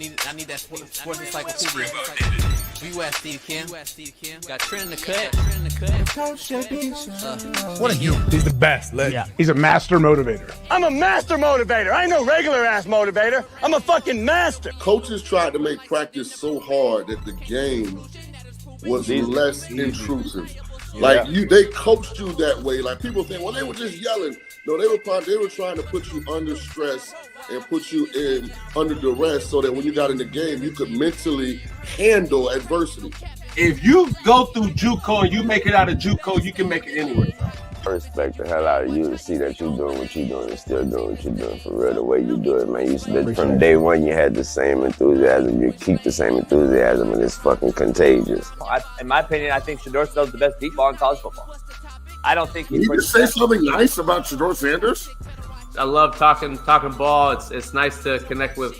I need that sports encyclopedia. U.S. Steve Kim. Got Trent in the cut. What are you? He's the best. Yeah. He's a master motivator. I'm a master motivator. I ain't no regular ass motivator. I'm a fucking master. Coaches tried to make practice so hard that the game was less intrusive. Like they coached you that way. Like people think, well, they were just yelling. No, they were trying to put you under stress and put you in under duress so that when you got in the game, you could mentally handle adversity. If you go through JUCO and you make it out of JUCO, you can make it anywhere. I respect the hell out of you to see that you're doing what you're doing and still doing what you're doing for real, the way you do it, man. From day one, you had the same enthusiasm. You keep the same enthusiasm, and it's fucking contagious. In my opinion, I think Shedeur still has the best deep ball in college football. I don't think he's. Can you just say something nice about Shedeur Sanders? I love talking ball. It's nice to connect with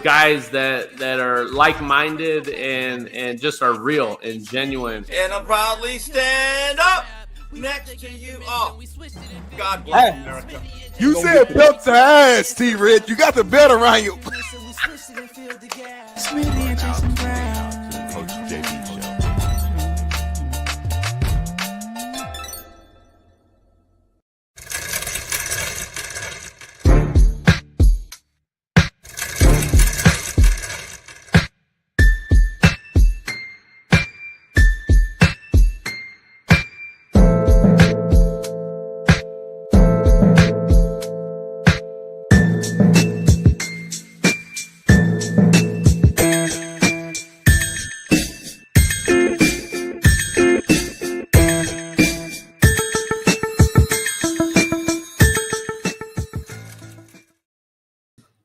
guys that are like-minded and just are real and genuine. And I proudly stand up next to you all. God bless America. You said belt to ass, T-Red. You got the belt around you. Smitty and Jason Brown. Coach JB Show.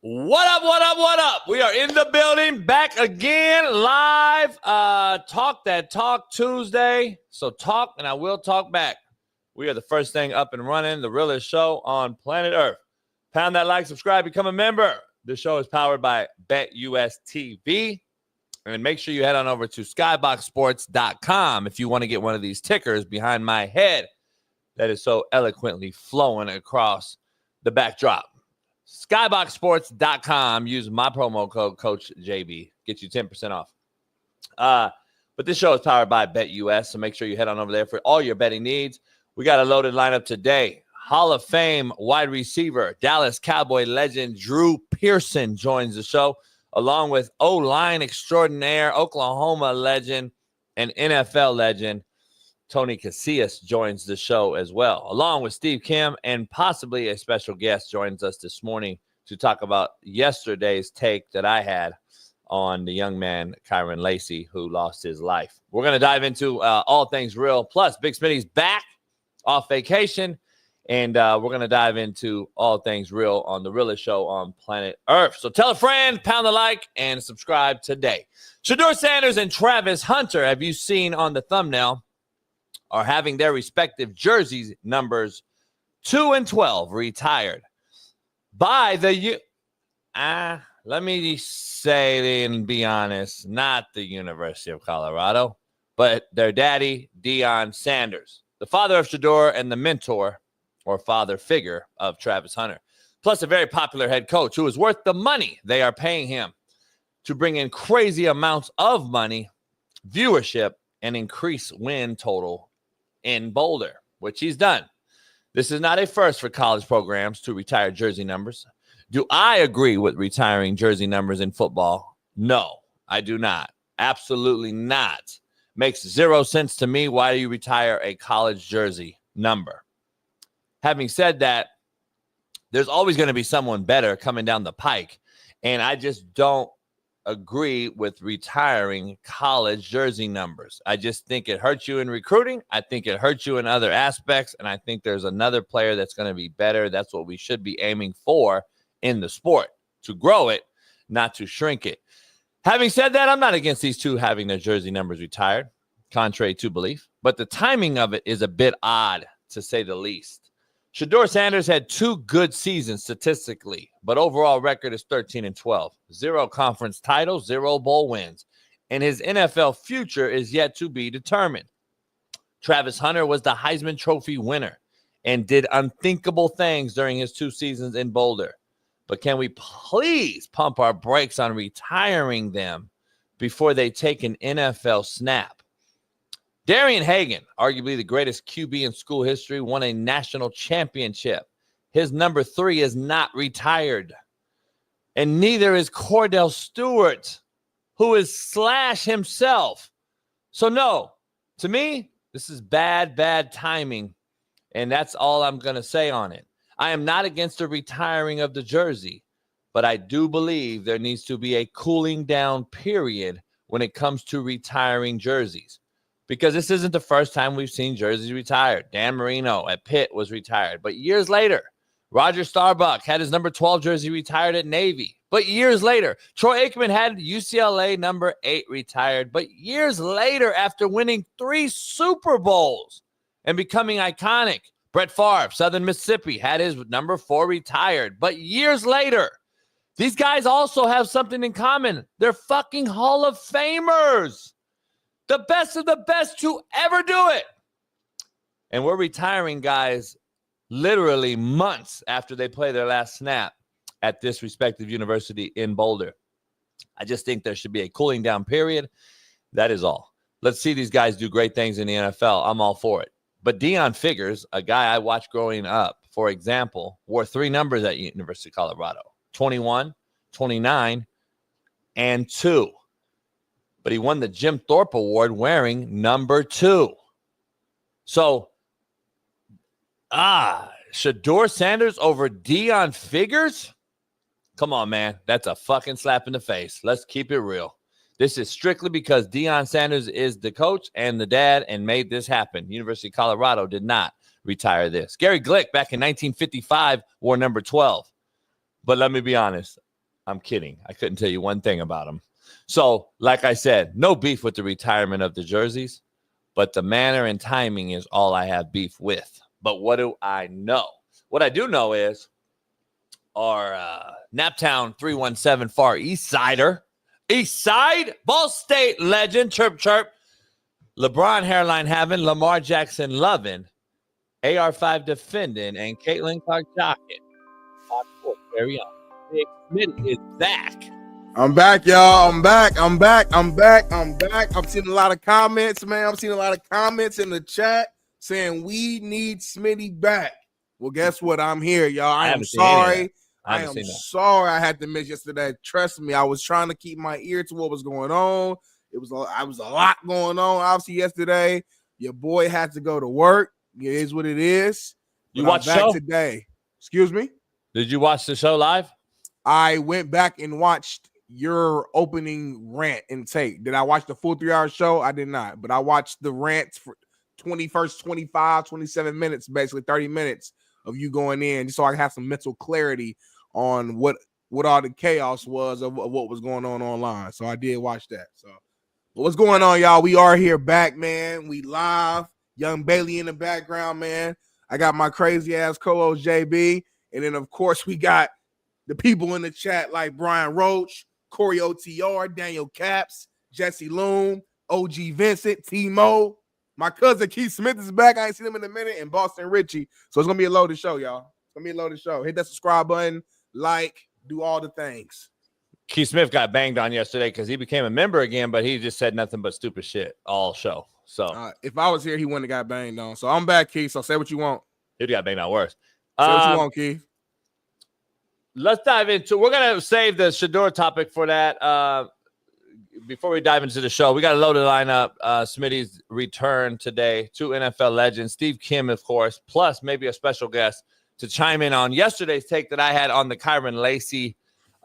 What up? We are in the building, back again, live. Talk That Talk Tuesday. So talk, and I will talk back. We are the first thing up and running, the realest show on planet Earth. Pound that like, subscribe, become a member. This show is powered by BetUS TV. And make sure you head on over to skyboxsports.com if you want to get one of these tickers behind my head that is so eloquently flowing across the backdrop. Skyboxsports.com. Use my promo code Coach JB. Get you 10% off. But this show is powered by BetUS, so make sure you head on over there for all your betting needs. We got a loaded lineup today. Hall of Fame wide receiver, Dallas Cowboy legend Drew Pearson joins the show, along with O-line extraordinaire, Oklahoma legend, and NFL legend Tony Casillas joins the show as well, along with Steve Kim, and possibly a special guest joins us this morning to talk about yesterday's take that I had on the young man, Kyron Lacy, who lost his life. We're going to dive into all things real. Plus, Big Smitty's back off vacation, and we're going to dive into all things real on the realest show on planet Earth. So tell a friend, pound the like, and subscribe today. Shedeur Sanders and Travis Hunter, have you seen on the thumbnail, are having their respective jerseys numbers 2 and 12 retired by the let me say and be honest, not the University of Colorado, but their daddy, Deion Sanders, the father of Shedeur and the mentor or father figure of Travis Hunter, plus a very popular head coach who is worth the money they are paying him to bring in crazy amounts of money, viewership, and increase win total in Boulder, which he's done. This is not a first for college programs to retire jersey numbers. Do I agree with retiring jersey numbers in football? No, I do not. Absolutely not. Makes zero sense to me. Why do you retire a college jersey number? Having said that, there's always going to be someone better coming down the pike, and I just don't agree with retiring college jersey numbers. I just think it hurts you in recruiting. I think it hurts you in other aspects, and I think there's another player that's going to be better. That's what we should be aiming for in the sport, to grow it, not to shrink it. Having said that, I'm not against these two having their jersey numbers retired, contrary to belief, but the timing of it is a bit odd, to say the least. Shedeur Sanders had 2 good seasons statistically, but overall record is 13 and 12. 0 conference titles, 0 bowl wins, and his NFL future is yet to be determined. Travis Hunter was the Heisman Trophy winner and did unthinkable things during his 2 seasons in Boulder. but can we please pump our brakes on retiring them before they take an NFL snap? Darian Hagan, arguably the greatest QB in school history, won a national championship. His number 3 is not retired. And neither is Cordell Stewart, who is Slash himself. So no, to me, this is bad timing. And that's all I'm going to say on it. I am not against the retiring of the jersey, but I do believe there needs to be a cooling down period when it comes to retiring jerseys. Because this isn't the first time we've seen jerseys retired. Dan Marino at Pitt was retired. But years later, Roger Starbuck had his number 12 jersey retired at Navy. But years later, Troy Aikman had UCLA number 8 retired. But years later, after winning 3 Super Bowls and becoming iconic, Brett Favre, Southern Mississippi, had his number 4 retired. But years later, these guys also have something in common. They're fucking Hall of Famers. The best of the best to ever do it. And we're retiring guys literally months after they play their last snap at this respective university in Boulder. I just think there should be a cooling down period. That is all. Let's see these guys do great things in the NFL. I'm all for it. But Deion Figures, a guy I watched growing up, for example, wore 3 numbers at University of Colorado, 21, 29, and 2. But he won the Jim Thorpe Award wearing number 2. So, Shedeur Sanders over Deion Figures? Come on, man. That's a fucking slap in the face. Let's keep it real. This is strictly because Deion Sanders is the coach and the dad and made this happen. University of Colorado did not retire this. Gary Glick back in 1955 wore number 12. But let me be honest. I'm kidding. I couldn't tell you one thing about him. So, like I said, no beef with the retirement of the jerseys, but the manner and timing is all I have beef with. But what do I know? What I do know is our Naptown 317 Far East Sider, East Side, Ball State legend, chirp, chirp, LeBron hairline having, Lamar Jackson loving, AR5 defending, and Caitlin Clark jocking. Carry on. Big Smitty is back. I'm back, y'all. I'm back. I'm seeing a lot of comments, man. I'm seeing a lot of comments in the chat saying we need Smitty back. Well, guess what? I'm here, y'all. I am sorry. I am sorry I had to miss yesterday. Trust me, I was trying to keep my ear to what was going on. I was a lot going on, obviously, yesterday. Your boy had to go to work. It is what it is. You watched the show today? Excuse me? Did you watch the show live? I went back and watched your opening rant and take. Did I watch the full 3-hour show? I did not, but I watched the rants for 25, 27 minutes, basically 30 minutes of you going in, just so I have some mental clarity on what all the chaos was of what was going on online. So I did watch that. So what's going on, y'all? We are here back, man. We live. Young Bailey in the background, man. I got my crazy ass co-host JB, and then of course we got the people in the chat like Brian Roach, Corey OTR, Daniel Caps, Jesse Loom, OG Vincent, T-Mo. My cousin Keith Smith is back. I ain't seen him in a minute. And Boston Richie. So it's going to be a loaded show, y'all. It's going to be a loaded show. Hit that subscribe button, like, do all the things. Keith Smith got banged on yesterday because he became a member again, but he just said nothing but stupid shit all show. So if I was here, he wouldn't have got banged on. So I'm back, Keith. So say what you want. He got banged on worse. Say what you want, Keith. Let's dive into. We're gonna save the Shedeur topic for that. Before we dive into the show, we got a loaded lineup. Smitty's return today. 2 NFL legends, Steve Kim, of course, plus maybe a special guest to chime in on yesterday's take that I had on the Kyron Lacy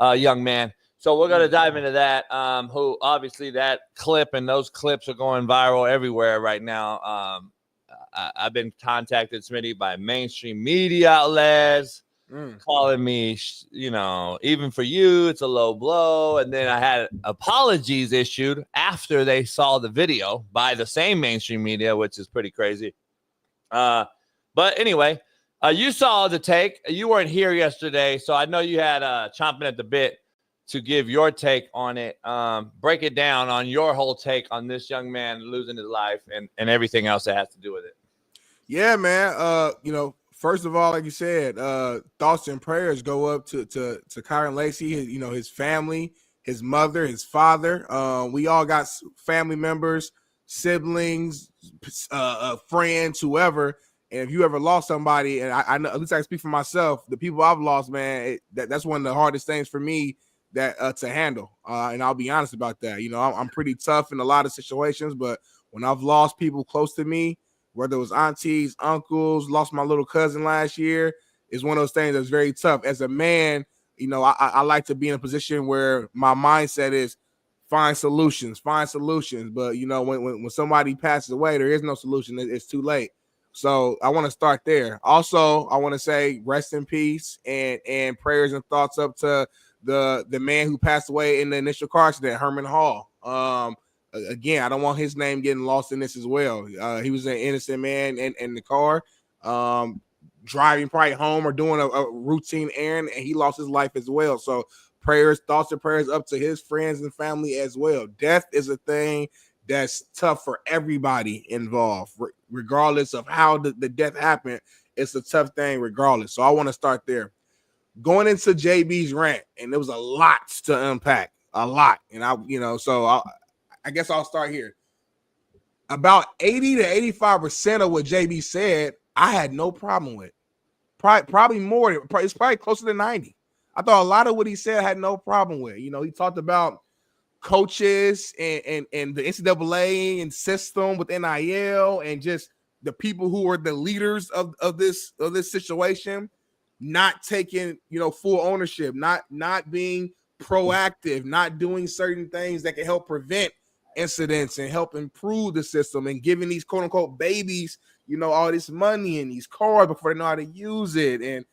young man. So we're gonna dive into that. Who obviously that clip and those clips are going viral everywhere right now. I've been contacted, Smitty, by mainstream media outlets. Calling me, even for you, it's a low blow. And then I had apologies issued after they saw the video by the same mainstream media, which is pretty crazy. But anyway, you saw the take. You weren't here yesterday, so I know you had chomping at the bit to give your take on it. Break it down on your whole take on this young man losing his life and everything else that has to do with it. Yeah, man. First of all, like you said, thoughts and prayers go up to Kyron Lacy, his family, his mother, his father. We all got family members, siblings, friends, whoever. And if you ever lost somebody, and I know, at least I can speak for myself, the people I've lost, man, that's one of the hardest things for me that to handle. And I'll be honest about that. I'm pretty tough in a lot of situations, but when I've lost people close to me, whether it was aunties, uncles, lost my little cousin last year, is one of those things that's very tough. As a man, I like to be in a position where my mindset is find solutions. But, when somebody passes away, there is no solution. It's too late. So I want to start there. Also, I want to say rest in peace and prayers and thoughts up to the man who passed away in the initial car accident, Herman Hall. Again, I don't want his name getting lost in this as well. He was an innocent man in the car, driving probably home or doing a routine errand, and he lost his life as well. So thoughts and prayers up to his friends and family as well. Death is a thing that's tough for everybody involved, regardless of how the death happened. It's a tough thing regardless. So I want to start there. Going into JB's rant, and there was a lot to unpack, a lot. And I guess I'll start here. About 80 to 85% of what JB said, I had no problem with. Probably more. It's probably closer to 90. I thought a lot of what he said I had no problem with. He talked about coaches and the NCAA and system with NIL and just the people who are the leaders of this situation not taking full ownership, not being proactive, not doing certain things that can help prevent incidents and help improve the system, and giving these quote unquote babies all this money and these cars before they know how to use it. And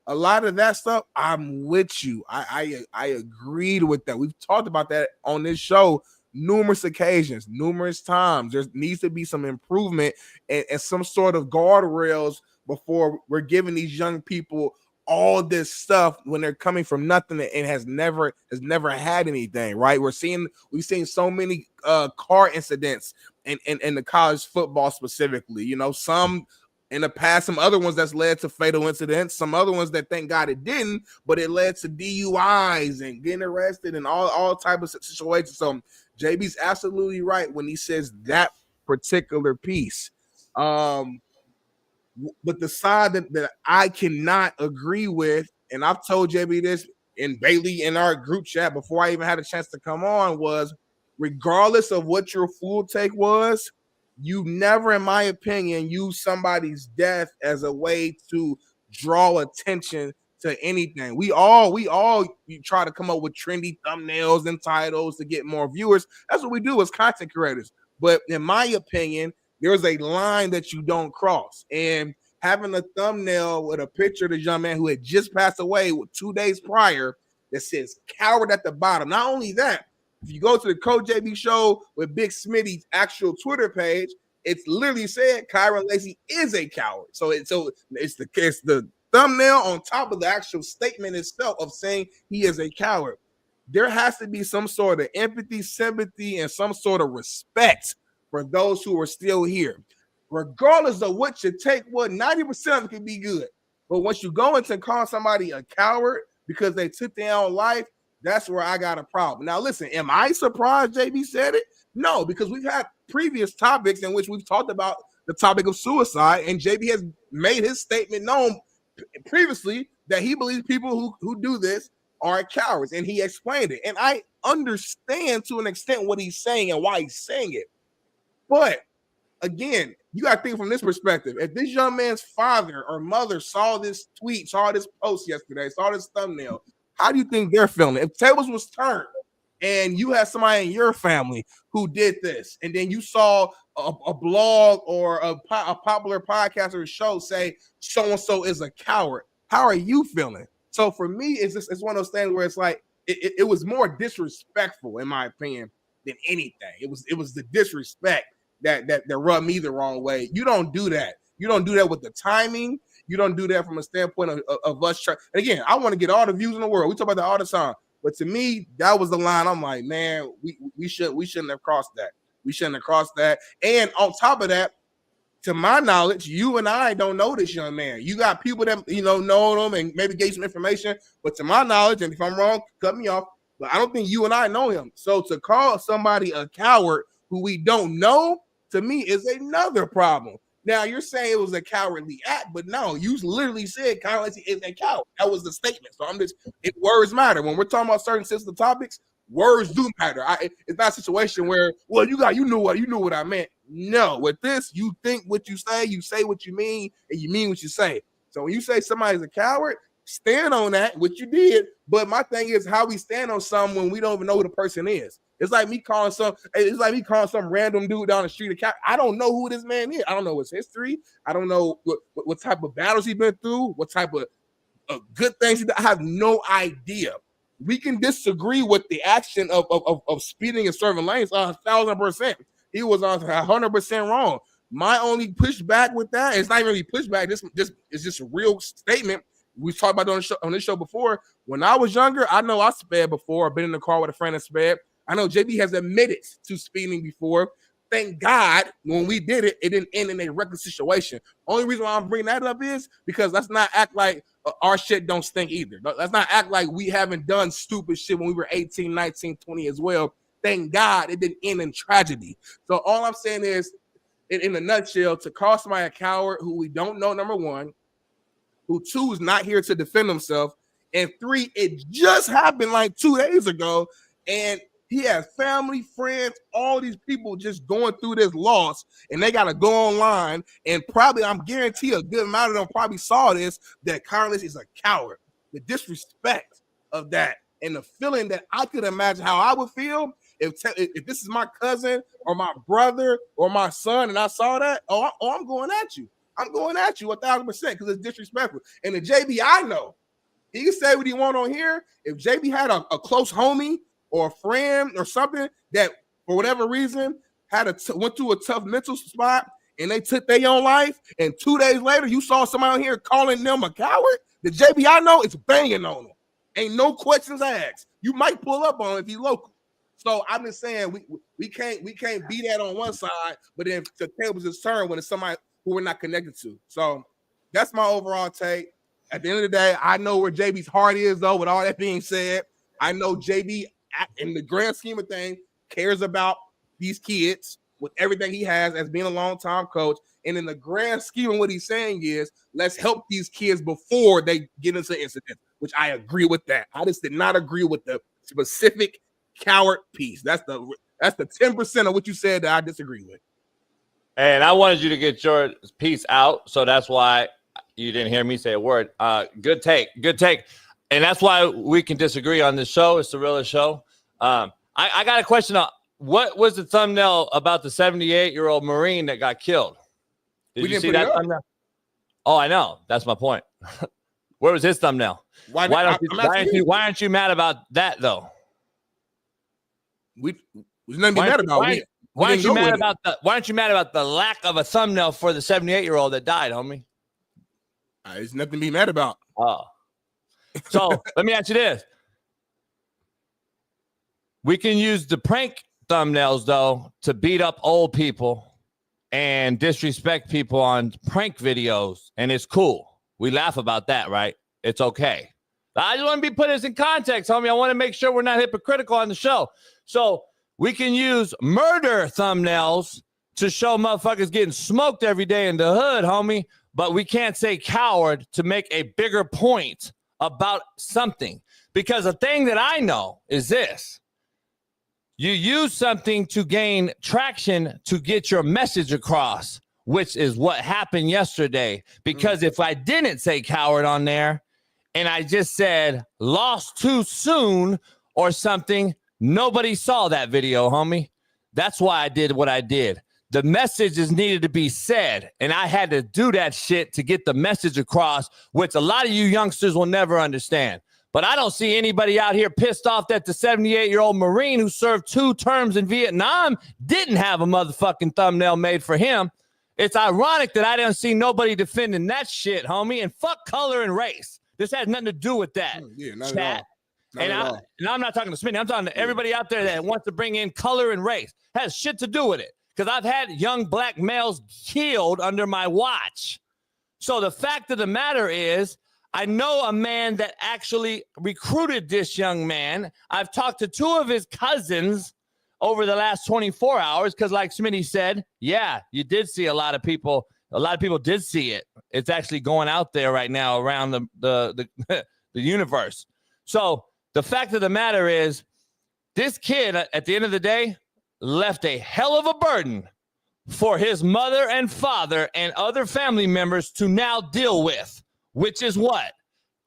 a lot of that stuff, I'm with you. I agreed with that. We've talked about that on this show numerous occasions, numerous times. There needs to be some improvement and some sort of guardrails before we're giving these young people all this stuff when they're coming from nothing and has never had anything, right? We've seen so many car incidents in the college football specifically. Some in the past, some other ones that's led to fatal incidents, some other ones that thank God it didn't, but it led to DUIs and getting arrested and all type of situations. So JB's absolutely right when he says that particular piece. But the side that I cannot agree with, and I've told JB this and Bailey in our group chat before I even had a chance to come on, was regardless of what your full take was, you never, in my opinion, use somebody's death as a way to draw attention to anything. We all try to come up with trendy thumbnails and titles to get more viewers. That's what we do as content creators. But in my opinion, there's a line that you don't cross. And having a thumbnail with a picture of the young man who had just passed away 2 days prior that says coward at the bottom. Not only that, if you go to the Coach JB show with Big Smitty's actual Twitter page, it's literally said Kyron Lacy is a coward. So it's the thumbnail on top of the actual statement itself of saying he is a coward. There has to be some sort of empathy, sympathy, and some sort of respect for those who are still here. Regardless of what you take, 90% of it can be good. But once you go into calling somebody a coward because they took their own life, that's where I got a problem. Now, listen, am I surprised JB said it? No, because we've had previous topics in which we've talked about the topic of suicide, and JB has made his statement known previously that he believes people who do this are cowards, and he explained it. And I understand to an extent what he's saying and why he's saying it. But again, you got to think from this perspective. If this young man's father or mother saw this tweet, saw this post yesterday, saw this thumbnail, how do you think they're feeling? If tables was turned and you had somebody in your family who did this, and then you saw a blog or a popular podcast or a show say so-and-so is a coward, how are you feeling? So for me, it's one of those things where it's like it was more disrespectful, in my opinion, than anything. It was the disrespect that rubbed me the wrong way. You don't do that. You don't do that with the timing. You don't do that from a standpoint of us trying. And again, I want to get all the views in the world. We talk about that all the time. But to me, that was the line. I'm like, man, we shouldn't have crossed that. We shouldn't have crossed that. And on top of that, to my knowledge, you and I don't know this young man. You got people that know him and maybe gave some information, but to my knowledge, and if I'm wrong, cut me off. But I don't think you and I know him. So to call somebody a coward who we don't know, to me, is another problem. Now you're saying it was a cowardly act, but no, you literally said Kyron Lacy is a coward. That was the statement. So words matter when we're talking about certain sensitive topics. Words do matter. It's not a situation where, well, you knew what I meant. No, with this, you think what you say what you mean, and you mean what you say. So when you say somebody's a coward, stand on that, what you did. But my thing is how we stand on something when we don't even know who the person is. It's like me calling some random dude down the street a coward. I don't know who this man is. I don't know his history. I don't know what type of battles he's been through, what type of good things he did. I have no idea. We can disagree with the action of speeding and serving lanes 1,000%. He was 100% wrong. My only pushback with that, it's not really pushback. It's just a real statement. We talked about it on this show before. When I was younger, I know I sped before. I've been in the car with a friend that sped. I know JB has admitted to speeding before. Thank God when we did it, it didn't end in a reckless situation. Only reason why I'm bringing that up is because let's not act like our shit don't stink either. Let's not act like we haven't done stupid shit when we were 18, 19, 20 as well. Thank God it didn't end in tragedy. So all I'm saying is, in a nutshell, to call somebody a coward who we don't know, number one, who two is not here to defend himself, and three, it just happened like 2 days ago, and he has family, friends, all these people just going through this loss, and they got to go online, and probably, I'm guarantee a good amount of them probably saw this, that Kyron Lacy is a coward. The disrespect of that, and the feeling that I could imagine how I would feel if this is my cousin or my brother or my son, and I saw that, I'm going at you. I'm going at you 1,000% because it's disrespectful. And the JB I know, he can say what he want on here. If JB had a close homie or a friend or something that, for whatever reason, went through a tough mental spot and they took their own life, and 2 days later you saw somebody on here calling them a coward, the JB I know is banging on them. Ain't no questions asked. You might pull up on him if he's local. So I'm just saying we can't be that on one side, but then the tables is turned when it's somebody who we're not connected to. So that's my overall take. At the end of the day, I know where JB's heart is, though. With all that being said, I know JB, in the grand scheme of things, cares about these kids with everything he has as being a long-time coach. And in the grand scheme of what he's saying is, let's help these kids before they get into incidents, which I agree with that. I just did not agree with the specific coward piece. That's the 10% of what you said that I disagree with. And I wanted you to get your piece out, so that's why you didn't hear me say a word. Good take. And that's why we can disagree on this show. It's the realest show. I got a question. What was the thumbnail about the 78-year-old Marine that got killed? Did you see that thumbnail? Oh, I know. That's my point. Where was his thumbnail? Why aren't you mad about that, though? There's nothing to be mad about. Why aren't you mad about the lack of a thumbnail for the 78-year-old that died, homie? There's nothing to be mad about. Oh. So let me ask you this. We can use the prank thumbnails, though, to beat up old people and disrespect people on prank videos, and it's cool. We laugh about that, right? It's okay. I just want to be put this in context, homie. I want to make sure we're not hypocritical on the show. So we can use murder thumbnails to show motherfuckers getting smoked every day in the hood, homie. But we can't say coward to make a bigger point about something. Because the thing that I know is this. You use something to gain traction to get your message across, which is what happened yesterday. Because if I didn't say coward on there and I just said lost too soon or something, nobody saw that video, homie. That's why I did what I did. The messages needed to be said, and I had to do that shit to get the message across, which a lot of you youngsters will never understand. But I don't see anybody out here pissed off that the 78-year-old Marine who served 2 terms in Vietnam didn't have a motherfucking thumbnail made for him. It's ironic that I didn't see nobody defending that shit, homie, and fuck color and race. This has nothing to do with that. Yeah, not chat. At all. And I'm not talking to Smitty. I'm talking to everybody out there that wants to bring in color and race. Has shit to do with it. because I've had young black males killed under my watch. So the fact of the matter is, I know a man that actually recruited this young man. I've talked to 2 of his cousins over the last 24 hours because, like Smitty said, yeah, you did see a lot of people. A lot of people did see it. It's actually going out there right now around the universe. So the fact of the matter is, this kid, at the end of the day, left a hell of a burden for his mother and father and other family members to now deal with, which is what?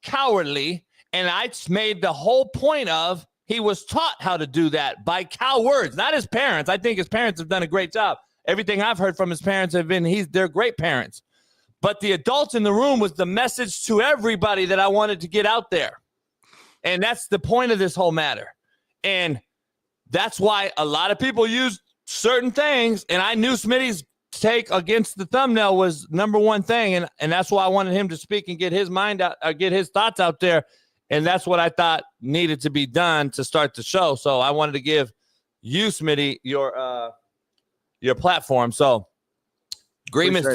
Cowardly. And I made the whole point of he was taught how to do that by cowards, not his parents. I think his parents have done a great job. Everything I've heard from his parents have been they're great parents. But the adults in the room was the message to everybody that I wanted to get out there. And that's the point of this whole matter. And that's why a lot of people use certain things. And I knew Smitty's take against the thumbnail was number one thing. And that's why I wanted him to speak and get his mind out, get his thoughts out there. And that's what I thought needed to be done to start the show. So I wanted to give you, Smitty, your platform. So agreements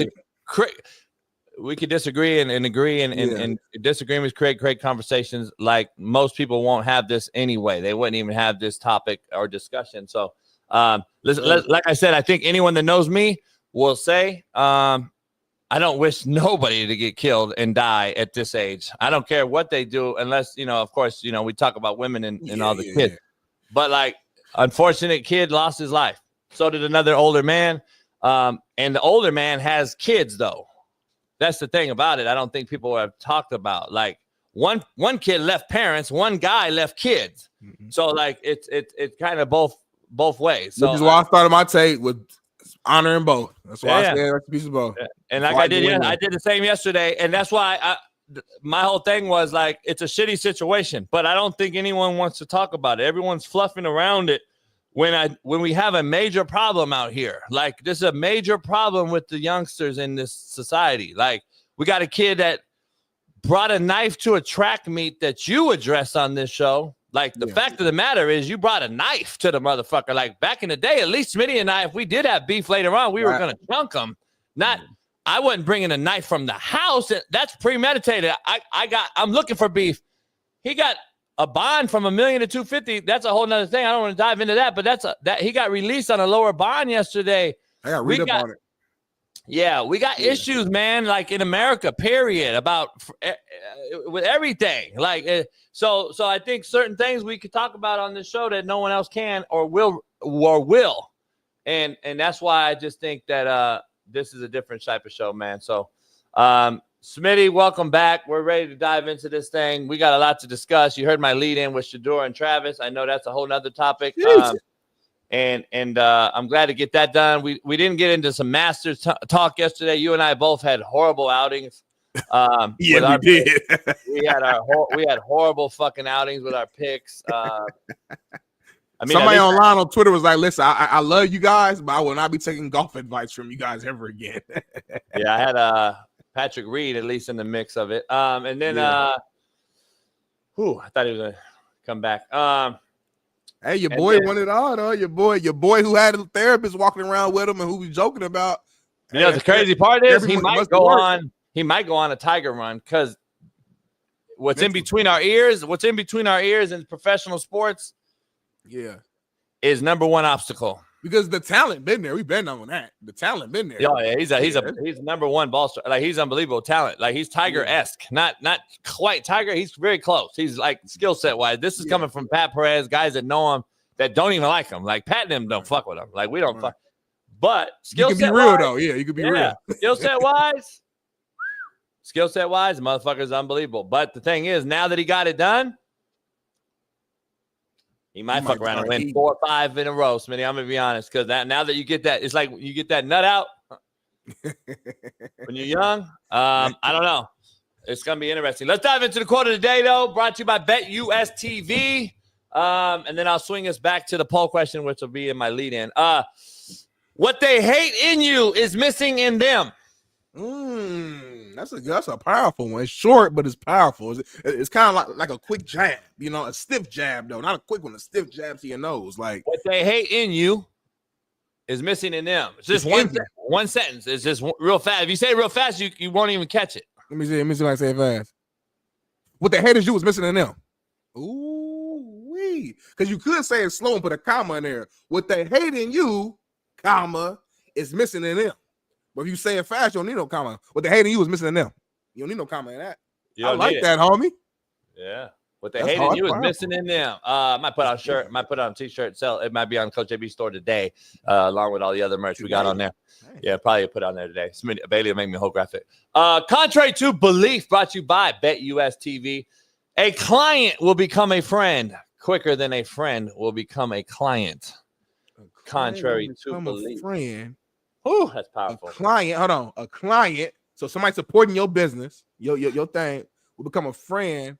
we could disagree and agree and disagreements create great conversations. Like most people won't have this anyway. They wouldn't even have this topic or discussion. So like I said, I think anyone that knows me will say, I don't wish nobody to get killed and die at this age. I don't care what they do, unless, of course, we talk about women and all the kids. But like, unfortunate kid lost his life. So did another older man. And the older man has kids, though. That's the thing about it. I don't think people have talked about, like, one kid left parents, one guy left kids. Mm-hmm. So like it's kind of both ways. So which is why I started my take with honoring both. That's why I said that's a piece of both. And like I did the same yesterday, and that's why my whole thing was like, it's a shitty situation, but I don't think anyone wants to talk about it. Everyone's fluffing around it when we have a major problem out here. Like, this is a major problem with the youngsters in this society. Like, we got a kid that brought a knife to a track meet that you addressed on this show. Like, the fact of the matter is, you brought a knife to the motherfucker. Like, back in the day, at least Smitty and I, if we did have beef later on, we were going to chunk him. I wasn't bringing a knife from the house. That's premeditated. I'm looking for beef. He got a bond from $1 million to $250. That's a whole nother thing. I don't want to dive into that, but that he got released on a lower bond yesterday. I got read up on it. Yeah, we got issues, man, like in America, period, about with everything. Like, so I think certain things we could talk about on this show that no one else can or will. And that's why I just think that this is a different type of show, man. So, Smitty, welcome back. We're ready to dive into this thing. We got a lot to discuss. You heard my lead in with Shedeur and Travis. I know that's a whole nother topic. And I'm glad to get that done. We didn't get into some Masters talk yesterday. You and I both had horrible outings. We did. we had horrible fucking outings with our picks. I mean, somebody online on Twitter was like, "Listen, I love you guys, but I will not be taking golf advice from you guys ever again." Yeah, I had Patrick Reed at least in the mix of it. And then I thought he was gonna come back. Hey, your boy won it all, though. Your boy who had a therapist walking around with him and who we joking about. The crazy part is he might go on a Tiger run, because what's in between our ears in professional sports, is number one obstacle. Because the talent been there. We've been on that. The talent been there. Yeah, he's number one ball star. Like, he's unbelievable talent. Like, he's Tiger-esque. Not quite Tiger. He's very close. He's like skill set wise. This is coming from Pat Perez, guys that know him that don't even like him. Like, Pat and them don't fuck with him. Like, we don't fuck. But skill set wise, you can be real though. Yeah, you can be real. Skill set wise, the motherfucker is unbelievable. But the thing is, now that he got it done, he might fuck around and win 4 or 5 in a row, Smitty. I'm going to be honest, because now that you get that, it's like you get that nut out when you're young. I don't know. It's going to be interesting. Let's dive into the quote of the day, though, brought to you by BetUS TV. And then I'll swing us back to the poll question, which will be in my lead-in. What they hate in you is missing in them. That's a powerful one. It's short, but it's powerful. It's kind of like a quick jab, a stiff jab though, not a quick one, a stiff jab to your nose. Like, what they hate in you is missing in them. It's just one sentence. It's just real fast. If you say it real fast, you won't even catch it. Let me see if I can say it fast. What the haters do is missing in them. Ooh, wee. Because you could say it slow and put a comma in there. What they hate in you, comma, is missing in them. But if you say it fast, you don't need no comma. What they hate in you is missing in them. You don't need no comma in that. I like that, homie. Yeah. What they hate in you is missing in them. I might put on a shirt, might put on a t-shirt, sell. It might be on Coach JB store today, along with all the other merch we got on there. Yeah, probably put on there today. Bailey will make me a whole graphic. Contrary to belief, brought to you by BetUS TV. A client will become a friend quicker than a friend will become a client. Contrary to belief. Friend. Ooh, that's powerful. A client. So somebody supporting your business, your thing, will become a friend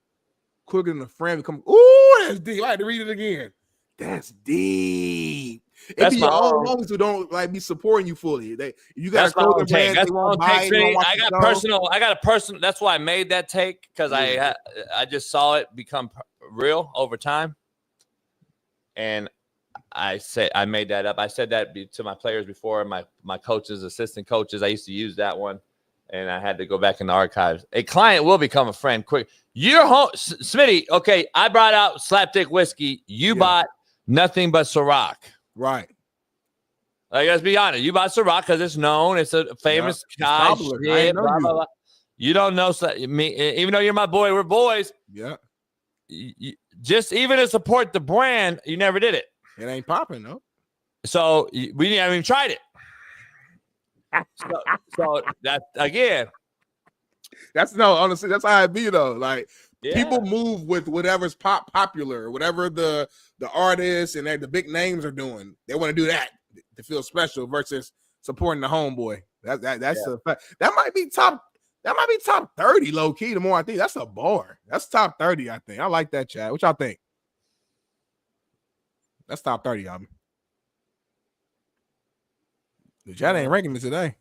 quicker than a friend become. Ooh, that's deep. I had to read it again. That's deep. That's my own homies who don't like be supporting you fully. You got to take. That's my own take. I got a personal. That's why I made that take, because I just saw it become real over time, and I made that up. I said that to my players before, my coaches, assistant coaches. I used to use that one, and I had to go back in the archives. A client will become a friend quick. You're home, Smitty. Okay, I brought out Slapdick whiskey. You bought nothing but Ciroc. Right. Like, let's be honest. You bought Ciroc because it's known. It's a famous guy. Blah, blah, blah. You don't know me, even though you're my boy. We're boys. Yeah. Just even to support the brand, you never did it. It ain't popping, though. So we haven't even tried it. So that again. Honestly, that's how it be though. Like people move with whatever's popular, whatever the artists and the big names are doing. They want to do that to feel special versus supporting the homeboy. That's a fact. That might be top 30 low key. The more I think, that's a bar. That's top 30. I think I like that, chat. What y'all think? That's top 30, y'all. The chat ain't ranking me today.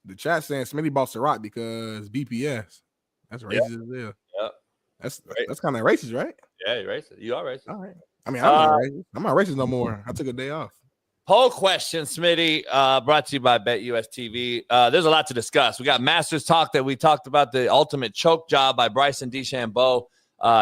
The chat saying Smitty bought Ciroc because BPS. That's racist as hell. Yep. That's kind of racist, right? Yeah, you're racist. You are racist. All right. I mean, I'm not racist no more. I took a day off. Poll question, Smitty, brought to you by BetUS TV. There's a lot to discuss. We got Masters Talk that we talked about, the ultimate choke job by Bryson DeChambeau.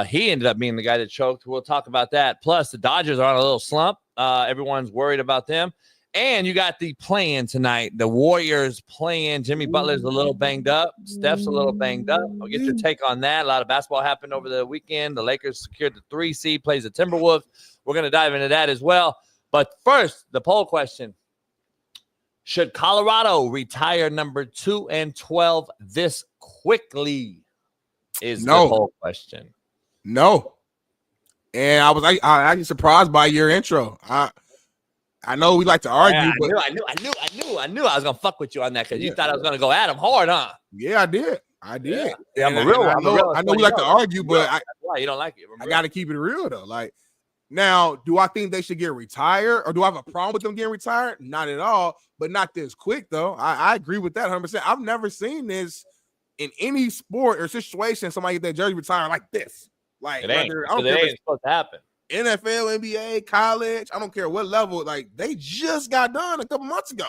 He ended up being the guy that choked. We'll talk about that. Plus, the Dodgers are on a little slump. Everyone's worried about them. And you got the play-in tonight. The Warriors play-in. Jimmy Butler's a little banged up. Steph's a little banged up. I'll get your take on that. A lot of basketball happened over the weekend. The Lakers secured the 3 seed, plays the Timberwolves. We're going to dive into that as well. But first, the poll question. Should Colorado retire number 2 and 12 this quickly? Is the poll question. No. And I actually surprised by your intro. I know we like to argue, but I knew I was gonna fuck with you on that because you thought I was gonna go at him hard, huh? Yeah, I did. Yeah, I'm a real one. I know we like to argue, but that's why you don't like it. I got to keep it real though. Like, now, do I think they should get retired, or do I have a problem with them getting retired? Not at all, but not this quick though. I agree with that 100%. I've never seen this in any sport or situation. Somebody get their jersey retired like this. Like, it ain't supposed to happen. NFL, NBA, college, I don't care what level, like they just got done a couple months ago.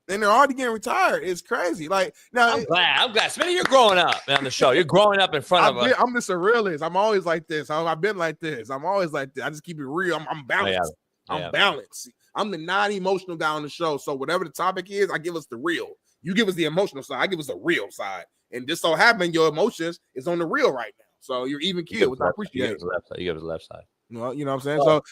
And they're already getting retired. It's crazy. Like, now I'm glad. Smitty, you're growing up on the show. You're growing up in front of us. I'm just a realist. I'm always like this. I've been like this. I'm always like this. I just keep it real. I'm balanced. I'm balanced. I'm the non-emotional guy on the show. So whatever the topic is, I give us the real. You give us the emotional side. I give us the real side. And just so happen your emotions is on the real right now. So you're even killed, which I appreciate. You give us the left side. Well, you know what I'm saying? So,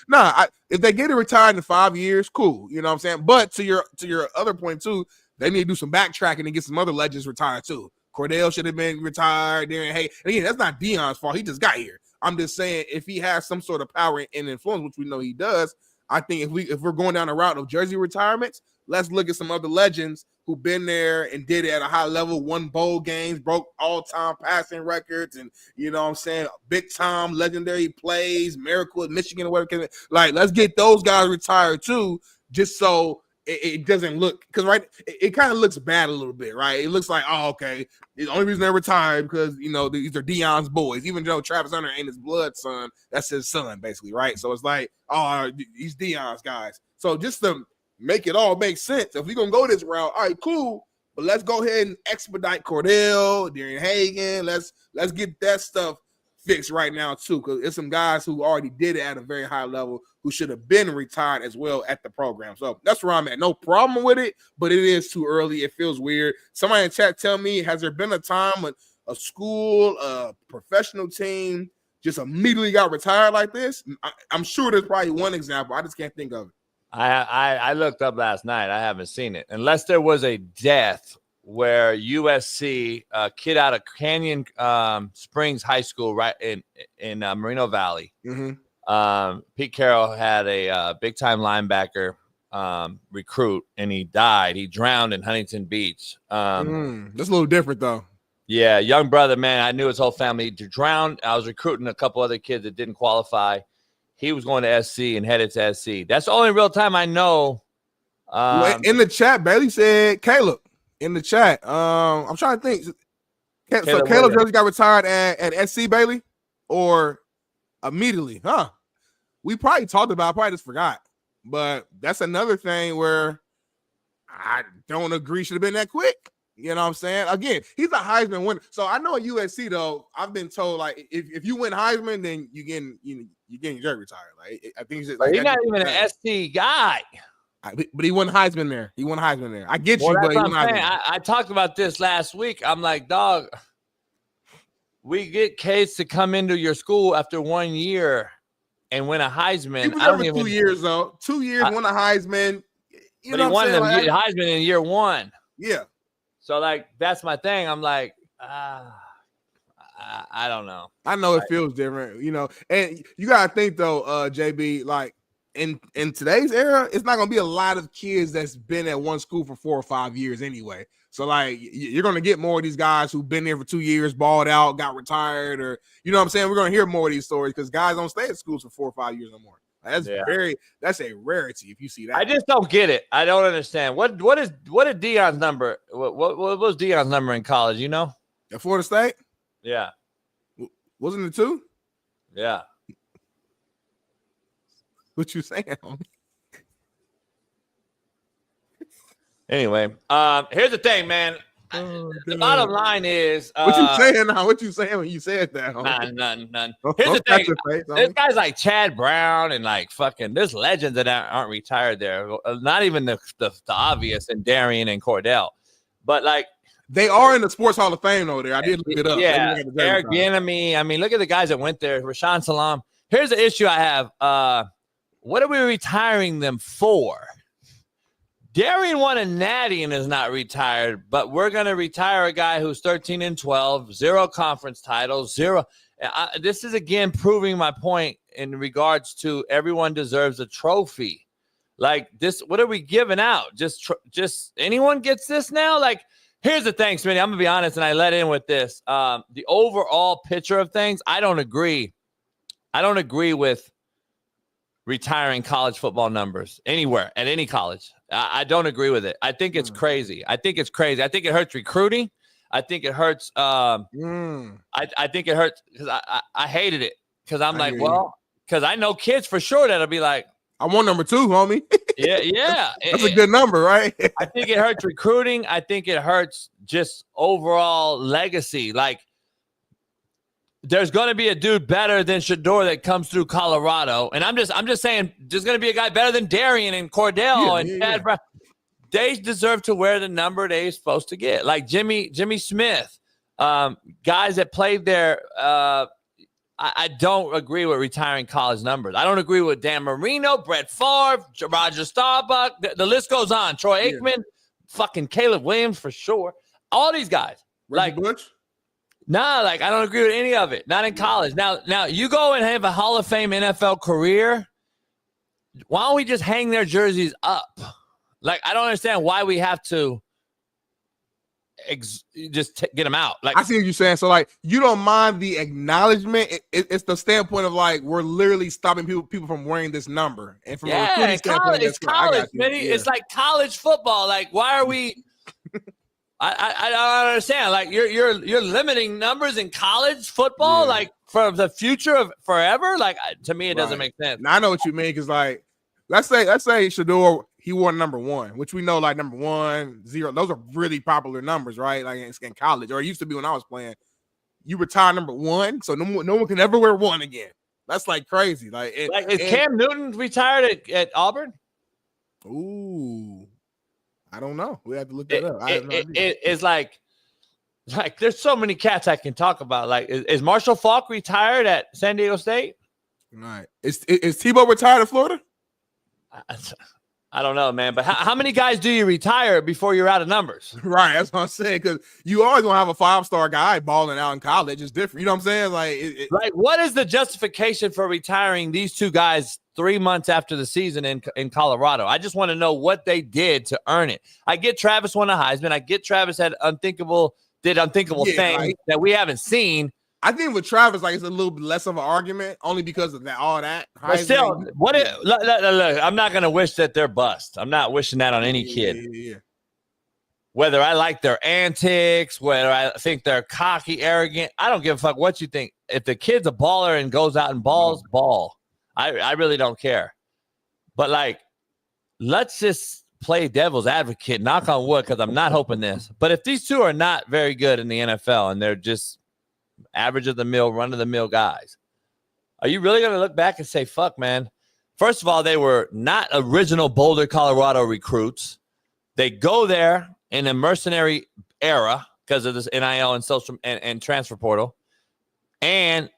if they get it retired in 5 years, cool. You know what I'm saying? But to your other point, too, they need to do some backtracking and get some other legends retired, too. Cordell should have been retired. And again, that's not Deion's fault. He just got here. I'm just saying, if he has some sort of power and influence, which we know he does, I think if we're going down the route of jersey retirements, let's look at some other legends who've been there and did it at a high level, won bowl games, broke all-time passing records, and you know what I'm saying, big-time legendary plays, miracle at Michigan or whatever. Like, let's get those guys retired too, just so it doesn't look because it kind of looks bad a little bit, right? It looks like, oh, okay, the only reason they're retired because these are Deion's boys, even though Travis Hunter ain't his blood son, that's his son basically, right? So it's like, oh, he's Deion's guys. So just to make it all make sense, if we're gonna go this route, all right, cool, but let's go ahead and expedite Cordell, Darian Hagan. Let's get that stuff fixed right now too, because it's some guys who already did it at a very high level who should have been retired as well at the program. So that's where I'm at. No problem with it, but it is too early. It feels weird. Somebody in chat tell me, has there been a time when a school, a professional team just immediately got retired like this? I'm sure there's probably one example. I just can't think of it. I looked up last night. I haven't seen it. Unless there was a death where USC, a kid out of Canyon Springs High School, right in Moreno Valley. Mm-hmm. Pete Carroll had a big-time linebacker recruit, and he died. He drowned in Huntington Beach. That's a little different, though. Yeah, young brother, man. I knew his whole family drowned. I was recruiting a couple other kids that didn't qualify. He was going to SC and headed to SC. That's the only real time I know. In the chat, Bailey said Caleb. In the chat, I'm trying to think. So Caleb just got retired at SC, Bailey, or immediately? Huh? We probably talked about. I probably just forgot. But that's another thing where I don't agree should have been that quick. You know what I'm saying? Again, he's a Heisman winner. So I know at USC though, I've been told like if you win Heisman, then you getting your jersey retired. Like I think he's not even an SC guy. But he won Heisman there. I get you, but he won Heisman. I talked about this last week. I'm like, dog, we get kids to come into your school after 1 year and win a Heisman. He was over 2 years, though. 2 years, won a Heisman. But he won the Heisman in year one. Yeah. So, like, that's my thing. I'm like, I don't know. I know it feels different, And you got to think, though, JB, like, in today's era, it's not going to be a lot of kids that's been at one school for 4 or 5 years anyway. So, like, you're going to get more of these guys who've been there for 2 years, balled out, got retired, or, you know what I'm saying? We're going to hear more of these stories because guys don't stay at schools for 4 or 5 years no more. That's a rarity if you see that. I just don't get it. I don't understand. What is Deion's number? What was Deion's number in college, you know? At Florida State? Yeah. Wasn't it 2? Yeah. What you saying? Anyway, here's the thing, man. The bottom line is what you saying now? What you saying when you said that? None. Here's the thing. There's guys like Chad Brown and like fucking there's legends that aren't retired there. Not even the obvious and Darian and Cordell. But like they are in the Sports Hall of Fame though there. I did look it up. Yeah, Eric Bieniemy. I mean, look at the guys that went there. Rashawn Salam. Here's the issue I have. What are we retiring them for? Darian won a natty and is not retired, but we're going to retire a guy who's 13-12, 0 conference titles, 0. This is, again, proving my point in regards to everyone deserves a trophy. Like this, what are we giving out? Just anyone gets this now? Like, here's the thing, Smitty. I'm going to be honest, and I let in with this. The overall picture of things, I don't agree. I don't agree with retiring college football numbers anywhere at any college. I don't agree with it. I think it's crazy. I think it hurts recruiting. I think it hurts. I think it hurts because I hated it because I'm like, well, because I know kids for sure that'll be like, I want number 2, homie. Yeah. That's a good number, right? I think it hurts recruiting. I think it hurts just overall legacy. Like, there's going to be a dude better than Shedeur that comes through Colorado. And I'm just saying there's going to be a guy better than Darian and Cordell and Chad Brown. They deserve to wear the number they're supposed to get. Like Jimmy Smith, guys that played there. I don't agree with retiring college numbers. I don't agree with Dan Marino, Brett Favre, Roger Staubach. The list goes on. Troy Aikman, fucking Caleb Williams for sure. All these guys. Reggie Bush? Nah, like I don't agree with any of it. Not in college. Now you go and have a Hall of Fame NFL career. Why don't we just hang their jerseys up? Like I don't understand why we have to. get them out. Like I see what you're saying. So like you don't mind the acknowledgement. It's the standpoint of like we're literally stopping people from wearing this number. And from a recruiting standpoint, it's college, Smitty. Yeah. It's like college football. Like why are we? I don't understand. Like you're limiting numbers in college football, like for the future of forever. Like to me, it doesn't make sense. Now, I know what you mean because like let's say Shedeur, he wore number 1, which we know like number 1, 0. Those are really popular numbers, right? Like in college, or it used to be when I was playing. You retire number 1, so no one can ever wear 1 again. That's like crazy. Like is Cam Newton retired at Auburn? Ooh. I don't know. We have to look that up. It's like there's so many cats I can talk about. Like, is Marshall Faulk retired at San Diego State? Right. Is Tebow retired at Florida? I don't know, man. But how many guys do you retire before you're out of numbers? Right. That's what I'm saying. Because you always want to have a 5-star guy balling out in college. It's different. You know what I'm saying? Like, what is the justification for retiring these 2 guys 3 months after the season in Colorado? I just want to know what they did to earn it. I get Travis won a Heisman. I get Travis did unthinkable things that we haven't seen. I think with Travis, like, it's a little bit less of an argument, only because of all that. But still, look, I'm not going to wish that they're bust. I'm not wishing that on any kid. Yeah. Whether I like their antics, whether I think they're cocky, arrogant, I don't give a fuck what you think. If the kid's a baller and goes out and ball. I really don't care. But, like, let's just play devil's advocate, knock on wood, because I'm not hoping this. But if these 2 are not very good in the NFL and they're just average of the mill, run of the mill guys, are you really going to look back and say, fuck, man? First of all, they were not original Boulder, Colorado recruits. They go there in a mercenary era because of this NIL and social and transfer portal. And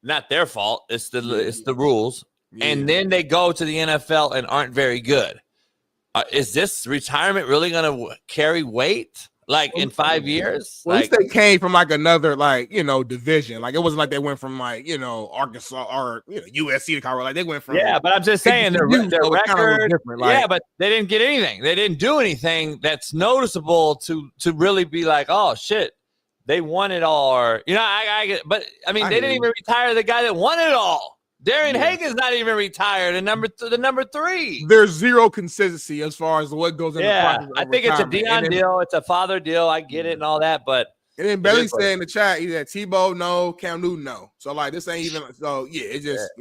not their fault. It's the rules. Yeah. And then they go to the NFL and aren't very good. Is this retirement really going to carry weight? Like in 5 years? Well, at least they came from like another, like, division. Like it wasn't like they went from like, Arkansas or USC to Colorado. Like they went from but I'm just saying their record. Like, but they didn't get anything. They didn't do anything that's noticeable to really be like, oh shit, they won it all. Or but I mean, they didn't even retire the guy that won it all. Darian Hagan's not even retired. And the number 3. There's zero consistency as far as what goes in the process. I think it's a Deion deal. It's a father deal. I get it and all that, but and then Belly said in the chat either Tebow no, Cam Newton no. So like this ain't even so it just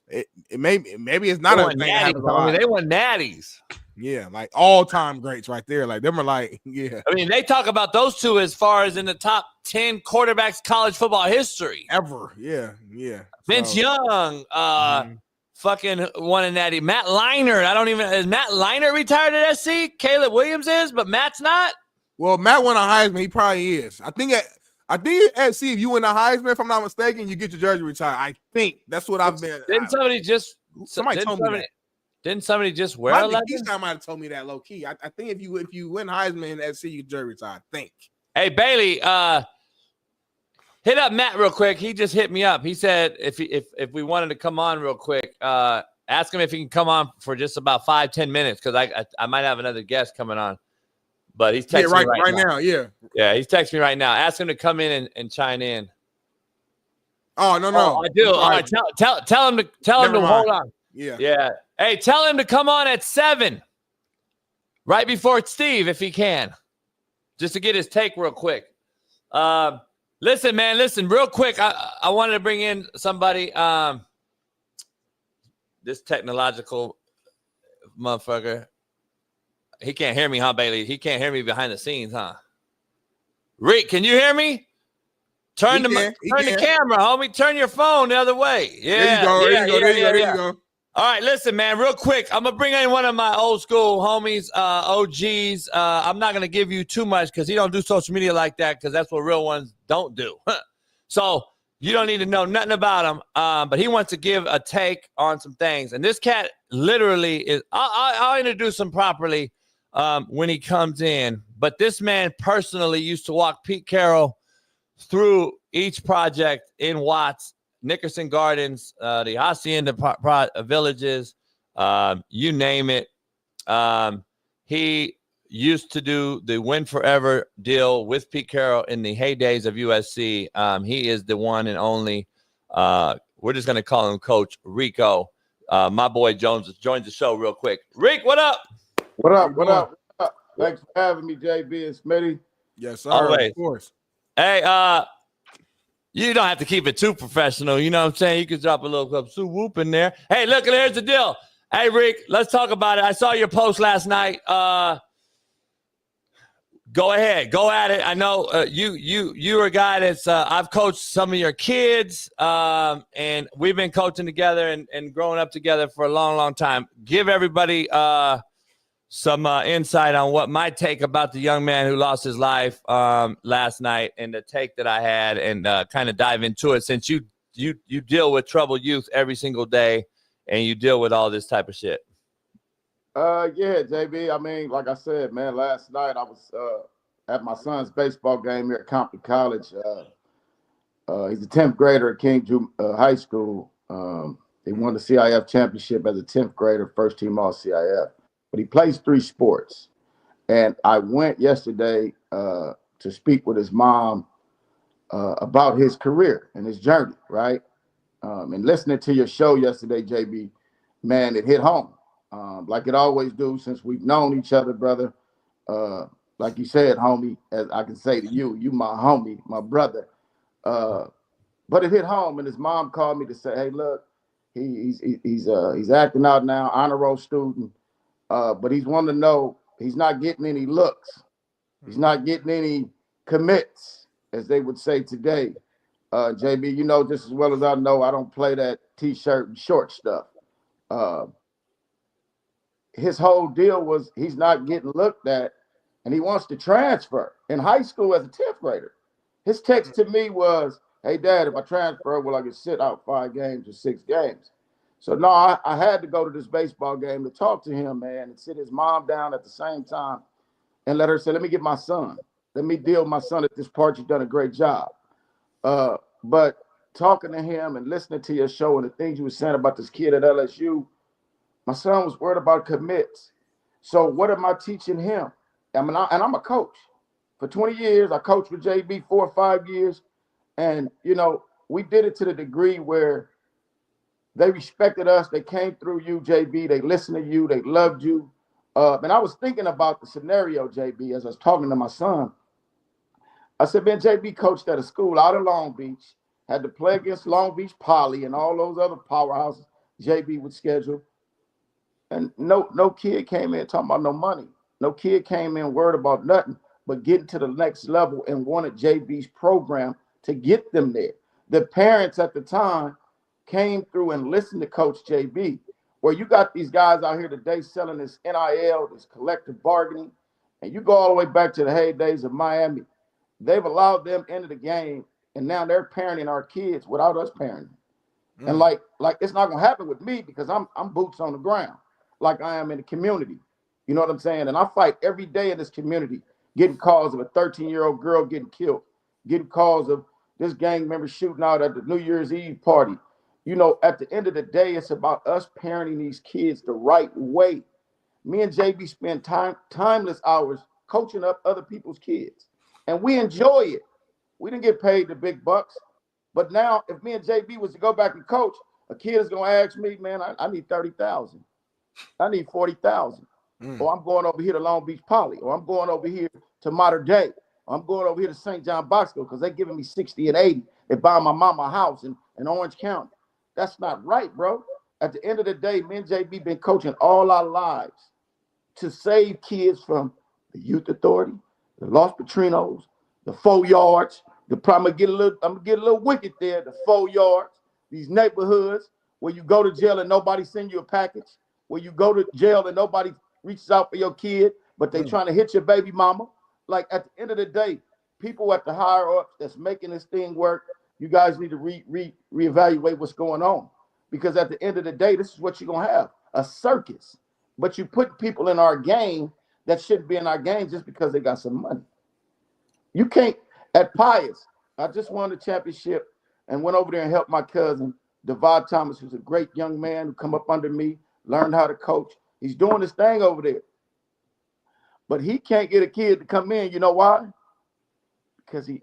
it maybe it's not a thing. They won natties. Yeah, like all-time greats right there. Like them are like, I mean, they talk about those 2 as far as in the top 10 quarterbacks college football history. Ever. Yeah. Vince Young, fucking won a natty. Matt Leinart. Is Matt Leinart retired at SC? Caleb Williams is, but Matt's not? Well, Matt won a Heisman. He probably is. I think at SC, if you win a Heisman, if I'm not mistaken, you get your jersey retired. I think that's what I've been. Didn't somebody just told me that. Didn't somebody just wear 11? I might have told me that low key. I think if you win Heisman at SC, you jersey retired. I think. Hey Bailey, hit up Matt real quick. He just hit me up. He said if we wanted to come on real quick, ask him if he can come on for just about 5-10 minutes because I might have another guest coming on. But he's texting me right now. Yeah, he's texting me right now. Ask him to come in and chime in. Oh no! I do. All right, tell him to hold on. Yeah. Hey, tell him to come on at 7, right before Steve, if he can, just to get his take real quick. Listen, real quick. I wanted to bring in somebody. This technological motherfucker. He can't hear me, huh, Bailey? He can't hear me behind the scenes, huh? Rick, can you hear me? Turn the camera, homie. Turn your phone the other way. Yeah. There you go. All right, listen, man, real quick. I'm going to bring in one of my old school homies, OGs. I'm not going to give you too much because he don't do social media like that because that's what real ones don't do. So you don't need to know nothing about him. But he wants to give a take on some things. And this cat literally is – I'll introduce him properly when he comes in. But this man personally used to walk Pete Carroll through each project in Watts, Nickerson Gardens, the Hacienda Villages, you name it. He used to do the win forever deal with Pete Carroll in the heydays of USC. He is the one and only. We're just going to call him Coach Rico. My boy Jones joins the show real quick. Rick, what up? What up? What up? What up? Thanks for having me, JB and Smitty. Yes, sir. Always. Of course. Hey, you don't have to keep it too professional. You know what I'm saying? You can drop a little Sue Whoop in there. Hey, look, here's the deal. Hey, Rick, let's talk about it. I saw your post last night. Go ahead. Go at it. I know you're a guy that's I've coached some of your kids, and we've been coaching together and growing up together for a long, long time. Give everybody some insight on what my take about the young man who lost his life last night and the take that I had, and kind of dive into it, since you deal with troubled youth every single day and you deal with all this type of shit. Yeah, JB. I mean, like I said, man, last night I was at my son's baseball game here at Compton College. He's a 10th grader at King High School. He won the CIF championship as a 10th grader, first team all CIF. But he plays 3 sports. And I went yesterday to speak with his mom about his career and his journey, right? And listening to your show yesterday, JB, man, it hit home. Like it always do, since we've known each other, brother. Like you said, homie, as I can say to you, you my homie, my brother. But it hit home, and his mom called me to say, hey, look, he's acting out now, honor roll student, but he's wanting to know he's not getting any looks. He's not getting any commits, as they would say today. JB, you know just as well as I know, I don't play that T-shirt and short stuff. His whole deal was he's not getting looked at, and he wants to transfer in high school as a 10th grader. His text to me was, hey, Dad, if I transfer, will I get sit out 5 games or 6 games? So, no, I had to go to this baseball game to talk to him, man, and sit his mom down at the same time and let her say, let me get my son. Let me deal with my son at this part. You've done a great job. But talking to him and listening to your show and the things you were saying about this kid at LSU, my son was worried about commits. So what am I teaching him? I'm a coach. For 20 years, I coached with JB 4 or 5 years. And, you know, we did it to the degree where they respected us. They came through you, JB. They listened to you. They loved you. And I was thinking about the scenario, JB, as I was talking to my son. I said, man, JB coached at a school out in Long Beach, had to play against Long Beach Poly and all those other powerhouses JB would schedule. And no kid came in talking about no money. No kid came in worried about nothing but getting to the next level and wanted JB's program to get them there. The parents at the time came through and listened to Coach JB, where you got these guys out here today selling this NIL, this collective bargaining, and you go all the way back to the heydays of Miami. They've allowed them into the game, and now they're parenting our kids without us parenting. And like it's not gonna happen with me because I'm boots on the ground, like I am in the community. You know what I'm saying? And I fight every day in this community, getting calls of a 13-year-old girl getting killed, getting calls of this gang member shooting out at the New Year's Eve party. You know, at the end of the day, it's about us parenting these kids the right way. Me and JB spend timeless hours coaching up other people's kids, and we enjoy it. We didn't get paid the big bucks, but now if me and JB was to go back and coach, a kid is gonna ask me, man, I need 30,000, I need 40,000, or I'm going over here to Long Beach Poly, or I'm going over here to Modern Day, or I'm going over here to St. John Bosco because they're giving me 60 and 80. They buy my mama a house in Orange County. That's not right, bro. At the end of the day, me and JB been coaching all our lives to save kids from the Youth Authority, the Los Patrinos, the 4 yards. I'm gonna get a little wicked there. The 4 yards, these neighborhoods where you go to jail and nobody send you a package, where you go to jail and nobody reaches out for your kid, but they trying to hit your baby mama. Like at the end of the day, people at the higher ups that's making this thing work, you guys need to reevaluate what's going on. Because at the end of the day, this is what you're gonna have, a circus. But you put people in our game that shouldn't be in our game just because they got some money. You can't, at Pius, I just won the championship and went over there and helped my cousin, Devad Thomas, who's a great young man who come up under me, learned how to coach. He's doing this thing over there. but he can't get a kid to come in. You know why? Because he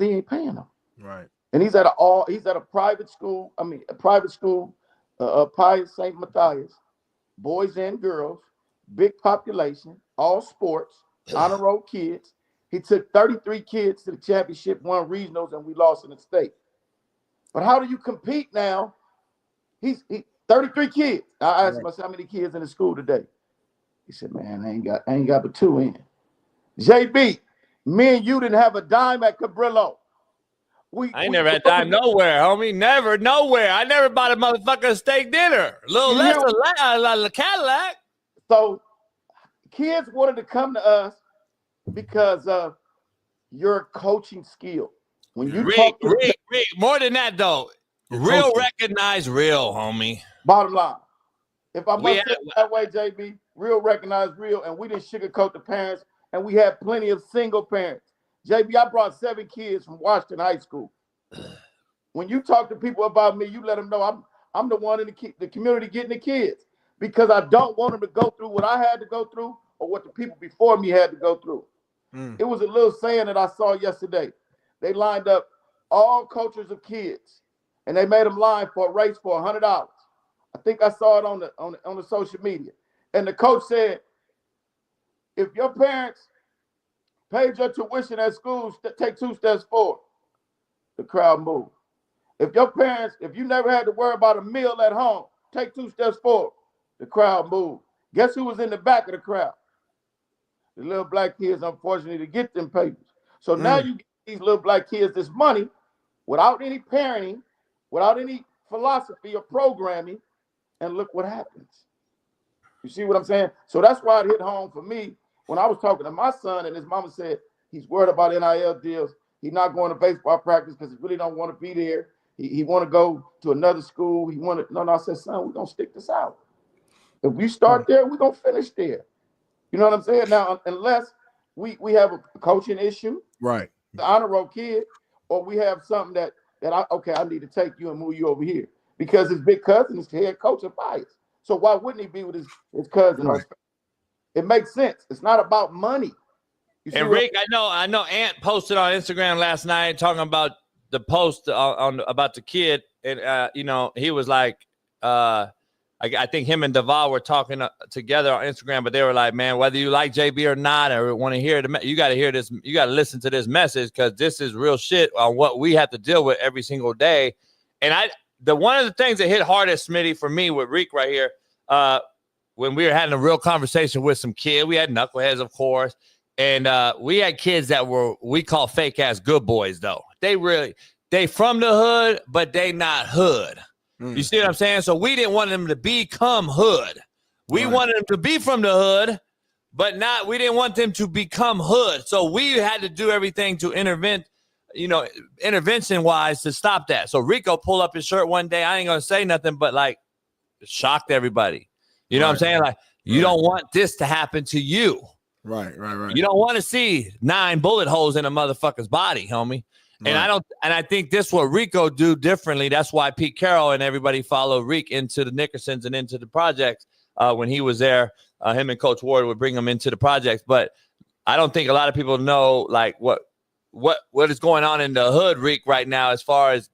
ain't paying them. Right. And he's at a private school. I mean, a private school, Pius St. Matthias, boys and girls, big population, all sports, honor roll kids. He took 33 kids to the championship, won regionals, and we lost in the state. But how do you compete now? He's 33 kids. I asked him, I said, how many kids in the school today? He said, man, I ain't got but 2 in. JB, me and you didn't have a dime at Cabrillo. I ain't never had dime nowhere, homie. Never, nowhere. I never bought a motherfucking steak dinner. A little less a Cadillac. So kids wanted to come to us because of your coaching skill. When you Rick, more than that though. Real recognize real, homie. Bottom line. If I must say it that way, JB, real recognize real, and we didn't sugarcoat the parents, and we had plenty of single parents. JB, I brought 7 kids from Washington High School. When you talk to people about me, you let them know I'm the one in the community getting the kids, because I don't want them to go through what I had to go through or what the people before me had to go through. It was a little saying that I saw yesterday. They lined up all coaches of kids, and they made them line for a race for $100. I think I saw it on the social media. And the coach said, if your parents paid your tuition at school, take 2 steps forward. The crowd moved. If you never had to worry about a meal at home, take 2 steps forward. The crowd moved. Guess who was in the back of the crowd? The little black kids, unfortunately, to get them papers. So now you get these little black kids this money without any parenting, without any philosophy or programming, and look what happens. You see what I'm saying? So that's why it hit home for me when I was talking to my son, and his mama said he's worried about NIL deals. He's not going to baseball practice because he really don't want to be there. He want to go to another school. No, I said, son, we're going to stick this out. If we start there, we're going to finish there. You know what I'm saying? Now, unless we have a coaching issue, right? The honor roll kid, or we have something that I need to take you and move you over here because his big cousin is the head coach of Pius. So why wouldn't he be with his cousin? Right. It makes sense. It's not about money. And Rick, I know Ant posted on Instagram last night talking about the post on about the kid, and he was like, I think him and Deval were talking together on Instagram, but they were like, man, whether you like JB or not, or want to hear it, you got to hear this. You got to listen to this message because this is real shit on what we have to deal with every single day. And one of the things that hit hardest, Smitty, for me with Rick right here, when we were having a real conversation with some kid, we had knuckleheads, of course, and we had kids that we call fake ass good boys though. They from the hood, but they not hood. You see what I'm saying? So we didn't want them to become hood. We wanted them to be from the hood, but we didn't want them to become hood. So we had to do everything to intervention wise to stop that. So Rico pulled up his shirt one day. I ain't going to say nothing, but like shocked everybody. You know what I'm saying? Like you don't want this to happen to you. Right. You don't want to see 9 bullet holes in a motherfucker's body, homie. And I think this what Rico do differently. That's why Pete Carroll and everybody followed Rick into the Nickersons and into the projects when he was there. Him and Coach Ward would bring them into the projects. But I don't think a lot of people know like what is going on in the hood, Rick, right now, as far as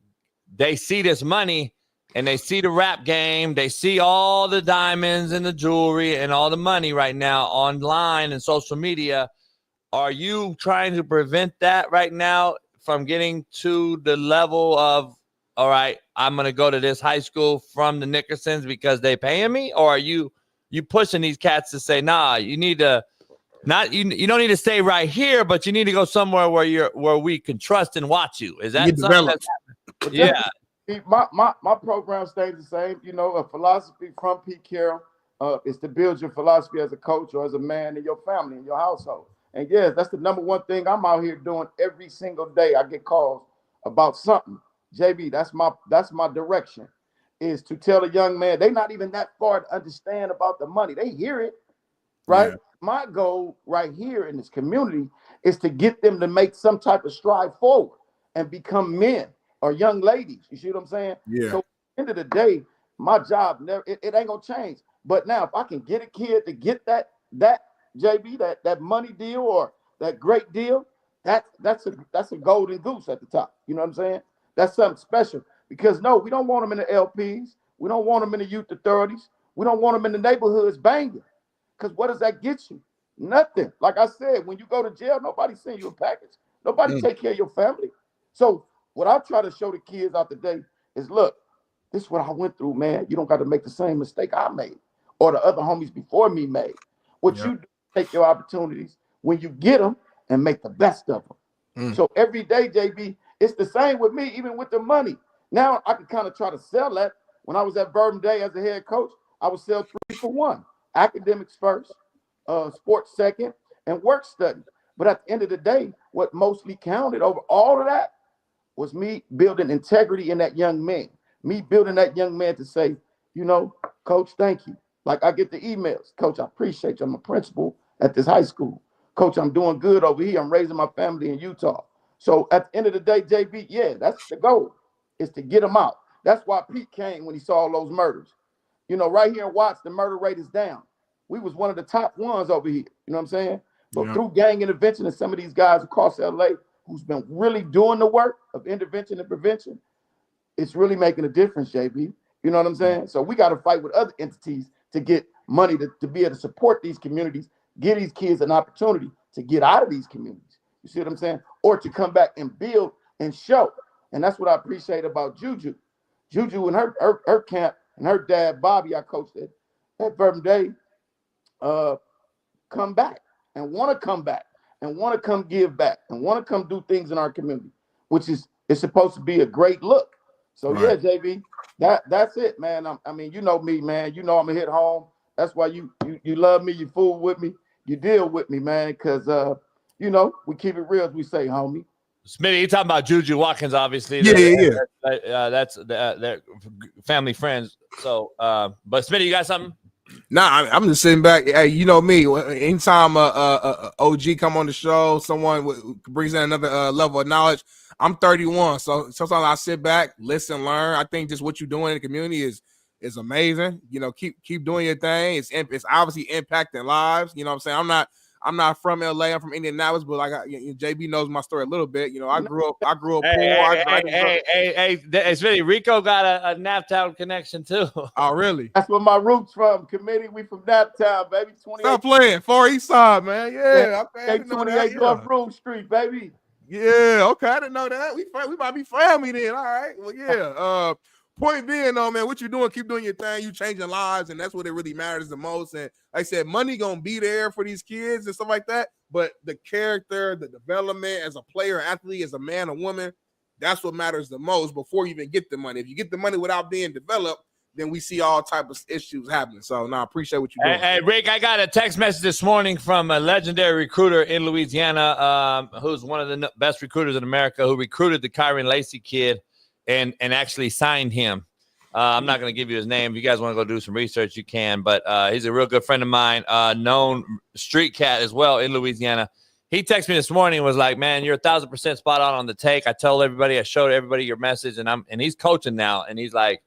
they see this money and they see the rap game. They see all the diamonds and the jewelry and all the money right now online and social media. Are you trying to prevent that right now from getting to the level of, all right, I'm going to go to this high school from the Nickersons because they paying me? Or are you pushing these cats to say, nah, you need to you don't need to stay right here, but you need to go somewhere where we can trust and watch you. Is that something that's, yeah. My program stays the same. A philosophy from Pete Carroll is to build your philosophy as a coach or as a man in your family, in your household. And yes, that's the number one thing I'm out here doing every single day. I get calls about something. JB, that's my direction, is to tell a young man, they're not even that far to understand about the money. They hear it, right? Yeah. My goal right here in this community is to get them to make some type of stride forward and become men or young ladies. You see what I'm saying? Yeah. So at the end of the day, my job it ain't gonna change. But now if I can get a kid to get that JB, that money deal or that great deal, that's a golden goose at the top. You know what I'm saying? That's something special. Because no, we don't want them in the LPs. We don't want them in the youth authorities. We don't want them in the neighborhoods banging. Because what does that get you? Nothing. Like I said, when you go to jail, nobody send you a package. Nobody take care of your family. So what I try to show the kids out today is, look, this is what I went through, man. You don't got to make the same mistake I made or the other homies before me made. What you do, take your opportunities when you get them and make the best of them. So every day, JB, it's the same with me, even with the money. Now I can kind of try to sell that. When I was at Bourbon Day as a head coach, I would sell 3 for 1. Academics first, sports second, and work study. But at the end of the day, what mostly counted over all of that was me building integrity in that young man. Me building that young man to say, you know, Coach, thank you. Like I get the emails. Coach, I appreciate you. I'm a principal at this high school. Coach, I'm doing good over here. I'm raising my family in Utah. So at the end of the day, JB, yeah, that's the goal, is to get them out. That's why Pete came when he saw all those murders. You know, right here in Watts, the murder rate is down. We was one of the top ones over here. You know what I'm saying? But through gang intervention and some of these guys across LA who's been really doing the work of intervention and prevention, it's really making a difference, JB. You know what I'm saying? So we got to fight with other entities to get money to be able to support these communities, give these kids an opportunity to get out of these communities. You see what I'm saying? Or to come back and build and show. And that's what I appreciate about Juju. Juju and her camp and her dad, Bobby, I coached at Bourbon Day, come back and want to come back and want to come give back and want to come do things in our community, which is it's supposed to be a great look. So yeah, JB, that's it, man. I mean, you know me, man. You know I'm gonna hit home. That's why you love me. You fool with me. You deal with me, man. Because you know we keep it real, as we say, homie. Smitty, you talking about Juju Watkins, obviously. Yeah. That's their family friends. So, but Smitty, you got something? Nah, I'm just sitting back. Hey, you know me. Anytime OG come on the show, someone brings in another level of knowledge. I'm 31, so sometimes I sit back, listen, learn. I think just what you're doing in the community is amazing. You know, keep doing your thing. It's obviously impacting lives. You know what I'm saying? I'm not from LA. I'm from Indianapolis, but like JB knows my story a little bit. You know, I grew up poor. Hey, Smitty, Rico got a Naptown connection too. Oh, really? That's where my roots from. Committee, we from Naptown, baby. 28. Stop playing. Far East Side, man. Yeah, okay. 28 North Broome Street, baby. Yeah, okay. I didn't know that. We might be family then. All right. Well, yeah. Point being, though, man, what you're doing, keep doing your thing. You changing lives, and that's what it really matters the most. And like I said, money gonna be there for these kids and stuff like that. But the character, the development as a player, athlete, as a man or woman, that's what matters the most before you even get the money. If you get the money without being developed, then we see all type of issues happening. So, I appreciate what you're doing. Hey, Rick, I got a text message this morning from a legendary recruiter in Louisiana, who's one of the best recruiters in America, who recruited the Kyron Lacy kid and actually signed him. I'm not going to give you his name. If you guys want to go do some research, you can. But he's a real good friend of mine, known street cat as well in Louisiana. He texted me this morning and was like, man, you're 1,000% spot on the take. I told everybody, I showed everybody your message, and he's coaching now. And he's like,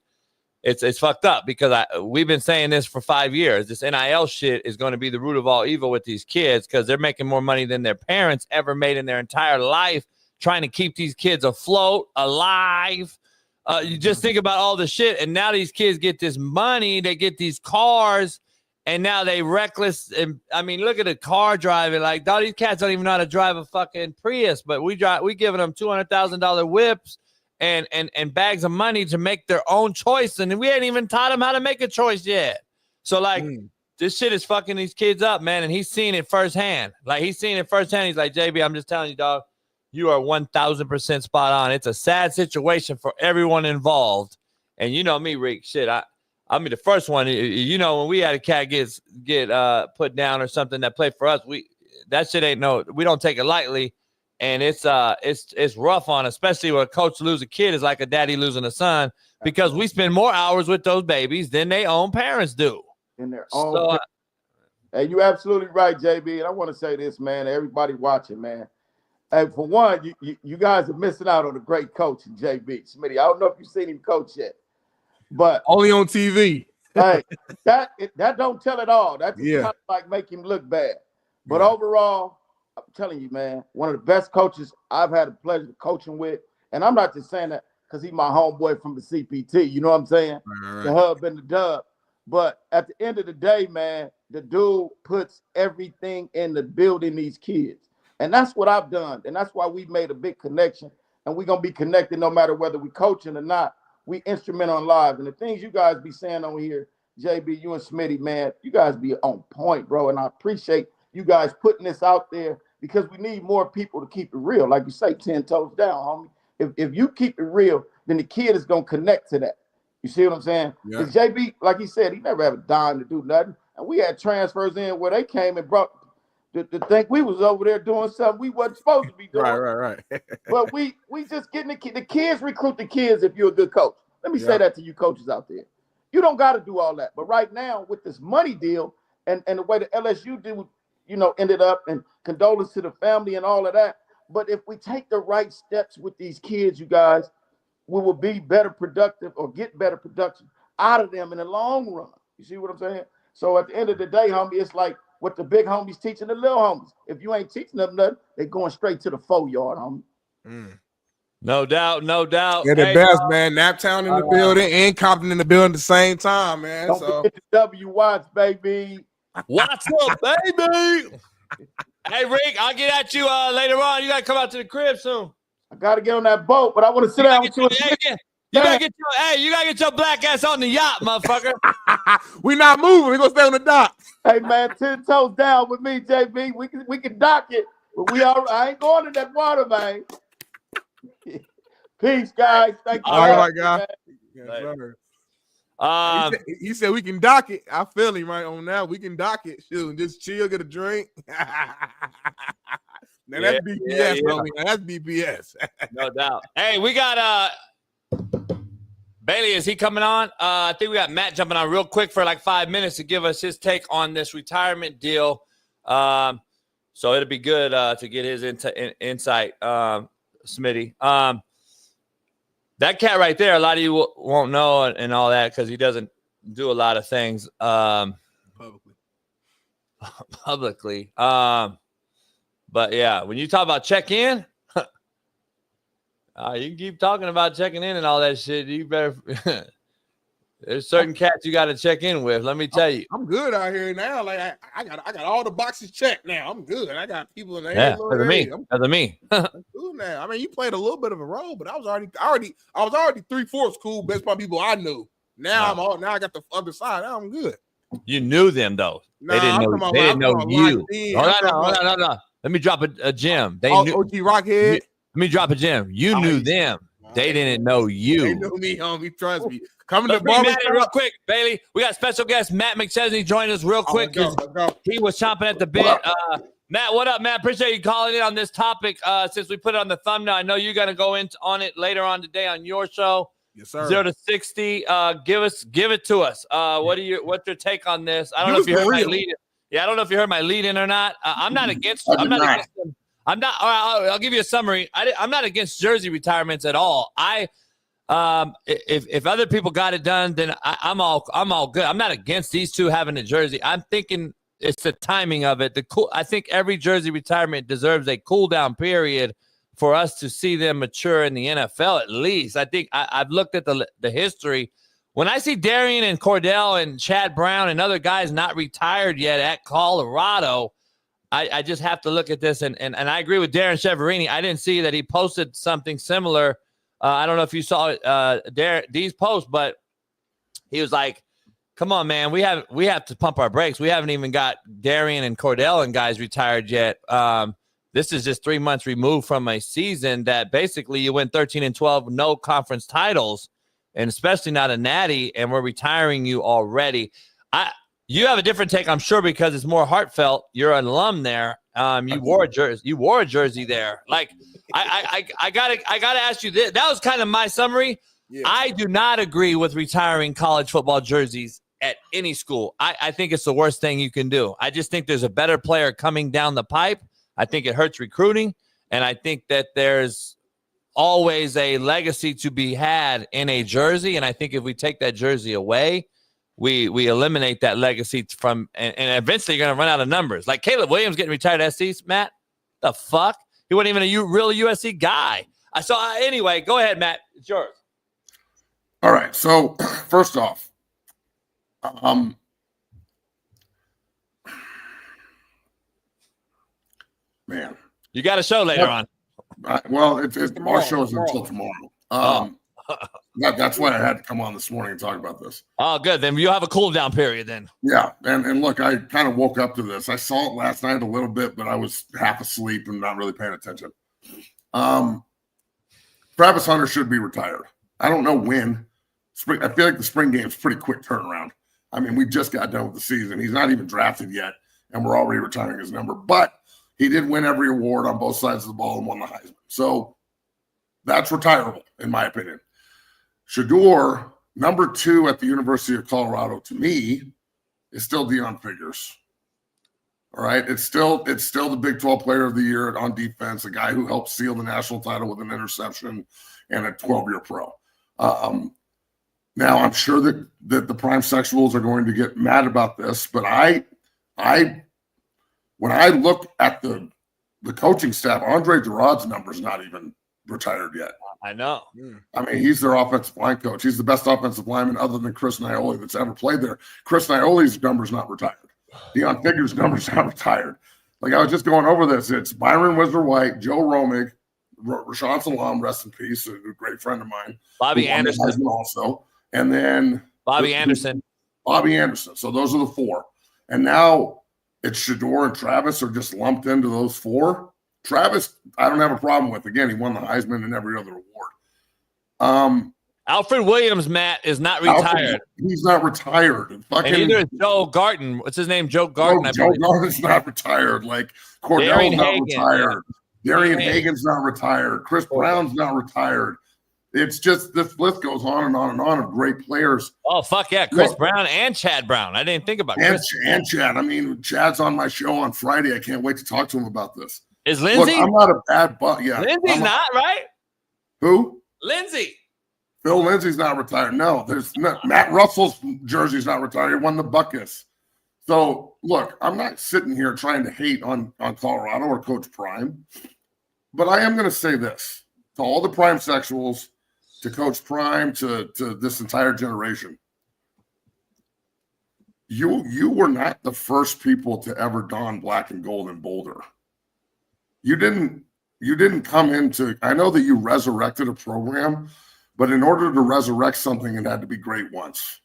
it's fucked up because we've been saying this for 5 years. This NIL shit is going to be the root of all evil with these kids because they're making more money than their parents ever made in their entire life trying to keep these kids afloat, alive. You just think about all the shit, and now these kids get this money, they get these cars, and now they reckless. And I mean, look at the car driving. Like, these cats don't even know how to drive a fucking Prius, but we giving them $200,000 whips and bags of money to make their own choice, and we ain't even taught them how to make a choice yet. So like, this shit is fucking these kids up, man, and he's seen it firsthand. Like, he's seen it firsthand. He's like, JB, I'm just telling you, dog, you are 1,000% spot on. It's a sad situation for everyone involved, and you know me, Rick. Shit, I mean, the first one, you know, when we had a cat get put down or something that played for us, that shit ain't we don't take it lightly. And it's rough on, especially when a coach lose a kid is like a daddy losing a son, because we spend more hours with those babies than their own parents do. In their own. Hey, you're absolutely right, JB. And I want to say this, man, everybody watching, man. Hey, for one, you guys are missing out on a great coach, JB Smitty. I don't know if you've seen him coach yet, but only on TV. Hey, that don't tell it all. That's kind of like make him look bad. But overall, I'm telling you, man, one of the best coaches I've had the pleasure of coaching with. And I'm not just saying that because he's my homeboy from the CPT. You know what I'm saying? Right. The hub and the dub. But at the end of the day, man, the dude puts everything in the building these kids. And that's what I've done. And that's why we made a big connection. And we're going to be connected no matter whether we coaching or not. We instrumental in lives. And the things you guys be saying on here, JB, you and Smitty, man, you guys be on point, bro. And I appreciate you guys putting this out there because we need more people to keep it real. Like you say, 10 toes down, homie. If you keep it real, then the kid is going to connect to that. You see what I'm saying? Because JB, like he said, he never had a dime to do nothing. And we had transfers in where they came and brought to think we was over there doing something we wasn't supposed to be doing. Right. But we just getting the kids recruit the kids if you're a good coach. Let me say that to you coaches out there. You don't got to do all that. But right now, with this money deal and the way the LSU deal, ended up, and condolence to the family and all of that. But if we take the right steps with these kids, you guys, we will be better productive or get better production out of them in the long run. You see what I'm saying? So at the end of the day, homie, it's like what the big homies teaching the little homies. If you ain't teaching them nothing, they're going straight to the 4-yard, homie. No doubt. Yeah, the best, man. Naptown in the building and Compton in the building at the same time, man. Don't forget the W Watts, baby. What's up, baby? Hey, Rick, I'll get at you later on. You got to come out to the crib soon. I got to get on that boat, but I want to sit down with you. You gotta get your black ass on the yacht, motherfucker. We not moving. We gonna stay on the dock. Hey man, 10 toes down with me, JB. We can dock it, but I ain't going in that water, man. Peace, guys. Thank you. All right, guys. He said we can dock it. I feel him right on that. We can dock it. Shoot, just chill, get a drink. Now that's BPS, homie. Now that's BPS. No doubt. Hey, we got Bailey, is he coming on? I think we got Matt jumping on real quick for like 5 minutes to give us his take on this retirement deal. So it'll be good to get his insight, Smitty. That cat right there, a lot of you won't know and all that because he doesn't do a lot of things publicly. But yeah, when you talk about check-in, you can keep talking about checking in and all that shit. You better. There's certain cats you got to check in with. Let me tell you. I'm good out here now. Like I got all the boxes checked now. I'm good. I got people in there. Yeah, because of me. I'm good now. I mean, you played a little bit of a role, but I was already 3/4 cool. Best part people I knew. Now now I got the other side. Now I'm good. You knew them though. They didn't know you. Hold on. Let me drop a gem. They knew OG Rockhead. Let me drop a gem. You knew them. They didn't know you. They knew me, homie. Trust me. Coming to Matt in real quick, Bailey. We got special guest Matt McChesney join us real quick because he was chomping at the bit. Matt, what up, Matt? Appreciate you calling in on this topic. Since we put it on the thumbnail, I know you're gonna go on it later on today on your show. Yes, sir. 0 to 60. Give it to us. What's your take on this? I don't know if you heard my lead. Yeah, I don't know if you heard my lead in or not. I'm not against. I'm not against them. I'm not. I'll give you a summary. I'm not against jersey retirements at all. If other people got it done, then I'm all good. I'm not against these two having a jersey. I'm thinking it's the timing of it. I think every jersey retirement deserves a cool down period for us to see them mature in the NFL at least. I think I've looked at the history. When I see Darian and Cordell and Chad Brown and other guys not retired yet at Colorado, I just have to look at this. And I agree with Darren Cheverini. I didn't see that he posted something similar. I don't know if you saw D's post, but he was like, come on, man, we have to pump our brakes. We haven't even got Darian and Cordell and guys retired yet. This is just 3 months removed from a season that basically you went 13-12, no conference titles, and especially not a natty, and we're retiring you already. You have a different take, I'm sure, because it's more heartfelt. You're an alum there. You wore a jersey there. Like I gotta ask you this. That was kind of my summary. Yeah. I do not agree with retiring college football jerseys at any school. I think it's the worst thing you can do. I just think there's a better player coming down the pipe. I think it hurts recruiting, and I think that there's always a legacy to be had in a jersey. And I think if we take that jersey away, we eliminate that legacy from, and eventually you're going to run out of numbers. Like Caleb Williams getting retired at SC, Matt. The fuck? He wasn't even a real USC guy. Anyway, go ahead, Matt. It's yours. All right. So first off, man, you got a show later on. Well, our show is until tomorrow. That's why I had to come on this morning and talk about this. Oh, good. Then you'll have a cool down period then. Yeah. And look, I kind of woke up to this. I saw it last night a little bit, but I was half asleep and not really paying attention. Travis Hunter should be retired. I don't know when. I feel like the spring game is pretty quick turnaround. I mean, we just got done with the season. He's not even drafted yet, and we're already retiring his number. But he did win every award on both sides of the ball and won the Heisman. So that's retirable, in my opinion. Shedeur, number 2 at the University of Colorado, to me, is still Deion Figures. All right, it's still the Big 12 Player of the Year on defense, a guy who helped seal the national title with an interception and a 12-year pro. Now, I'm sure that the prime sexuals are going to get mad about this, but when I look at the coaching staff, Andre Giroud's number is not even retired yet. I know. I mean, he's their offensive line coach. He's the best offensive lineman other than Chris Nioli that's ever played there. Chris Nioli's number's not retired. Deion Figures' number's not retired. Like, I was just going over this. It's Byron Whistler-White, Joe Romig, Rashawn Salam, rest in peace, a great friend of mine. Bobby Anderson also. And then Bobby Anderson. So those are the 4. And now it's Shedeur and Travis are just lumped into those 4. Travis, I don't have a problem with. Again, he won the Heisman and every other award. Alfred Williams, Matt, is not retired. He's not retired. And neither is Joe Garden. What's his name? Joe Garden. Joe Garden's not retired. Like, Cordell's not retired. Darian Hagan's not retired. Chris Brown's not retired. It's just this list goes on and on and on of great players. Oh, fuck yeah. Chris Brown and Chad Brown. I didn't think about Chris. And Chad. I mean, Chad's on my show on Friday. I can't wait to talk to him about this. Is Lindsey? Look, I'm not a bad butt. Yeah. Lindsey's not, right? Who? Lindsey. Phil Lindsey's not retired. No, there's not. Matt Russell's jersey's not retired. He won the Buckus. So, look, I'm not sitting here trying to hate on Colorado or Coach Prime, but I am going to say this to all the Prime sexuals, to Coach Prime, to this entire generation. You were not the first people to ever don black and gold in Boulder. You didn't come into, I know that you resurrected a program, but in order to resurrect something, it had to be great once.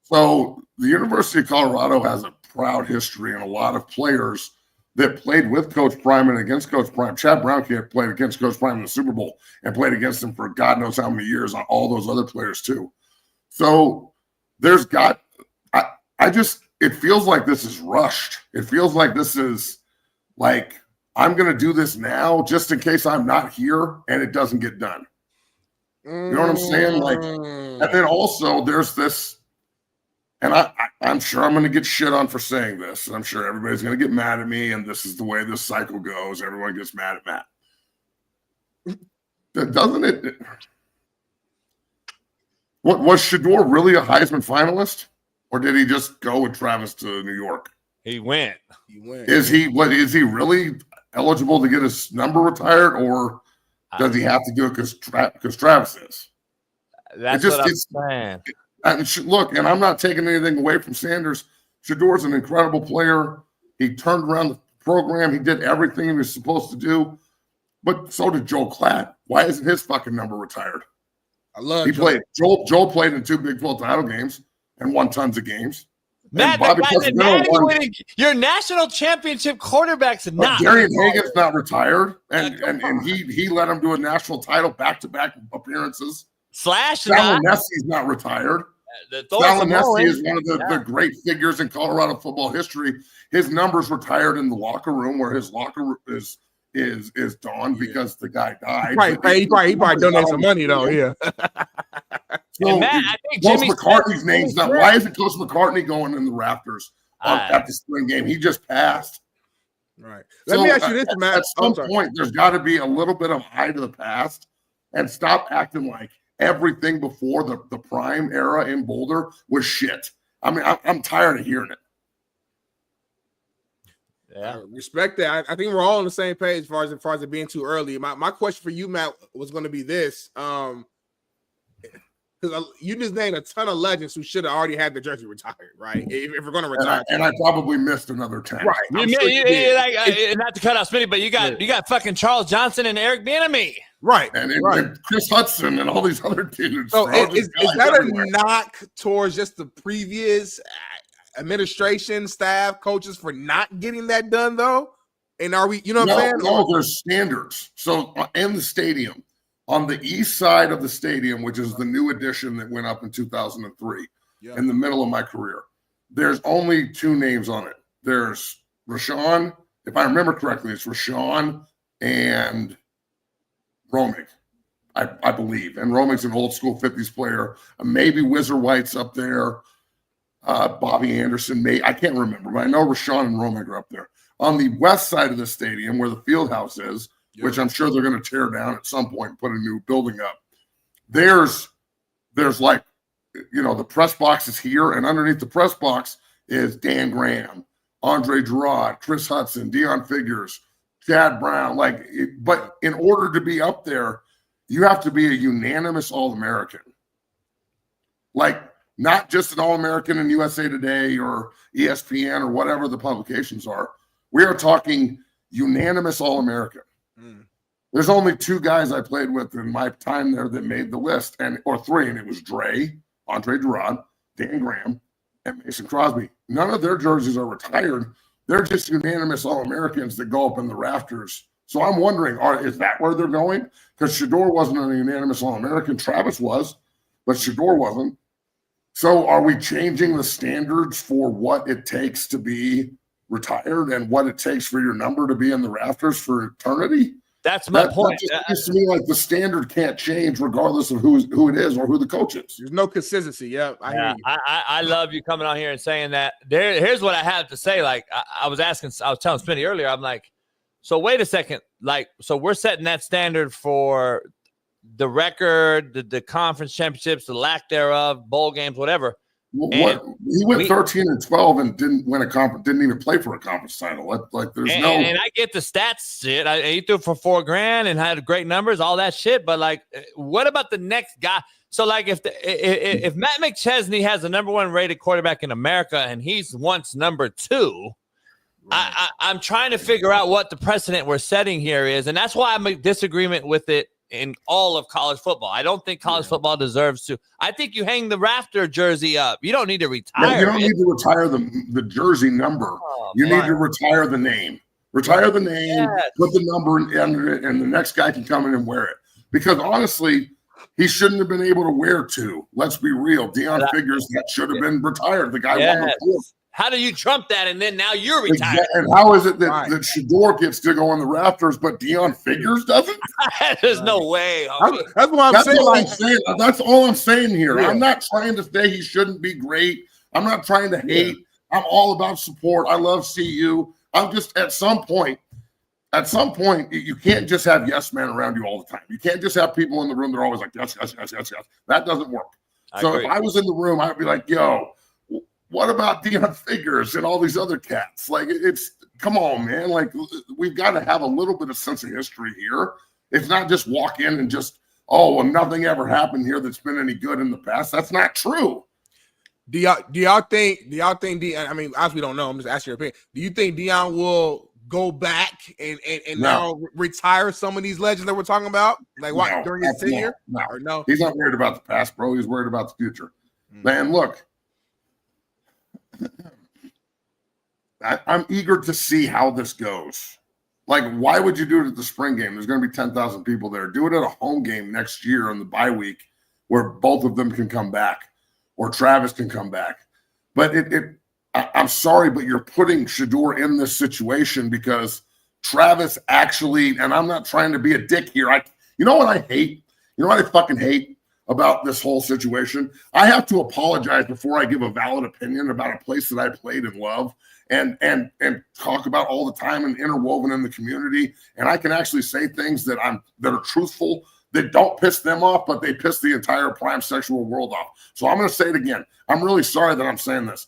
So the University of Colorado has a proud history and a lot of players that played with Coach Prime and against Coach Prime. Chad Browncat played against Coach Prime in the Super Bowl and played against him for God knows how many years on all those other players too. So it feels like this is rushed. It feels like this is like, I'm going to do this now just in case I'm not here and it doesn't get done. You know what I'm saying? Like, and then also there's this, and I'm sure I'm going to get shit on for saying this. I'm sure everybody's going to get mad at me, and this is the way this cycle goes. Everyone gets mad at Matt. Doesn't it? What was Shedeur really a Heisman finalist, or did he just go with Travis to New York? He went. Is he really eligible to get his number retired, or does he have to do it because Travis is? That's what I'm saying. Look, and I'm not taking anything away from Sanders. Shedeur's an incredible player. He turned around the program. He did everything he was supposed to do. But so did Joel Klatt. Why isn't his fucking number retired? Joel played in 2 Big 12 title games and won tons of games. Matt, your national championship quarterback's not. Darian Hagan's not retired, and he let him do a national title back-to-back appearances. Sal Nessi's not retired. Sal Nessi is one of the great figures in Colorado football history. His number's retired in the locker room, where his locker is donned because the guy died. He probably donated some money though. Yeah. So Matt, I think Coach McCartney's name's not. Why isn't Coach McCartney going in the rafters at the spring game? He just passed. Right. Let me ask you this, Matt. At some point, there's got to be a little bit of eye to the past and stop acting like everything before the prime era in Boulder was shit. I mean, I'm tired of hearing it. Yeah, respect that. I think we're all on the same page as far as it being too early. My question for you, Matt, was going to be this: because you just named a ton of legends who should have already had their jersey retired, right? If we're going to retire, and I probably missed another 10. Right. not to cut off Smitty, but you got fucking Charles Johnson and Eric Bieniemy. Right. And Chris Hudson and all these other dudes. So is that a knock towards just the previous administration, staff, coaches for not getting that done, though? And are we, what I'm saying? No, there's standards. So in the stadium, on the east side of the stadium, which is the new addition that went up in 2003, in the middle of my career, there's only 2 names on it. There's Rashawn, if I remember correctly, it's Rashawn and Romig, I believe. And Romig's an old school 50s player. Maybe Whizzer White's up there. Bobby Anderson, I can't remember, but I know Rashawn and Romig are up there. On the west side of the stadium, where the field house is, which I'm sure they're going to tear down at some point and put a new building up, there's like, the press box is here, and underneath the press box is Dan Graham, Andre Gerard, Chris Hudson, Deion Figures, Chad Brown. But in order to be up there, you have to be a unanimous All-American. Not just an All-American in USA Today or ESPN or whatever the publications are. We are talking unanimous All-American. There's only 2 guys I played with in my time there that made the list, or 3, and it was Dre, Andre Gerard, Dan Graham, and Mason Crosby. None of their jerseys are retired. They're just unanimous All-Americans that go up in the rafters. So I'm wondering, is that where they're going? Because Shedeur wasn't a unanimous All-American. Travis was, but Shedeur wasn't. So are we changing the standards for what it takes to be retired and what it takes for your number to be in the rafters for eternity? That's my point. It seems to me like the standard can't change regardless of who it is or who the coach is. There's no consistency. Yeah, I hear you. I love you coming on here and saying that. Here's what I have to say. I was telling Smitty earlier, I'm like, so wait a second. So we're setting that standard for the record, the conference championships, the lack thereof, bowl games, whatever. He went 13-12 and didn't win a conference, didn't even play for a conference title. And I get the stats shit. He threw for $4,000 and had great numbers, all that shit. But what about the next guy? So if Matt McChesney has the number 1 rated quarterback in America and he's once number 2, right. I'm trying to figure out what the precedent we're setting here is, and that's why I'm in disagreement with it. In all of college football, I don't think college football deserves to. I think you hang the rafter jersey up. You don't need to retire. You don't need to retire the jersey number. You need to retire the name. Retire the name. Yes. Put the number under it, and the next guy can come in and wear it. Because honestly, he shouldn't have been able to wear 2. Let's be real. Deion Figures that should have been retired. The guy won the 4th. How do you trump that, and then now you're retired? Exactly. And how is it that Shedeur gets to go on the rafters, but Deion Figures doesn't? There's no way. That's what I'm saying. That's all I'm saying here. Yeah. I'm not trying to say he shouldn't be great. I'm not trying to hate. I'm all about support. I love CU. I'm just at some point, you can't just have yes men around you all the time. You can't just have people in the room that are always like, yes. That doesn't work. So if I was in the room, I'd be like, yo, what about Deion Figures and all these other cats? Come on, man. We've got to have a little bit of sense of history here. It's not just walk in and just, nothing ever happened here that's been any good in the past. That's not true. Do y'all think Deion, I mean, obviously we don't know. I'm just asking your opinion. Do you think Deion will go back and now retire some of these legends that we're talking about? During his tenure? No. He's not worried about the past, bro. He's worried about the future. Man, look. I'm eager to see how this goes. Why would you do it at the spring game? There's going to be 10,000 people there. Do it at a home game next year on the bye week where both of them can come back or Travis can come back. But I'm sorry, but you're putting Shedeur in this situation because Travis actually, and I'm not trying to be a dick here. You know what I hate? You know what I fucking hate about this whole situation? I have to apologize before I give a valid opinion about a place that I played and love and talk about all the time and interwoven in the community. And I can actually say things that are truthful that don't piss them off, but they piss the entire prime sexual world off. So I'm going to say it again. I'm really sorry that I'm saying this.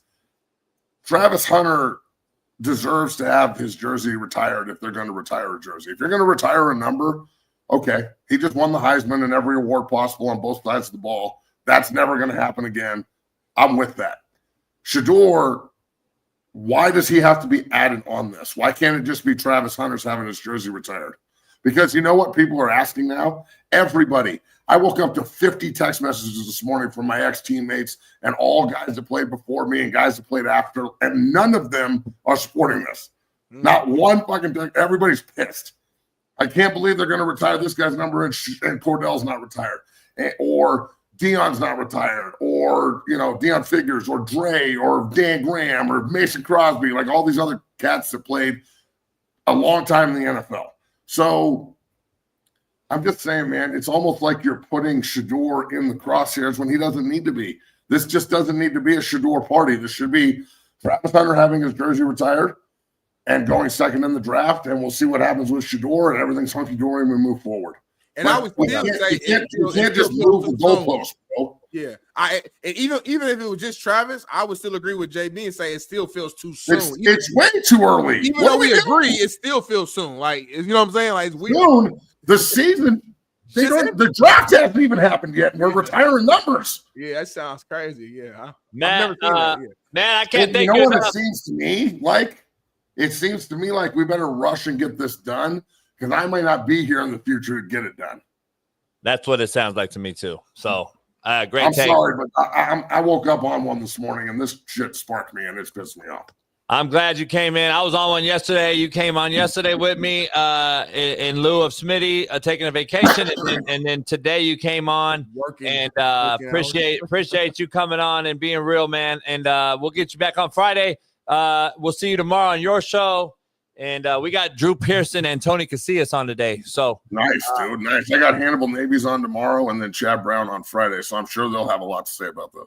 Travis Hunter deserves to have his jersey retired if they're going to retire a jersey. If you're going to retire a number, okay. He just won the Heisman and every award possible on both sides of the ball. That's never going to happen again. I'm with that. Shedeur, why does he have to be added on this? Why can't it just be Travis Hunter's having his jersey retired? Because you know what people are asking now? Everybody. I woke up to 50 text messages this morning from my ex-teammates and all guys that played before me and guys that played after, and none of them are supporting this. Not one fucking thing. Everybody's pissed. I can't believe they're going to retire this guy's number and Cordell's not retired. Or Deion's not retired. Or, Deion Figures or Dre or Dan Graham or Mason Crosby, like all these other cats that played a long time in the NFL. So I'm just saying, man, it's almost like you're putting Shedeur in the crosshairs when he doesn't need to be. This just doesn't need to be a Shedeur party. This should be Travis Hunter having his jersey retired and going second in the draft, and we'll see what happens with Shedeur, and everything's hunky-dory and we move forward. And I would still say you can't just move the goalposts, bro. Yeah, and even if it was just Travis, I would still agree with JB and say it still feels too soon. It's way too early. Even though we agree, it still feels soon. Like, you know what I'm saying? Like, it's weird. Soon, the season, the draft hasn't even happened yet, and we're retiring numbers. Yeah, that sounds crazy. Yeah, man, that. Man, I can't think. You know what it seems to me like? It seems to me like we better rush and get this done because I might not be here in the future to get it done. That's what it sounds like to me too. So, great. I'm take. sorry, but I woke up on one this morning and this shit sparked me and it's pissed me off. I'm glad you came in. I was on one yesterday. You came on yesterday with me in lieu of Smitty taking a vacation, and then today you came on. Working appreciate you coming on and being real, man. And we'll get you back on Friday. We'll see you tomorrow on your show. And we got Drew Pearson and Tony Casillas on today. So nice, dude. Nice. I got Hannibal Navies on tomorrow and then Chad Brown on Friday. So I'm sure they'll have a lot to say about this.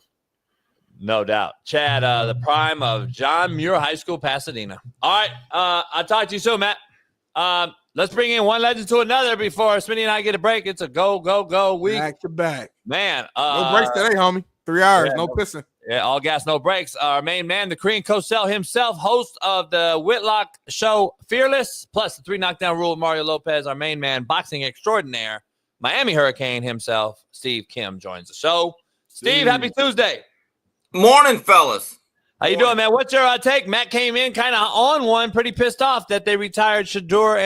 No doubt. Chad, the prime of John Muir High School, Pasadena. All right. I'll talk to you soon, Matt. Let's bring in one legend to another before Smitty and I get a break. It's a go week. Back to back. Man. No breaks today, homie. 3 hours, yeah, no pissing. Yeah, all gas, no breaks. Our main man, the Korean Cosell himself, host of the Whitlock show Fearless, plus the 3 knockdown rule with Mario Lopez, our main man, boxing extraordinaire, Miami Hurricane himself, Steve Kim, joins the show. Steve, happy Tuesday. Morning, fellas. How you doing, man? What's your take? Matt came in kind of on one, pretty pissed off that they retired Shedeur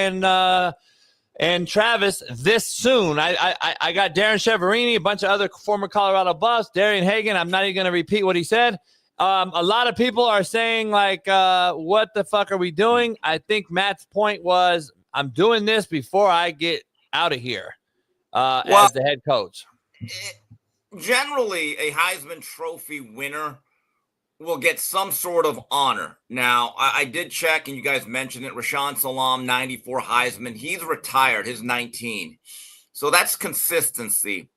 and Travis this soon. I got Darren Cheverini, a bunch of other former Colorado buffs, Darian Hagan. I'm not even going to repeat what he said. A lot of people are saying, like, what the fuck are we doing? I think Matt's point was, I'm doing this before I get out of here as the head coach. Generally, a Heisman Trophy winner will get some sort of honor. Now, I did check, and you guys mentioned it, Rashaan Salam, 94 Heisman. He's retired, his 19. So that's consistency.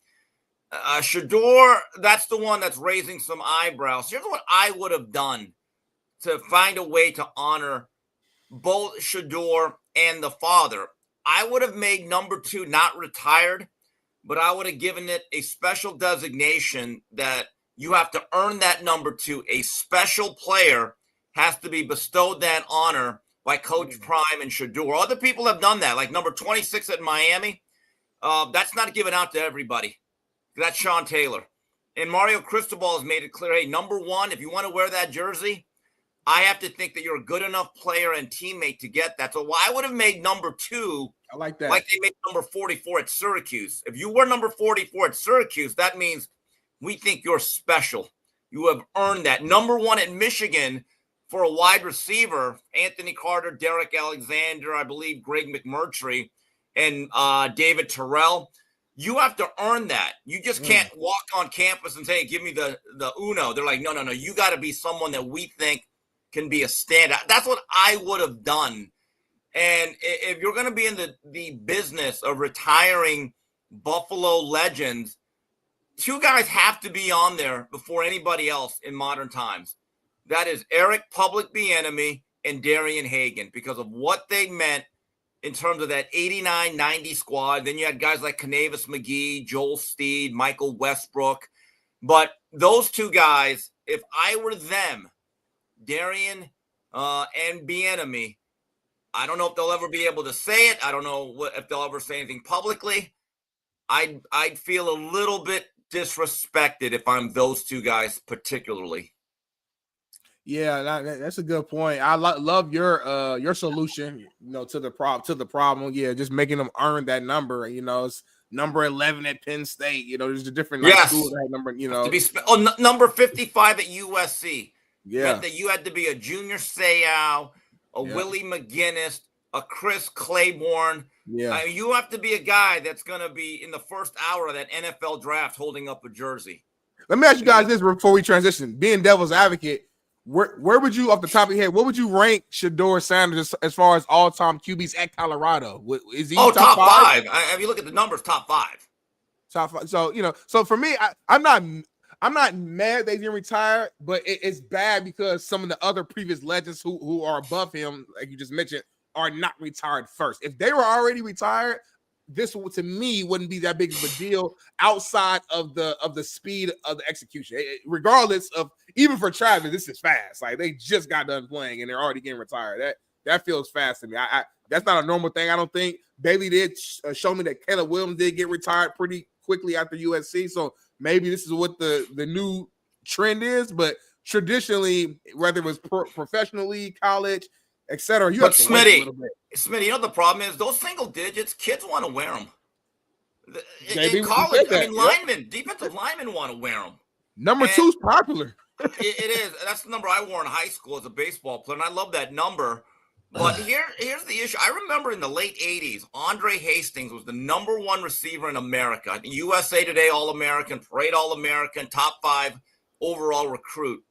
Shedeur, that's the one that's raising some eyebrows. Here's what I would have done to find a way to honor both Shedeur and the father. I would have made number 2 not retired, but I would have given it a special designation that you have to earn that number 2. A special player has to be bestowed that honor by Coach Prime and Shedeur. Other people have done that, like number 26 at Miami. That's not given out to everybody. That's Sean Taylor. And Mario Cristobal has made it clear, hey, number 1, if you want to wear that jersey, I have to think that you're a good enough player and teammate to get that. So I would have made number 2 I like that. like they made number 44 at Syracuse. If you were number 44 at Syracuse, that means we think you're special. You have earned that. Number 1 at Michigan for a wide receiver, Anthony Carter, Derek Alexander, I believe Greg McMurtry, and David Terrell. You have to earn that. You just can't walk on campus and say, give me the uno. They're like, no. You got to be someone that we think can be a standout. That's what I would have done. And if you're going to be in the business of retiring Buffalo legends, 2 guys have to be on there before anybody else in modern times. That is Eric Public Bieniemy and Darian Hagan, because of what they meant in terms of that 89-90 squad. Then you had guys like Kanavis McGee, Joel Steed, Michael Westbrook. But those two guys, if I were them, Darian and Bieniemy, I don't know if they'll ever be able to say it. I don't know if they'll ever say anything publicly. I'd feel a little bit disrespected if I'm those two guys particularly. Yeah, that's a good point. I love your solution, to the problem. Yeah, just making them earn that number. It's number 11 at Penn State. There's a different school that number. To be number 55 at USC. Yeah, you had to be a Junior Seau, a Willie McGinnis, a Chris Claiborne. Yeah, you have to be a guy that's going to be in the first hour of that NFL draft holding up a jersey. Let me ask you guys this before we transition. Being devil's advocate, where would you, off the top of your head, what would you rank Shedeur Sanders as far as all-time QBs at Colorado? Is he top five? If you look at the numbers, top five. Top five. So so for me, I'm not mad they didn't retire, but it's bad because some of the other previous legends who are above him, like you just mentioned, are not retired first. If they were already retired, this to me wouldn't be that big of a deal outside of the speed of the execution. Regardless of, even for Travis, this is fast. Like, they just got done playing and they're already getting retired. That feels fast to me. I that's not a normal thing. I don't think. Bailey did show me that Caleb Williams did get retired pretty quickly after USC. So maybe this is what the new trend is. But traditionally, whether it was professional league, college, etc., you have to wait a little bit. Smitty, the problem is those single digits, kids want to wear them. JB, in college, linemen, defensive linemen want to wear them. Number 2's popular. It is. That's the number I wore in high school as a baseball player, and I love that number. But here's the issue. I remember in the late 80s, Andre Hastings was the number 1 receiver in America. USA Today All-American, Parade All-American, top 5 overall recruit.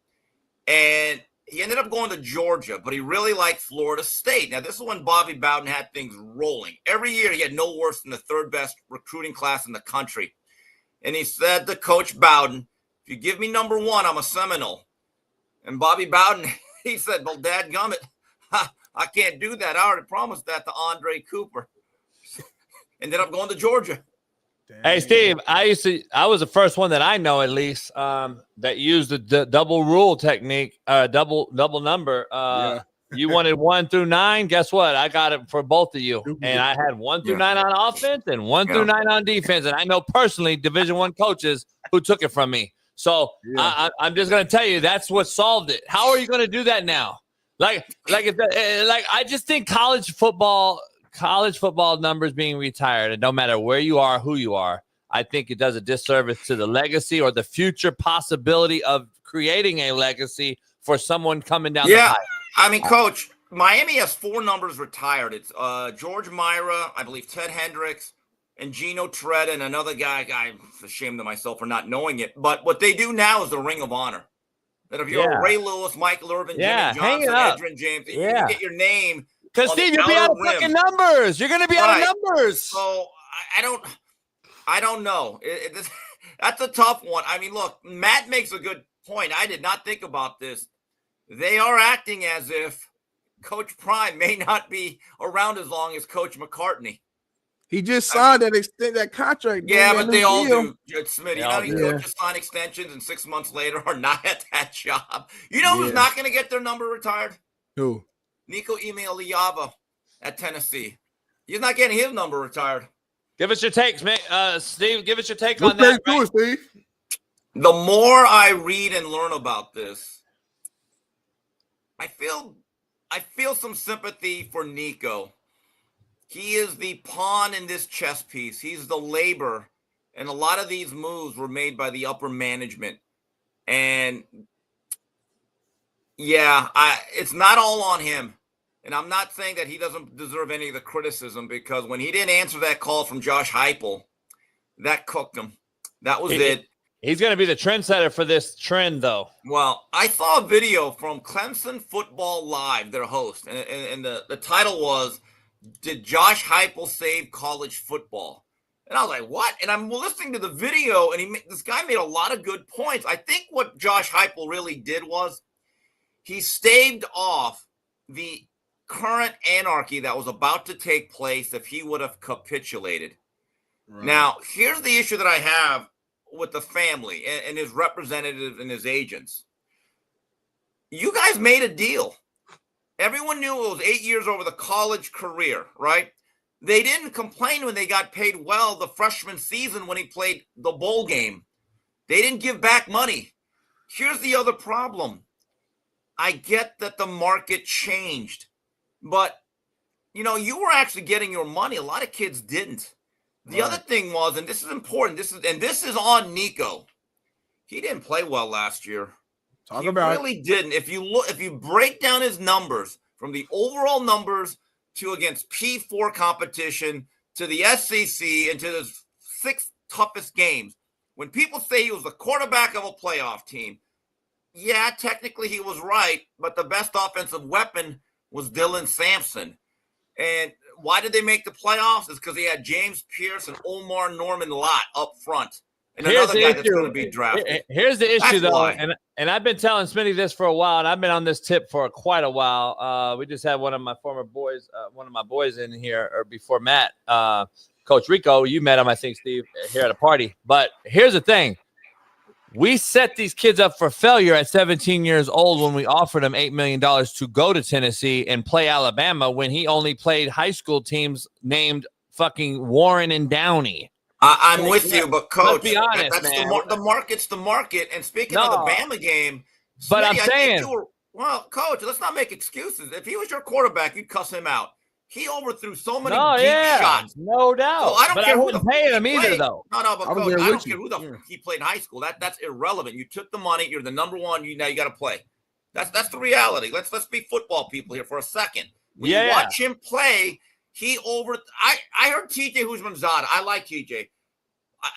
And he ended up going to Georgia, but he really liked Florida State. Now, this is when Bobby Bowden had things rolling. Every year, he had no worse than the 3rd best recruiting class in the country. And he said to Coach Bowden, if you give me number 1, I'm a Seminole. And Bobby Bowden, he said, well, dadgummit, I can't do that. I already promised that to Andre Cooper. Ended up going to Georgia. Hey, Steve, I was the first one that I know, at least, that used the double rule technique, double number. You wanted 1 through 9. Guess what? I got it for both of you. And I had 1 through 9 on offense and 1 through 9 on defense. And I know personally Division I coaches who took it from me. So I'm just going to tell you, that's what solved it. How are you going to do that now? I just think college football numbers being retired, and no matter where you are, who you are, I think it does a disservice to the legacy or the future possibility of creating a legacy for someone coming down the pipe. I mean, Coach, Miami has 4 numbers retired. It's George Myra, I believe Ted Hendricks, and Gino Toretta, and another guy. I'm ashamed of myself for not knowing it. But what they do now is the Ring of Honor. That if you're Ray Lewis, Michael Irvin, Jimmy Johnson, Edgerrin James, you can get your name. Because Steve, you'll be out of fucking numbers. You're going to be out of numbers. So I don't know. That's a tough one. I mean, look, Matt makes a good point. I did not think about this. They are acting as if Coach Prime may not be around as long as Coach McCartney. He just signed that contract. Yeah, but they all do, Judge Smitty. Coaches sign extensions and 6 months later are not at that job. You know who's not going to get their number retired? Who? Nico Iamaleava at Tennessee. He's not getting his number retired. Give us your takes, man. Steve, give us your take on that. Right? Steve. The more I read and learn about this, I feel some sympathy for Nico. He is the pawn in this chess piece. He's the labor. And a lot of these moves were made by the upper management. And it's not all on him. And I'm not saying that he doesn't deserve any of the criticism, because when he didn't answer that call from Josh Heupel, that cooked him. That was it. He's going to be the trendsetter for this trend, though. Well, I saw a video from Clemson Football Live, their host, and the title was, "Did Josh Heupel save college football?" And I was like, what? And I'm listening to the video, and this guy made a lot of good points. I think what Josh Heupel really did was he staved off the current anarchy that was about to take place if he would have capitulated. Right. Now, here's the issue that I have with the family and his representatives and his agents. You guys made a deal. Everyone knew it was 8 years over the college career, right? They didn't complain when they got paid well the freshman season when he played the bowl game. They didn't give back money. Here's the other problem. I get that the market changed, but, you know, you were actually getting your money. A lot of kids didn't. The other thing was, and this is important, this is on Nico. He didn't play well last year. He really didn't. If you break down his numbers from the overall numbers to against P4 competition to the SEC and to the 6 toughest games, when people say he was the quarterback of a playoff team, yeah, technically he was right, but the best offensive weapon was Dylan Sampson. And why did they make the playoffs? It's because he had James Pierce and Omar Norman Lott up front. And another guy that's going to be drafted. Here's the issue, That's though, why. and I've been telling Smitty this for a while, and I've been on this tip for quite a while. We just had one of my boys in here, or before Matt, Coach Rico. You met him, I think, Steve, here at a party. But here's the thing. We set these kids up for failure at 17 years old when we offered him $8 million to go to Tennessee and play Alabama when he only played high school teams named fucking Warren and Downey. I'm with you, but Coach, let's be honest, that's man. the market's the market. And speaking of the Bama game, But Smitty, I'm I think saying, well, Coach, let's not make excuses. If he was your quarterback, you'd cuss him out. He overthrew so many deep shots. No doubt. So I don't But care I who wouldn't the pay fuck him he either, played. though. No, but I was Coach, there I with don't care you. who the fuck he played in high school. That's irrelevant. You took the money. You're the number one. Now you got to play. That's the reality. Let's be football people here for a second. When you watch him play, I heard TJ Houshmandzadeh. I like TJ.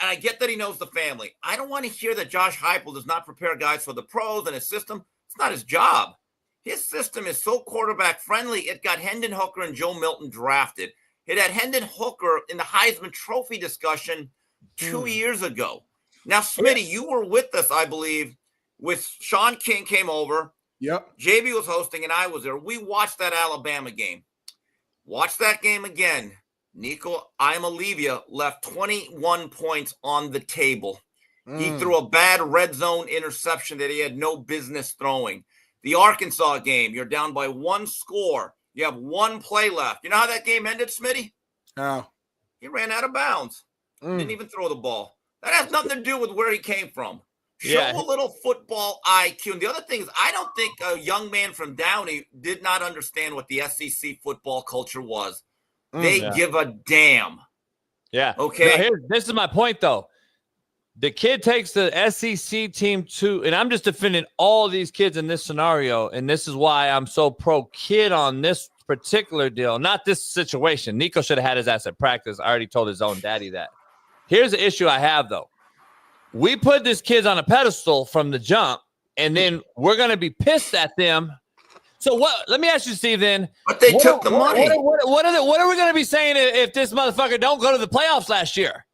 And I get that he knows the family. I don't want to hear that Josh Heupel does not prepare guys for the pros and his system. It's not his job. His system is so quarterback friendly. It got Hendon Hooker and Joe Milton drafted. It had Hendon Hooker in the Heisman Trophy discussion 2 years ago. Now, Smitty, you were with us, I believe, with Shaun King came over. Yep. JB was hosting, and I was there. We watched that Alabama game. Watch that game again. Nico Iamaleava left 21 points on the table. He threw a bad red zone interception that he had no business throwing. The Arkansas game, you're down by 1 score. You have 1 play left. You know how that game ended, Smitty? How? He ran out of bounds. Didn't even throw the ball. That has nothing to do with where he came from. Show a little football IQ. And the other thing is, I don't think a young man from Downey did not understand what the SEC football culture was. They give a damn. Yeah. Okay. Now, this is my point, though. The kid takes the SEC team to, and I'm just defending all these kids in this scenario, and this is why I'm so pro-kid on this particular deal, not this situation. Nico should have had his ass at practice. I already told his own daddy that. Here's the issue I have, though. We put these kids on a pedestal from the jump, and then we're going to be pissed at them. So what? Let me ask you, Steve. Then, but they took the money. What are we going to be saying if this motherfucker don't go to the playoffs last year?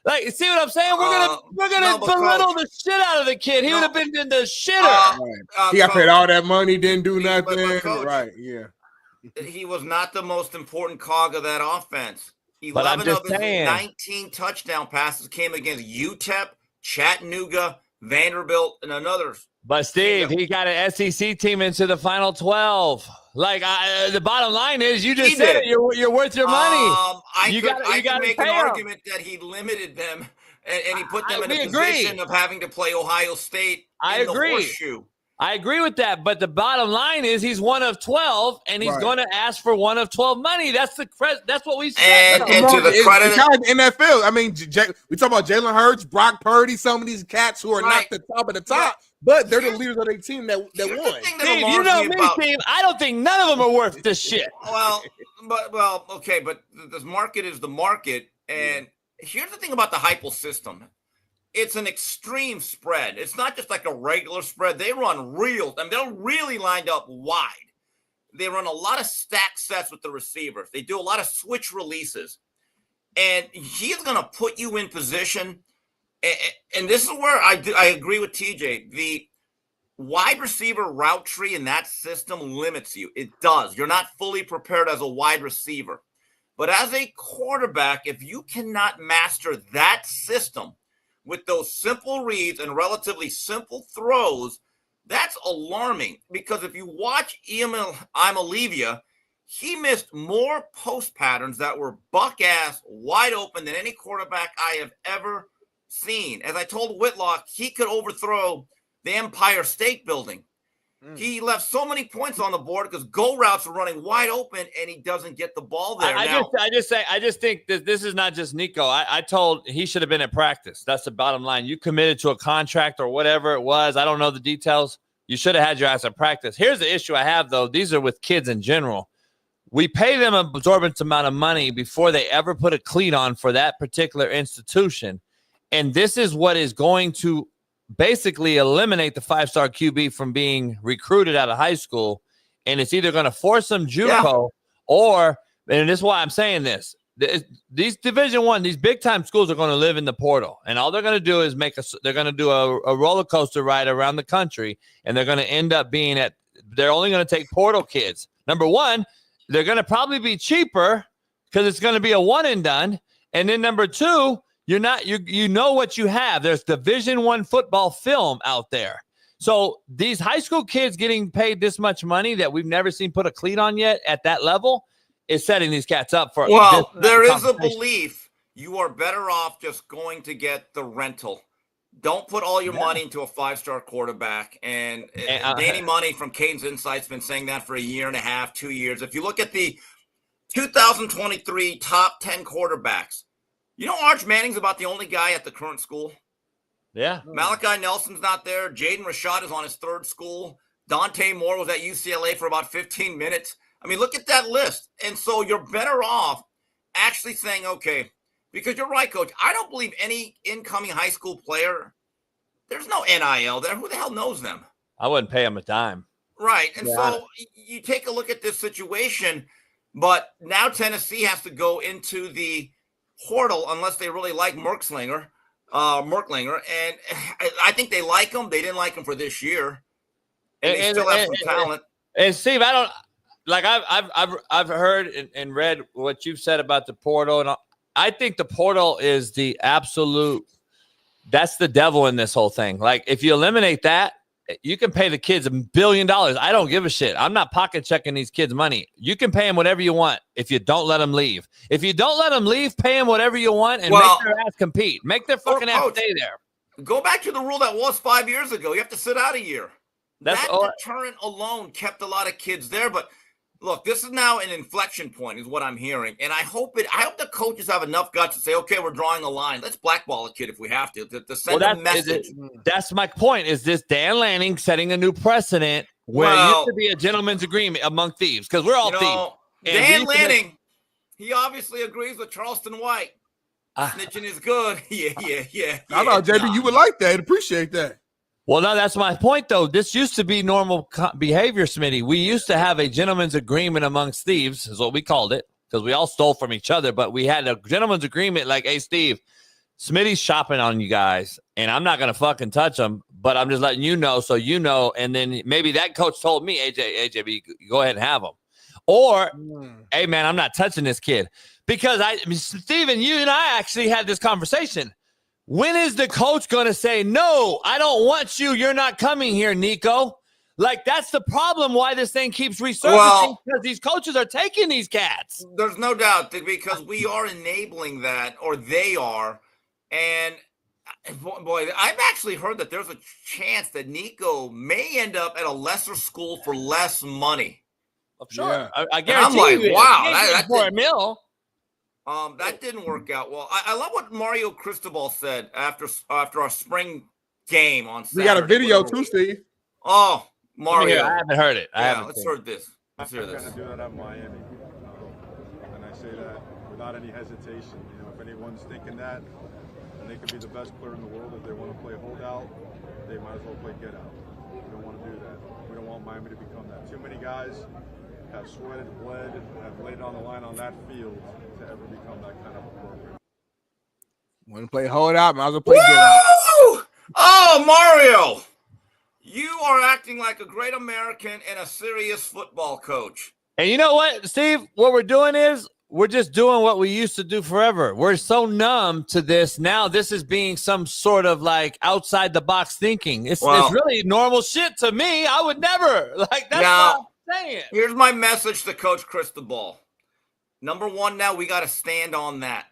Like, see what I'm saying? We're gonna belittle the shit out of the kid. He would have been in the shitter. He got paid all that money, didn't do nothing. Coach, right? Yeah. He was not the most important cog of that offense. 11 of his 19 touchdown passes came against UTEP, Chattanooga, Vanderbilt, and others. But Steve, he got an SEC team into the Final 12. Like the bottom line is, you just said it. You're worth your money. I can make an argument that he limited them and he put them in a position of having to play Ohio State. The horseshoe. I agree with that, but the bottom line is he's one of 12, and he's going to ask for one of 12 money. That's what we said. And to the credit, it's kind of NFL. I mean, we talk about Jalen Hurts, Brock Purdy, some of these cats who are not the top of the top, but they're the leaders of their team that won. Steve, you know me, Steve. I don't think none of them are worth this shit. Okay, but this market is the market, and here's the thing about the Heupel system. It's an extreme spread. It's not just like a regular spread. They run they're really lined up wide. They run a lot of stack sets with the receivers. They do a lot of switch releases. And he's going to put you in position. And this is where I agree with TJ. wide receiver route tree in that system limits you. It does. You're not fully prepared as a wide receiver. But as a quarterback, if you cannot master that system with those simple reads and relatively simple throws, that's alarming. Because if you watch Imalivia, he missed more post patterns that were buck-ass wide open than any quarterback I have ever seen. As I told Whitlock, he could overthrow the Empire State Building. He left so many points on the board because go routes are running wide open, and he doesn't get the ball there. I just think that this is not just Nico. I told he should have been at practice. That's the bottom line. You committed to a contract or whatever it was. I don't know the details. You should have had your ass at practice. Here's the issue I have, though. These are with kids in general. We pay them an absorbent amount of money before they ever put a cleat on for that particular institution. And this is what is going to basically eliminate the 5-star QB from being recruited out of high school. And it's either going to force them JUCO or, and this is why I'm saying this, these Division I, these big time schools are going to live in the portal. And all they're going to do is they're going to do a roller coaster ride around the country. And they're going to end up being they're only going to take portal kids. Number one, they're going to probably be cheaper because it's going to be a one and done. And then number two, you know what you have. There's Division I football film out there. So these high school kids getting paid this much money that we've never seen put a cleat on yet at that level is setting these cats up for. Well, there is a belief you are better off just going to get the rental. Don't put all your money into a 5-star quarterback. And Danny Money from Canes Insight's been saying that for a year and a half, 2 years. If you look at the 2023 top 10 quarterbacks, you know Arch Manning's about the only guy at the current school. Yeah. Malachi Nelson's not there. Jaden Rashad is on his third school. Dante Moore was at UCLA for about 15 minutes. I mean, look at that list. And so you're better off actually saying, okay, because you're right, Coach. I don't believe any incoming high school player, there's no NIL there. Who the hell knows them? I wouldn't pay them a dime. Right. And so you take a look at this situation, but now Tennessee has to go into the portal unless they really like Merklinger. And I think they like him. They didn't like him for this year. And they still have some talent. And Steve, I don't like I've heard and read what you've said about the portal, and I think the portal is the absolute, that's the devil in this whole thing. Like if you eliminate that, you can pay the kids $1 billion. I don't give a shit. I'm not pocket checking these kids money. You can pay them whatever you want if you don't let them leave. If you don't let them leave, pay them whatever you want and make their ass compete. Make their fucking ass stay there. Go back to the rule that was 5 years ago. You have to sit out a year. That deterrent alone kept a lot of kids there. But look, this is now an inflection point is what I'm hearing. And I hope the coaches have enough guts to say, okay, we're drawing a line. Let's blackball a kid if we have to send a message. That's my point. Is this Dan Lanning setting a new precedent where it used to be a gentleman's agreement among thieves? Because we're all thieves. Dan Lanning, he obviously agrees with Charleston White. Snitching is good. Yeah. I thought, JB, you would like that. Appreciate that. Well, no, that's my point, though. This used to be normal behavior, Smitty. We used to have a gentleman's agreement amongst thieves, is what we called it, because we all stole from each other. But we had a gentleman's agreement like, hey, Steve, Smitty's shopping on you guys, and I'm not going to fucking touch him, but I'm just letting you know so you know. And then maybe that coach told me, AJB, go ahead and have him. Or, hey, man, I'm not touching this kid. Because, Steven, you and I actually had this conversation. When is the coach going to say, no, I don't want you. You're not coming here, Nico? Like, that's the problem why this thing keeps resurfacing, because these coaches are taking these cats. There's no doubt that because we are enabling that, or they are. And, boy, I've actually heard that there's a chance that Nico may end up at a lesser school for less money. Sure. Yeah. I guarantee I'm like, you. Wow. That's for a mill. That didn't work out well. I love what Mario Cristobal said after our spring game on Saturday. We got a video too, Steve. Oh, Mario. I haven't heard it. Let's hear this. Let's hear this. I'm going to do that at Miami. And I say that without any hesitation. You know, if anyone's thinking that, and they could be the best player in the world, if they want to play holdout, they might as well play get out. We don't want to do that. We don't want Miami to become that. Too many guys have sweated, bled, have laid it on the line on that field to ever become that kind of a program. Want to play hold out, might as well play get out. Oh, Mario. You are acting like a great American and a serious football coach. And you know what, Steve? What we're doing is we're just doing what we used to do forever. We're so numb to this. Now this is being some sort of like outside the box thinking. It's really normal shit to me. I would never. Like, that's what I'm saying. Here's my message to Coach Cristobal. Number one, now we got to stand on that.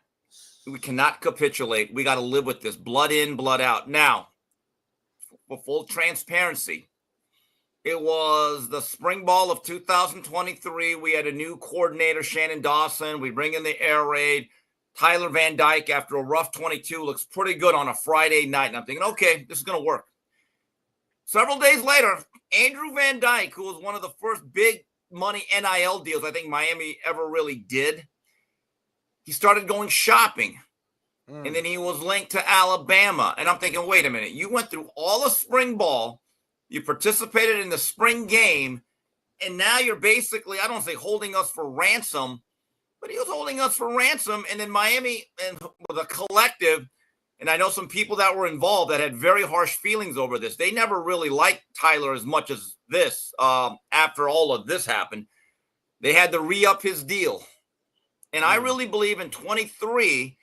We cannot capitulate. We got to live with this. Blood in, blood out. Now, for full transparency, it was the spring ball of 2023. We had a new coordinator, Shannon Dawson. We bring in the air raid. Tyler Van Dyke, after a rough 22, looks pretty good on a Friday night. And I'm thinking, okay, this is going to work. Several days later, Andrew Van Dyke, who was one of the first big money NIL deals I think Miami ever really did, he started going shopping. And then he was linked to Alabama. And I'm thinking, wait a minute. You went through all of spring ball. You participated in the spring game. And now you're basically, I don't say holding us for ransom, but he was holding us for ransom. And then Miami and with a collective, and I know some people that were involved that had very harsh feelings over this. They never really liked Tyler as much as this after all of this happened. They had to re-up his deal. And I really believe in 23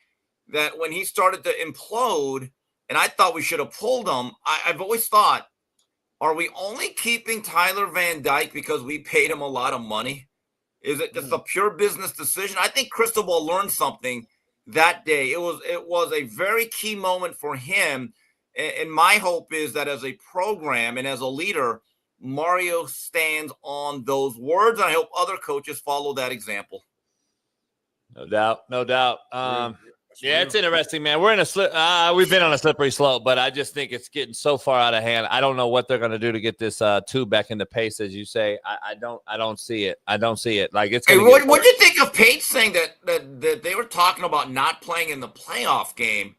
that when he started to implode, and I thought we should have pulled him, I've always thought, are we only keeping Tyler Van Dyke because we paid him a lot of money? Is it just a pure business decision? I think Cristobal learned something that day. It was a very key moment for him. And my hope is that as a program and as a leader, Mario stands on those words. I hope other coaches follow that example. No doubt. No doubt. Yeah, it's interesting, man. We're in a we've been on a slippery slope, but I just think it's getting so far out of hand. I don't know what they're going to do to get this tube back into pace, as you say. I don't see it. I don't see it. Like, it's. Hey, what do you think of Pate saying that they were talking about not playing in the playoff game?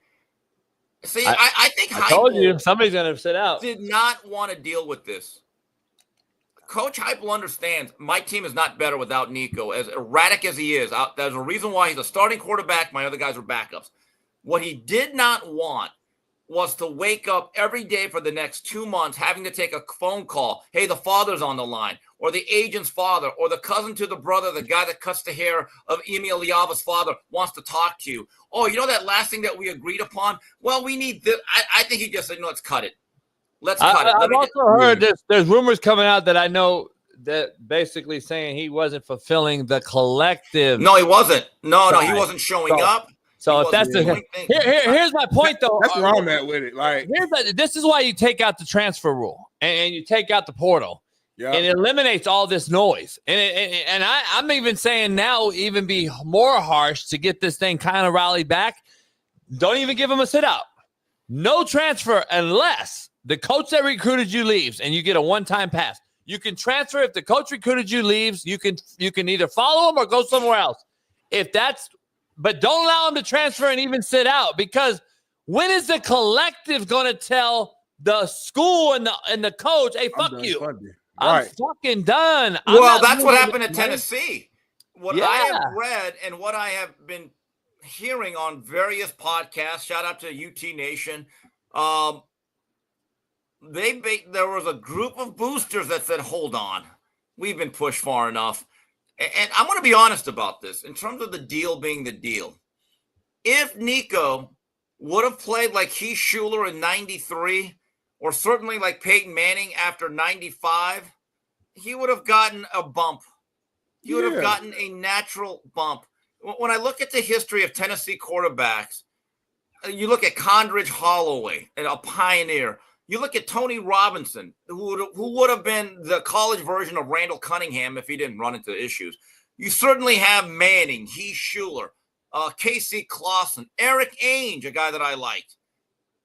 See, I think I told you somebody's going to sit out. Did not want to deal with this. Coach Heupel understands my team is not better without Nico. As erratic as he is, there's a reason why he's a starting quarterback. My other guys are backups. What he did not want was to wake up every day for the next 2 months having to take a phone call. Hey, the father's on the line, or the agent's father, or the cousin to the brother, the guy that cuts the hair of Emil Liava's father wants to talk to you. Oh, you know that last thing that we agreed upon? Well, we need this. I think he just said, no, let's cut it. Let's cut it. I've also heard there's rumors coming out that I know that basically saying he wasn't fulfilling the collective. No, he wasn't. No, he wasn't showing up. So if that's the here's my point though. That's where I'm at with it. Like, this is why you take out the transfer rule and you take out the portal. Yeah. And it eliminates all this noise. And I'm even saying now, even be more harsh to get this thing kind of rallied back. Don't even give him a sit out. No transfer unless the coach that recruited you leaves and you get a one-time pass. You can transfer if the coach recruited you leaves. You can either follow him or go somewhere else. But don't allow him to transfer and even sit out, because when is the collective going to tell the school and the coach, hey, fuck you. I'm fucking done. Well, that's what happened at Tennessee. What I have read and what I have been hearing on various podcasts, shout out to UT Nation, there was a group of boosters that said, hold on, we've been pushed far enough. And I'm going to be honest about this in terms of the deal being the deal. If Nico would have played like Heath Schuler in 93, or certainly like Peyton Manning after 95, he would have gotten a bump. He would have gotten a natural bump. When I look at the history of Tennessee quarterbacks, you look at Condridge Holloway, a pioneer. You look at Tony Robinson, who would have been the college version of Randall Cunningham if he didn't run into issues. You certainly have Manning, Heath Schuler, Casey Clausen, Eric Ainge, a guy that I liked.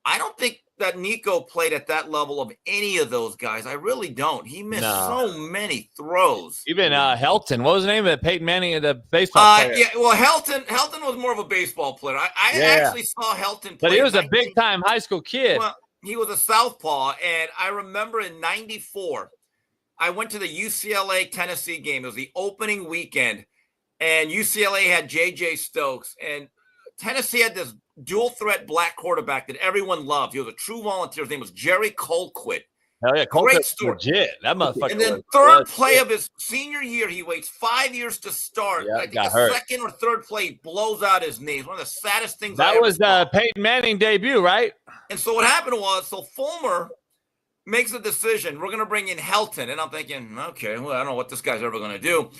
I don't think that Nico played at that level of any of those guys. I really don't. He missed so many throws. Even Helton. What was the name of Peyton Manning, the baseball player? Yeah, well, Helton was more of a baseball player. I actually saw Helton play. But he was a big-time high school kid. Well, he was a southpaw, and I remember in 94, I went to the UCLA-Tennessee game. It was the opening weekend, and UCLA had J.J. Stokes, and Tennessee had this dual-threat black quarterback that everyone loved. He was a true volunteer. His name was Jerry Colquitt. Hell yeah, Colt Great is story. legit. That motherfucker. And then was third play legit. of his senior year, he waits 5 years to start. Yeah, I think got the hurt. second or third play, he blows out his knee. It's one of the saddest things I That ever was saw. Peyton Manning debut, right? And so what happened was, Fulmer makes a decision. We're going to bring in Helton. And I'm thinking, okay, well, I don't know what this guy's ever going to do.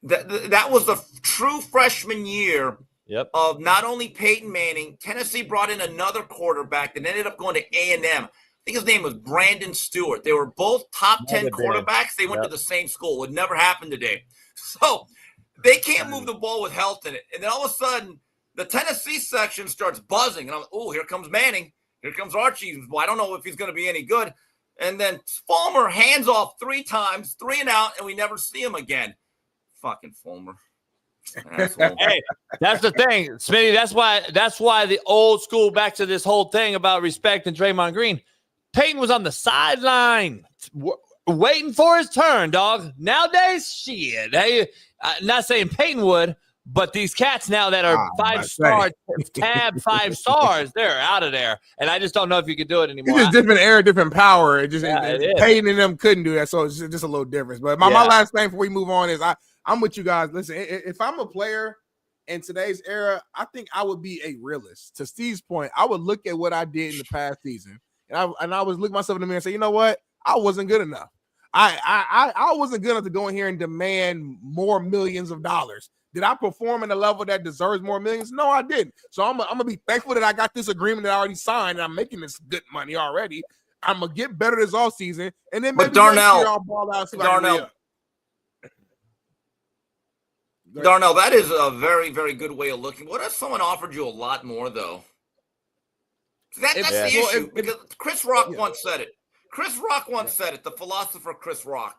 That was the true freshman year of not only Peyton Manning. Tennessee brought in another quarterback that ended up going to A&M. I think his name was Brandon Stewart. They were both top 10 quarterbacks. They went to the same school. It would never happen today. So they can't move the ball with Helton. And then all of a sudden, the Tennessee section starts buzzing. And I'm like, oh, here comes Manning. Here comes Archie. Well, I don't know if he's going to be any good. And then Fulmer hands off 3 times, 3 and out, and we never see him again. Fucking Fulmer. Hey, that's the thing, Smitty. That's why the old school, back to this whole thing about respect and Draymond Green. Peyton was on the sideline waiting for his turn, dog. Nowadays, shit. Hey, not saying Peyton would, but these cats now that are 5-star, tab 5 stars, they're out of there. And I just don't know if you could do it anymore. It's just different era, different power. It is. Peyton and them couldn't do that, so it's just a little difference. But my last thing before we move on is I'm with you guys. Listen, if I'm a player in today's era, I think I would be a realist. To Steve's point, I would look at what I did in the past season. And I was looking myself in the mirror and say, you know what? I wasn't good enough. I wasn't good enough to go in here and demand more millions of dollars. Did I perform at a level that deserves more millions? No, I didn't. So I'm gonna be thankful that I got this agreement that I already signed and I'm making this good money already. I'm gonna get better this offseason. And then maybe Darnell, next year I'll ball out. Darnell, that is a very, very good way of looking. What if someone offered you a lot more, though? That's the issue, because Chris Rock once said it. Chris Rock once said it, the philosopher Chris Rock.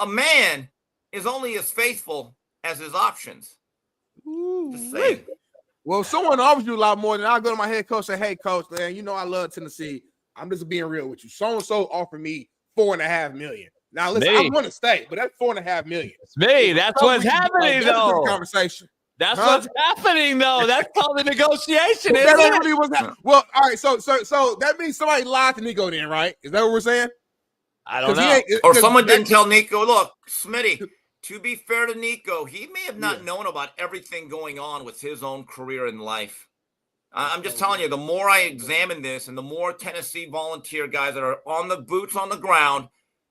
A man is only as faithful as his options. Just saying. Well, if someone offers you a lot more, then I'll go to my head coach and say, hey, coach, man, you know I love Tennessee. I'm just being real with you. So-and-so offered me $4.5 million. Now, listen, I want to stay, but that's $4.5 million. It's me. That's what's happening, though. Conversation. That's what's happening, though. That's called a negotiation, isn't it? Really was that. Well, all right. So that means somebody lied to Nico, then, right? Is that what we're saying? I don't know. Or someone didn't tell Nico. Look, Smitty. To be fair to Nico, he may have not known about everything going on with his own career in life. I'm just telling you, the more I examine this and the more Tennessee volunteer guys that are on the boots on the ground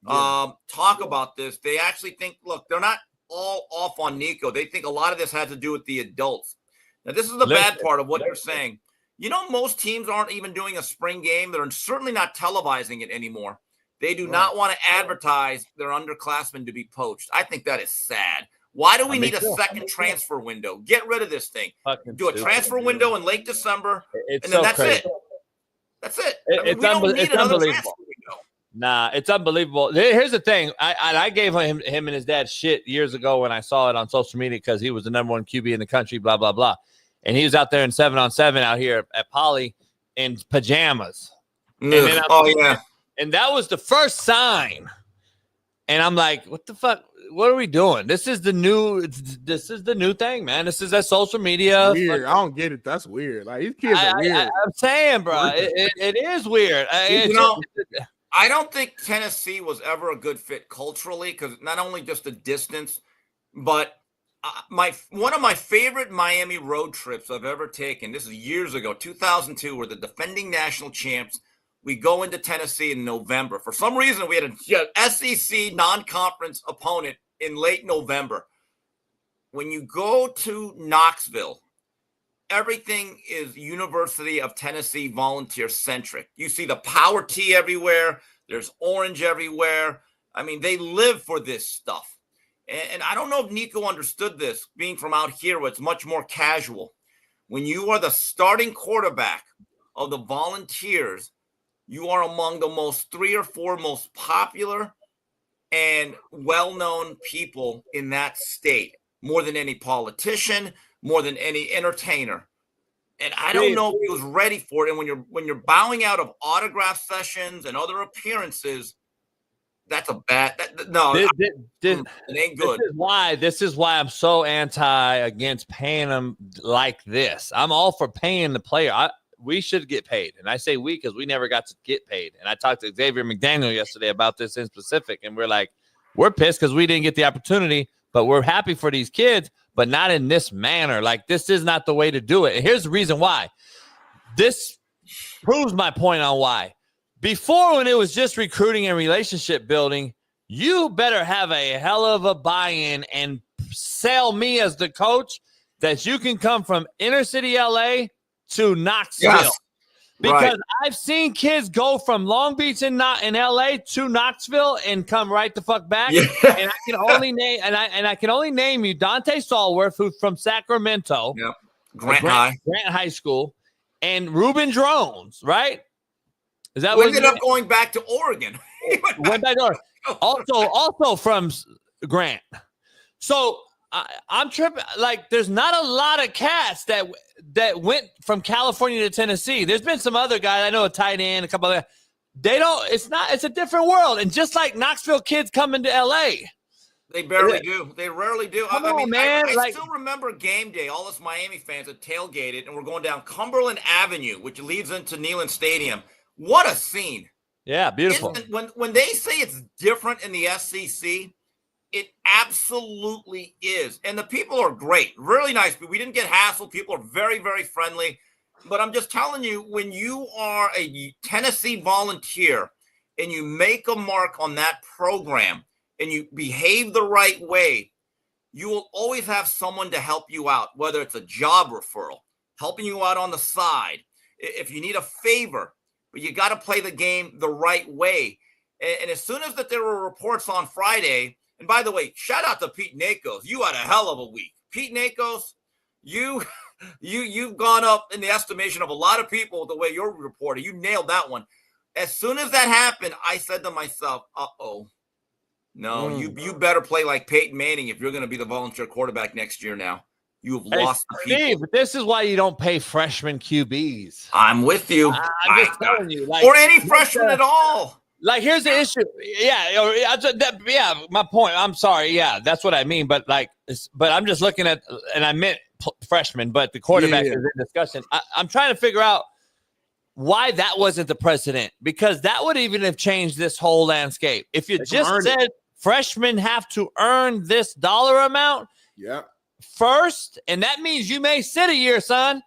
talk about this, they actually think, look, they're not all off on Nico. They think a lot of this has to do with the adults. Now, this is the bad part of what you're saying. You know, most teams aren't even doing a spring game. They're certainly not televising it anymore. They do not want to advertise their underclassmen to be poached. I think that is sad. Why do we need a second transfer window? Get rid of this thing. Do a transfer window in late December, and then that's it. That's it. It's unbelievable. Nah, it's unbelievable. Here's the thing. I gave him and his dad shit years ago when I saw it on social media because he was the #1 QB in the country, blah, blah, blah. And he was out there in 7-on-7 out here at Poly in pajamas. And that was the first sign. And I'm like, what the fuck? What are we doing? This is the new thing, man. This is that social media. Weird. I don't get it. That's weird. Like, these kids are weird. I'm saying, bro, it is weird. I don't think Tennessee was ever a good fit culturally because not only just the distance, but one of my favorite Miami road trips I've ever taken, this is years ago, 2002, we're the defending national champs. We go into Tennessee in November. For some reason, we had an SEC non-conference opponent in late November. When you go to Knoxville, everything is University of Tennessee volunteer-centric. You see the power tee everywhere. There's orange everywhere. I mean, they live for this stuff. And I don't know if Nico understood this, being from out here where it's much more casual. When you are the starting quarterback of the Volunteers, you are among the 3 or 4 most popular and well-known people in that state, more than any politician, more than any entertainer. And I don't know if he was ready for it. And when you're bowing out of autograph sessions and other appearances, that's a bad. It ain't good. This is why I'm so against paying them like this. I'm all for paying the player. we should get paid. And I say we because we never got to get paid. And I talked to Xavier McDaniel yesterday about this in specific, and we're like, we're pissed because we didn't get the opportunity, but we're happy for these kids, but not in this manner. Like, this is not the way to do it. And here's the reason why. This proves my point on why. Before, when it was just recruiting and relationship building, you better have a hell of a buy-in and sell me as the coach that you can come from inner city LA to Knoxville. Yes. Because Right. I've seen kids go from Long Beach in LA to Knoxville and come right the fuck back. Yeah. And I can only name I can only name you Dante Stallworth, who's from Sacramento. Yep. Grant High School, and Ruben Drones, right? Is that Who what ended up going back to Oregon? went back to Oregon. Also from Grant. So I'm tripping. Like, there's not a lot of cats that went from California to Tennessee. There's been some other guys. I know a tight end, a couple of. They don't. It's a different world. And just like Knoxville kids coming to LA, They barely do. They rarely do. Come I mean, on, man. I still remember game day. All us Miami fans had tailgated, and we're going down Cumberland Avenue, which leads into Neyland Stadium. What a scene! Yeah, beautiful. When they say it's different in the SEC, it absolutely is. And the people are great, really nice. We didn't get hassled. People are very, very friendly. But I'm just telling you, when you are a Tennessee volunteer and you make a mark on that program and you behave the right way, you will always have someone to help you out, whether it's a job referral, helping you out on the side, if you need a favor. But you got to play the game the right way. And as soon as that there were reports on Friday, and by the way, shout out to Pete Nakos. You had a hell of a week. Pete Nakos, you've gone up in the estimation of a lot of people the way you're reporting. You nailed that one. As soon as that happened, I said to myself, no, you better play like Peyton Manning if you're going to be the volunteer quarterback next year now. You have lost the people. Steve, this is why you don't pay freshman QBs. I'm with you. I'm just telling you. Like, or any freshman at all. Like, here's the issue. Yeah, my point. I'm sorry. Yeah, that's what I mean. But but I'm just looking at, and I meant freshmen, but the quarterback is in discussion. I'm trying to figure out why that wasn't the precedent, because that would even have changed this whole landscape. If you just said freshmen have to earn this dollar amount first, and that means you may sit a year, son.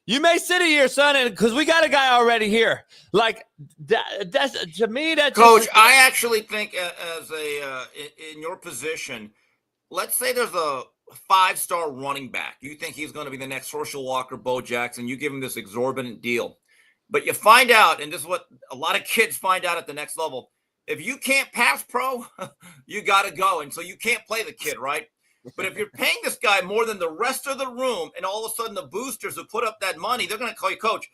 You may sit a year, son, and because we got a guy already here. Like, that's to me, that's Coach, I actually think as in your position, let's say there's a 5-star running back. You think he's going to be the next Herschel Walker, Bo Jackson. You give him this exorbitant deal. But you find out, and this is what a lot of kids find out at the next level, if you can't pass pro, you got to go. And so you can't play the kid, right? But if you're paying this guy more than the rest of the room, and all of a sudden the boosters who put up that money, they're going to call you, Coach,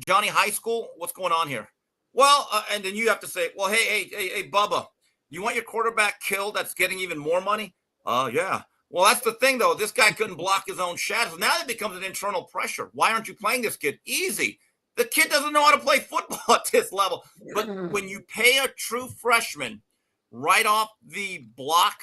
Johnny High School, what's going on here? Well, and then you have to say, well, hey, Bubba, you want your quarterback killed that's getting even more money? Yeah. Well, that's the thing, though. This guy couldn't block his own shadows. Now it becomes an internal pressure. Why aren't you playing this kid? Easy. The kid doesn't know how to play football at this level. But when you pay a true freshman right off the block,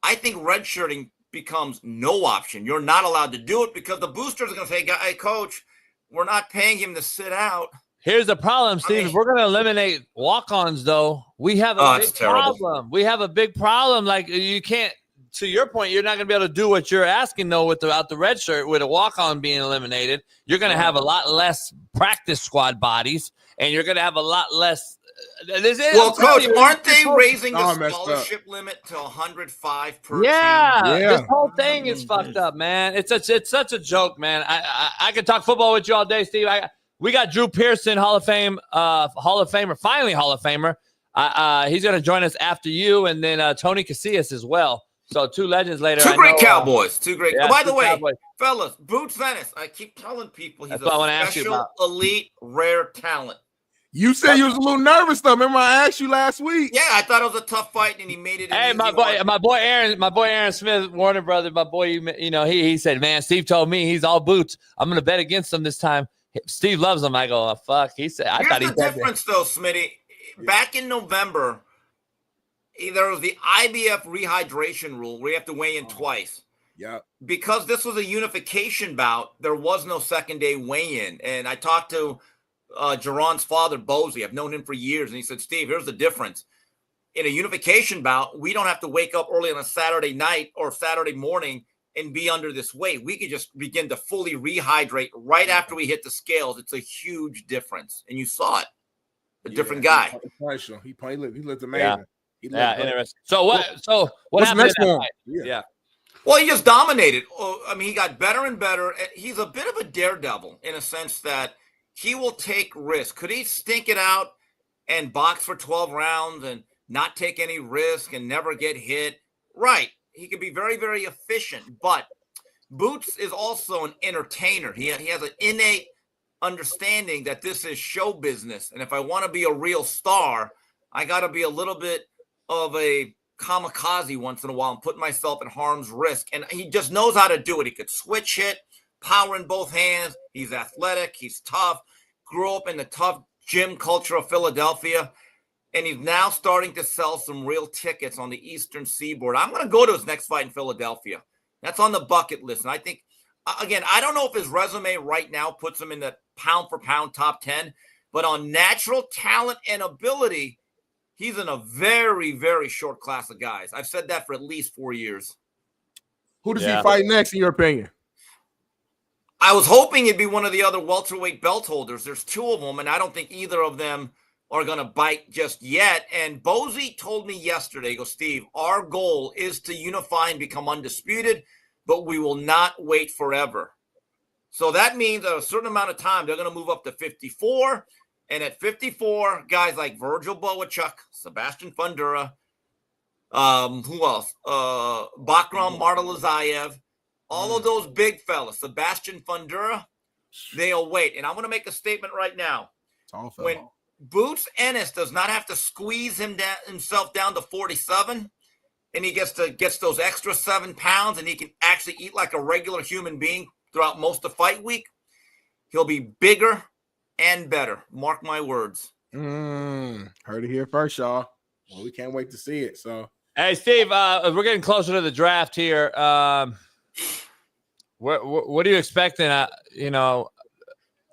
I think redshirting becomes no option. You're not allowed to do it because the boosters are going to say, hey, Coach, we're not paying him to sit out. Here's the problem, Steve. If we're going to eliminate walk-ons, though, we have a big problem. We have a big problem. Like, you can't, to your point, you're not going to be able to do what you're asking, though, without the red shirt, with a walk-on being eliminated. You're going to have a lot less practice squad bodies, and you're going to have a lot less. Well, Coach, aren't they raising the scholarship limit to 105 per team? This whole thing is fucked up, man. It's such a joke, man. I could talk football with you all day, Steve. We got Drew Pearson, Hall of Famer, finally Hall of Famer. He's going to join us after you, and then Tony Casillas as well. So 2 legends later. Two great Cowboys. Yeah, by the way, Cowboys. fellas, Boots Ennis, I keep telling people he's what I wanna a ask you special, about. elite, rare talent. You said you was a little nervous, though. Remember I asked you last week? Yeah, I thought it was a tough fight, and he made it. Hey, my boy Aaron Smith, Warner brother, my boy, he said, man, Steve told me he's all Boots. I'm going to bet against him this time. Steve loves him. I go, oh, fuck. He said, I thought he said the difference, though, Smitty. Back in November, there was the IBF rehydration rule where you have to weigh in twice. Yeah. Because this was a unification bout, there was no second day weigh-in. And I talked to Jerron's father, Bozy. I've known him for years. And he said, Steve, here's the difference. In a unification bout, we don't have to wake up early on a Saturday night or Saturday morning and be under this weight. We could just begin to fully rehydrate right after we hit the scales. It's a huge difference. And you saw it. A different guy. He looked amazing. Yeah, interesting. So what happened next in that one? fight? Yeah. Well, he just dominated. I mean, he got better and better. He's a bit of a daredevil in a sense that he will take risks. Could he stink it out and box for 12 rounds and not take any risk and never get hit? Right. He can be very, very efficient. But Boots is also an entertainer. He has an innate understanding that this is show business. And if I want to be a real star, I got to be a little bit of a kamikaze once in a while and put myself at harm's risk. And he just knows how to do it. He could switch hit, power in both hands. He's athletic. He's tough. Grew up in the tough gym culture of Philadelphia. And he's now starting to sell some real tickets on the Eastern Seaboard. I'm going to go to his next fight in Philadelphia. That's on the bucket list. And I think, again, I don't know if his resume right now puts him in the pound-for-pound top 10, but on natural talent and ability, he's in a very, very short class of guys. I've said that for at least 4 years. Who does he fight next, in your opinion? I was hoping it'd be one of the other welterweight belt holders. There's two of them, and I don't think either of them are going to bite just yet. And Bozy told me yesterday, he goes, Steve, our goal is to unify and become undisputed, but we will not wait forever. So that means at a certain amount of time, they're going to move up to 54. And at 54, guys like Virgil Boachuk, Sebastian Fundura, who else? Bakram Martelazayev, all of those big fellas, Sebastian Fundura, they'll wait. And I'm going to make a statement right now. When Boots Ennis does not have to squeeze himself down to 47, and he gets those extra 7 pounds, and he can actually eat like a regular human being throughout most of fight week, he'll be bigger and better. Mark my words. Heard it here first, y'all. Well, we can't wait to see it. So, hey, Steve, we're getting closer to the draft here. What are you expecting?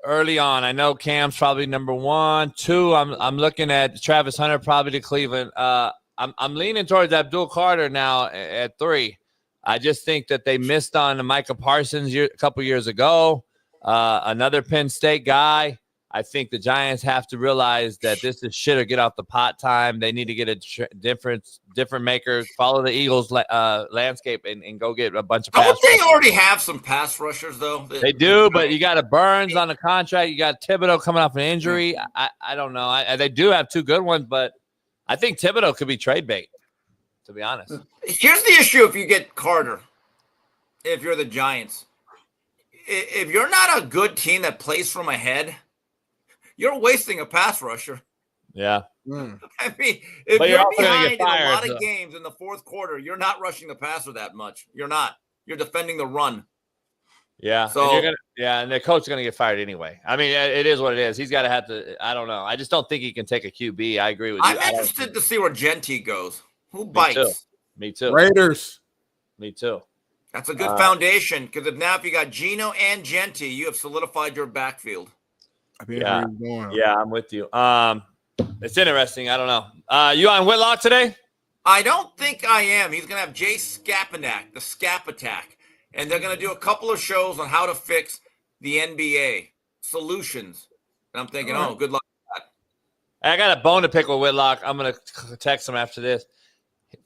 Early on, I know Cam's probably number 1, 2. I'm looking at Travis Hunter probably to Cleveland. I'm leaning towards Abdul Carter now at 3. I just think that they missed on Micah Parsons a couple years ago. Another Penn State guy. I think the Giants have to realize that this is shit or get off the pot time. They need to get a different maker, follow the Eagles landscape, and go get a bunch of pass Don't they rushers. already have some pass rushers, though? They do, but you got a Burns on the contract. You got Thibodeau coming off an injury. I don't know. They do have 2 good ones, but I think Thibodeau could be trade bait, to be honest. Here's the issue if you get Carter, if you're the Giants. If you're not a good team that plays from ahead, you're wasting a pass rusher. Yeah. I mean, if you're behind in a lot of games in the fourth quarter, you're not rushing the passer that much. You're not. You're defending the run. Yeah. So and the coach is going to get fired anyway. I mean, it is what it is. He's got to have to. I don't know. I just don't think he can take a QB. I agree with you. I'm interested to see where Genty goes. Who bites? Me too. Raiders. Me too. That's a good foundation because if you got Geno and Genty, you have solidified your backfield. Yeah, I'm with you. It's interesting. I don't know. You on Whitlock today? I don't think I am. He's going to have Jay Skapanak, the Scap Attack, and they're going to do a couple of shows on how to fix the NBA solutions. And I'm thinking, good luck with that. I got a bone to pick with Whitlock. I'm going to text him after this.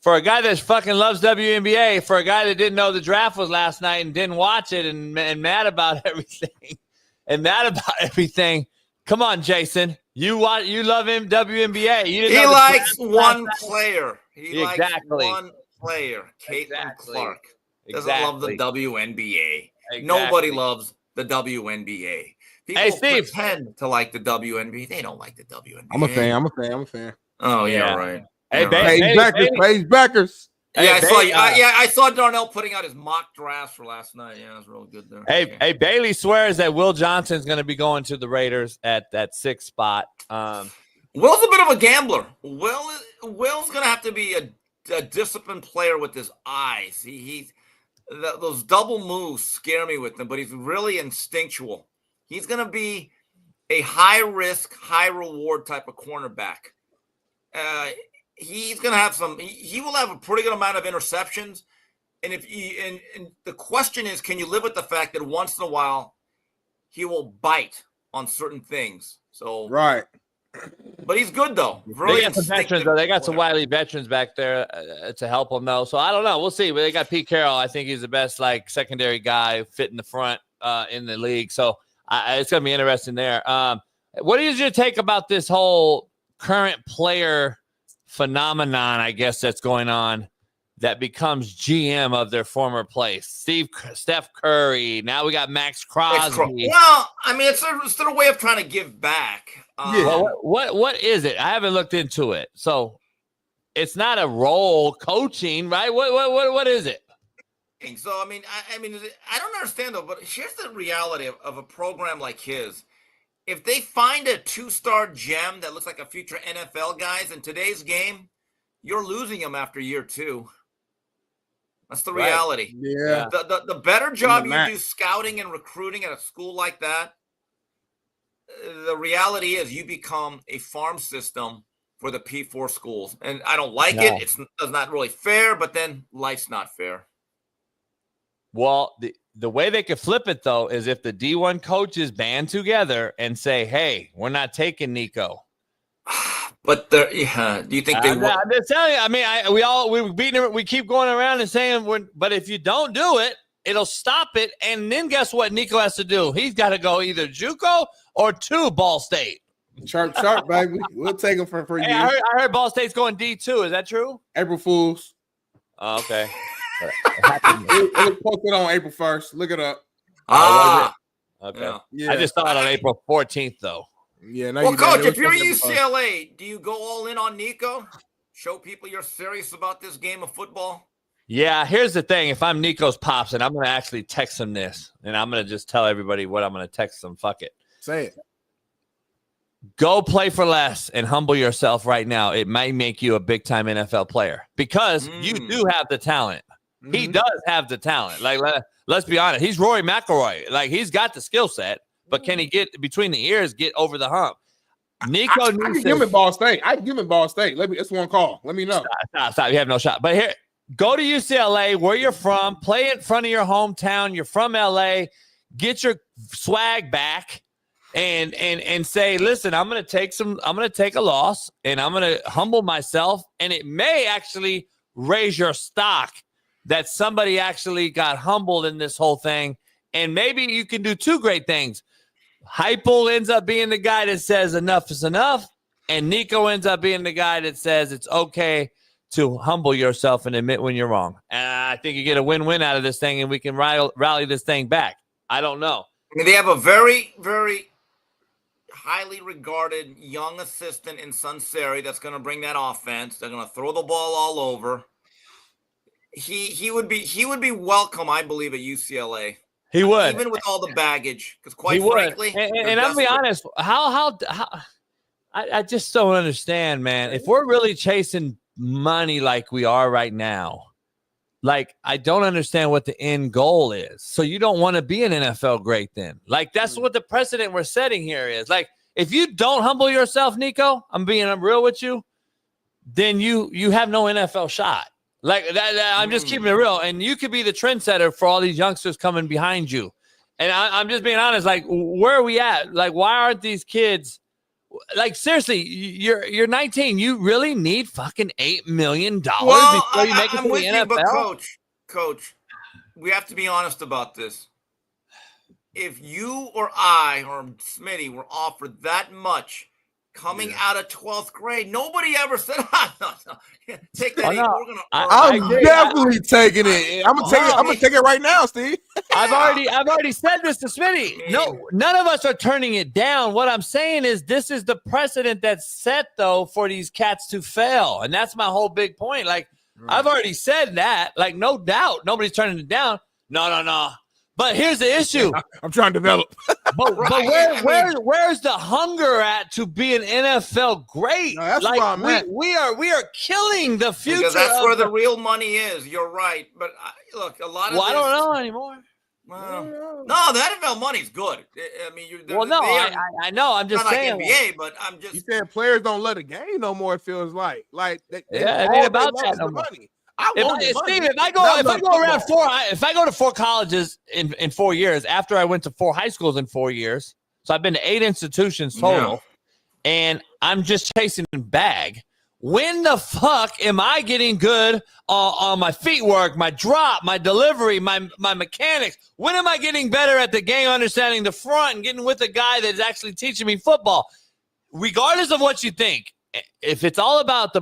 For a guy that fucking loves WNBA, for a guy that didn't know the draft was last night and didn't watch it and mad about everything, come on, Jason. You love him, WNBA. He likes one player. He likes one player, Caitlin Clark. Doesn't love the WNBA. Nobody loves the WNBA. People pretend to like the WNBA. They don't like the WNBA. I'm a fan. Oh, yeah, right. Hey, Paige Beckers. I saw Darnell putting out his mock drafts for last night. Yeah, it was real good there. Hey, Bailey swears that Will Johnson's going to be going to the Raiders at that 6th spot. Will's a bit of a gambler. Will's going to have to be a disciplined player with his eyes. those double moves scare me with him, but he's really instinctual. He's going to be a high risk, high reward type of cornerback. He's going to have he will have a pretty good amount of interceptions. And and the question is, can you live with the fact that once in a while he will bite on certain things? So, right. But he's good though. Really they got some veterans though. They got some wily veterans back there to help them though. So I don't know. We'll see. But they got Pete Carroll. I think he's the best secondary guy fit in the front in the league. So it's going to be interesting there. What is your take about this whole current player phenomenon, I guess, that's going on that becomes GM of their former place? Steph Curry. Now we got Max Crosby. Well, I mean, it's their way of trying to give back. Well, what is it? I haven't looked into it. So it's not a role coaching, right? What is it? So I mean, I don't understand though. But here's the reality of a program like his. If they find a 2-star gem that looks like a future NFL guys in today's game, you're losing them after year 2. That's the reality. Yeah. The better job you do scouting and recruiting at a school like that, the reality is you become a farm system for the P4 schools. And I don't like it. It's not really fair, but then life's not fair. Well, the way they could flip it, though, is if the D1 coaches band together and say, hey, we're not taking Nico. But do you think they will? I'm just telling you. I mean, we keep going around and saying, but if you don't do it, it'll stop it. And then guess what Nico has to do? He's got to go either JUCO or to Ball State. Sharp, baby. We'll take him for you. I heard Ball State's going D2. Is that true? April Fools. Oh, okay. It was posted on April 1st. Look it up. Okay. Yeah. I just saw it on April 14th, though. Yeah. Well, Coach, if you're UCLA, do you go all in on Nico? Show people you're serious about this game of football? Yeah, here's the thing. If I'm Nico's pops, and I'm going to actually text him this, and I'm going to just tell everybody what I'm going to text him. Fuck it. Say it. Go play for less and humble yourself right now. It might make you a big-time NFL player because you do have the talent. Mm-hmm. He does have the talent. Like, let's be honest. He's Rory McIlroy. Like, he's got the skill set, but can he get between the ears, get over the hump? Nico I can give him at Ball State. It's one call. Let me know. Stop. You have no shot. But here, go to UCLA, where you're from. Play in front of your hometown. You're from LA. Get your swag back. And say, listen, I'm going to take a loss and I'm going to humble myself. And it may actually raise your stock that somebody actually got humbled in this whole thing. And maybe you can do 2 great things. Heupel ends up being the guy that says enough is enough. And Nico ends up being the guy that says it's okay to humble yourself and admit when you're wrong. And I think you get a win-win out of this thing and we can rally this thing back. I don't know. I mean, they have a very, very highly regarded young assistant in Sunseri that's going to bring that offense. They're going to throw the ball all over. He would be welcome, I believe, at UCLA. He would, even with all the baggage, because quite frankly, and I'll be honest, how I just don't understand, man. If we're really chasing money like we are right now, like I don't understand what the end goal is. So you don't want to be an NFL great then. Like that's what the precedent we're setting here is. Like if you don't humble yourself, Nico, I'm real with you, then you have no NFL shot. Like that I'm just keeping it real. And you could be the trendsetter for all these youngsters coming behind you. And I'm just being honest, like where are we at? Like why aren't these kids like seriously, you're 19. You really need fucking $8 million before you make it to the NFL? But coach, we have to be honest about this. If you or I or Smitty were offered that much coming out of 12th grade, nobody ever said, take that. I'm definitely taking it. I'm gonna take it right now, Steve. I've already said this to Smitty. No, none of us are turning it down. What I'm saying is this is the precedent that's set though for these cats to fail. And that's my whole big point. Like I've already said that, like no doubt nobody's turning it down. No. But here's the issue. I'm trying to develop. But where's the hunger at to be an NFL great? No, that's where I'm at. We are killing the future. Because that's where the real money is. You're right. But look, a lot of I don't know anymore. Well, no, the NFL money's good. I mean, I know. I'm just saying. Like NBA, but I'm just. You said players don't let a game no more. It feels like it ain't about that no more. Money. If I go to 4 colleges in 4 years, after I went to 4 high schools in 4 years, so I've been to 8 institutions total, and I'm just chasing bag. When the fuck am I getting good on my feet work, my drop, my delivery, my mechanics? When am I getting better at the game, understanding the front and getting with a guy that's actually teaching me football? Regardless of what you think, if it's all about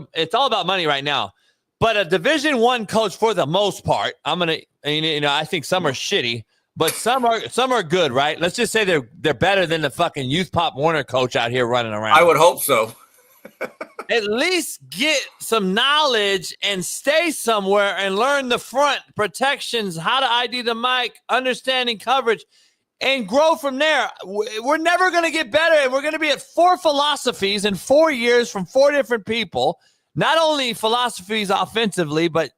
money right now. But a Division I coach, for the most part, I think some are shitty, but some are good, right? Let's just say they're better than the fucking Youth Pop Warner coach out here running around. I would hope so. At least get some knowledge and stay somewhere and learn the front protections, how to ID the mic, understanding coverage, and grow from there. We're never going to get better, and we're going to be at 4 philosophies in 4 years from 4 different people. Not only philosophies offensively, but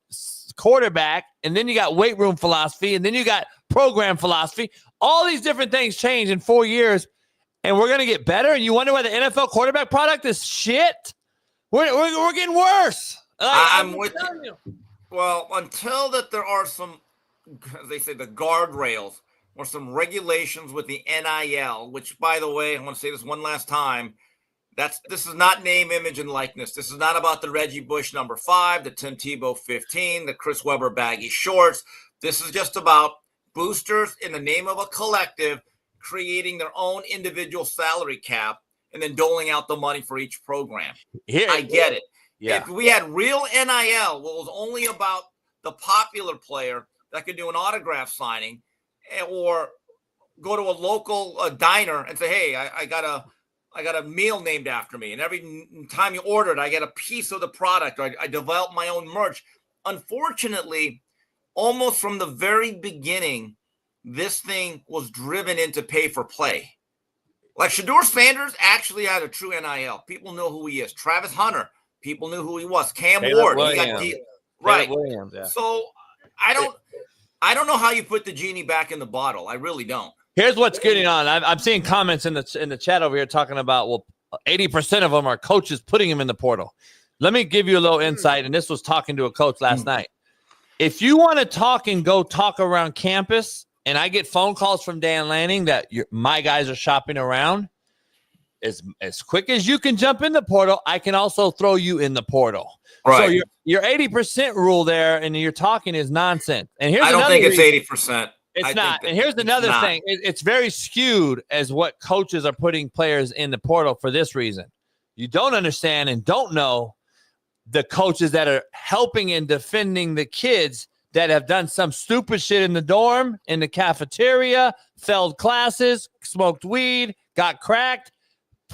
quarterback, and then you got weight room philosophy, and then you got program philosophy. All these different things change in 4 years, and we're going to get better, and you wonder why the NFL quarterback product is shit? We're getting worse. I'm with you. Well, until that there are some, as they say, the guardrails or some regulations with the NIL, which, by the way, I want to say this one last time, this is not name, image, and likeness. This is not about the Reggie Bush number 5, the Tim Tebow 15, the Chris Webber baggy shorts. This is just about boosters in the name of a collective creating their own individual salary cap and then doling out the money for each program. I get it. Yeah. If we had real NIL, well, it was only about the popular player that could do an autograph signing or go to a local diner and say, hey, I got a meal named after me. And every time you order it, I get a piece of the product. Or I develop my own merch. Unfortunately, almost from the very beginning, this thing was driven into pay for play. Like Shedeur Sanders actually had a true NIL. People know who he is. Travis Hunter, people knew who he was. Cam Ward, he got right. Williams, yeah. So I don't know how you put the genie back in the bottle. I really don't. Here's what's going on. I'm seeing comments in the chat over here talking about, well, 80% of them are coaches putting him in the portal. Let me give you a little insight, and this was talking to a coach last night. If you want to talk and go talk around campus, and I get phone calls from Dan Lanning that my guys are shopping around, as quick as you can jump in the portal, I can also throw you in the portal. Right. So your 80% rule there and you're talking is nonsense. And here's I don't think it's 80%. It's not. And here's another thing. It's very skewed as what coaches are putting players in the portal for this reason. You don't understand and don't know the coaches that are helping and defending the kids that have done some stupid shit in the dorm, in the cafeteria, failed classes, smoked weed, got cracked,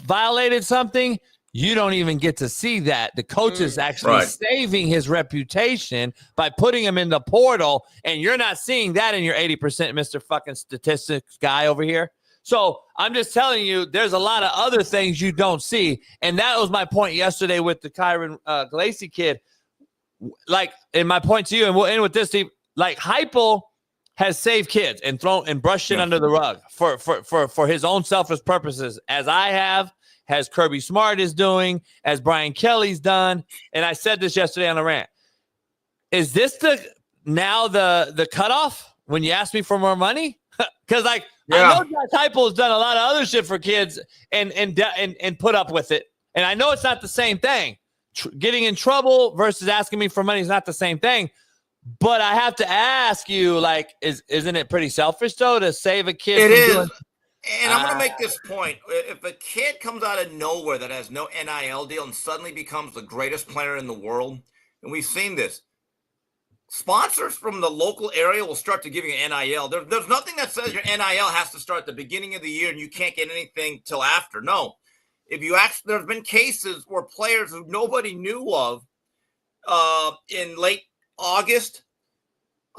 violated something. You don't even get to see that. The coach is actually saving his reputation by putting him in the portal, and you're not seeing that in your 80% Mr. fucking statistics guy over here. So I'm just telling you, there's a lot of other things you don't see, and that was my point yesterday with the Kyron Lacy kid. Like, and my point to you, and we'll end with this, Steve, like Heupel has saved kids and thrown and brushed shit under the rug for his own selfish purposes, as I have, as Kirby Smart is doing, as Brian Kelly's done. And I said this yesterday on the rant. Is this the cutoff when you ask me for more money? Because I know Josh Heupel has done a lot of other shit for kids and put up with it. And I know it's not the same thing. Getting in trouble versus asking me for money is not the same thing. But I have to ask you, like, isn't it pretty selfish, though, to save a kid? It is. And I'm going to make this point. If a kid comes out of nowhere that has no NIL deal and suddenly becomes the greatest player in the world, and we've seen this, sponsors from the local area will start to give you an NIL. There's nothing that says your NIL has to start at the beginning of the year and you can't get anything till after. No. If you actually, there's been cases where players who nobody knew of in late August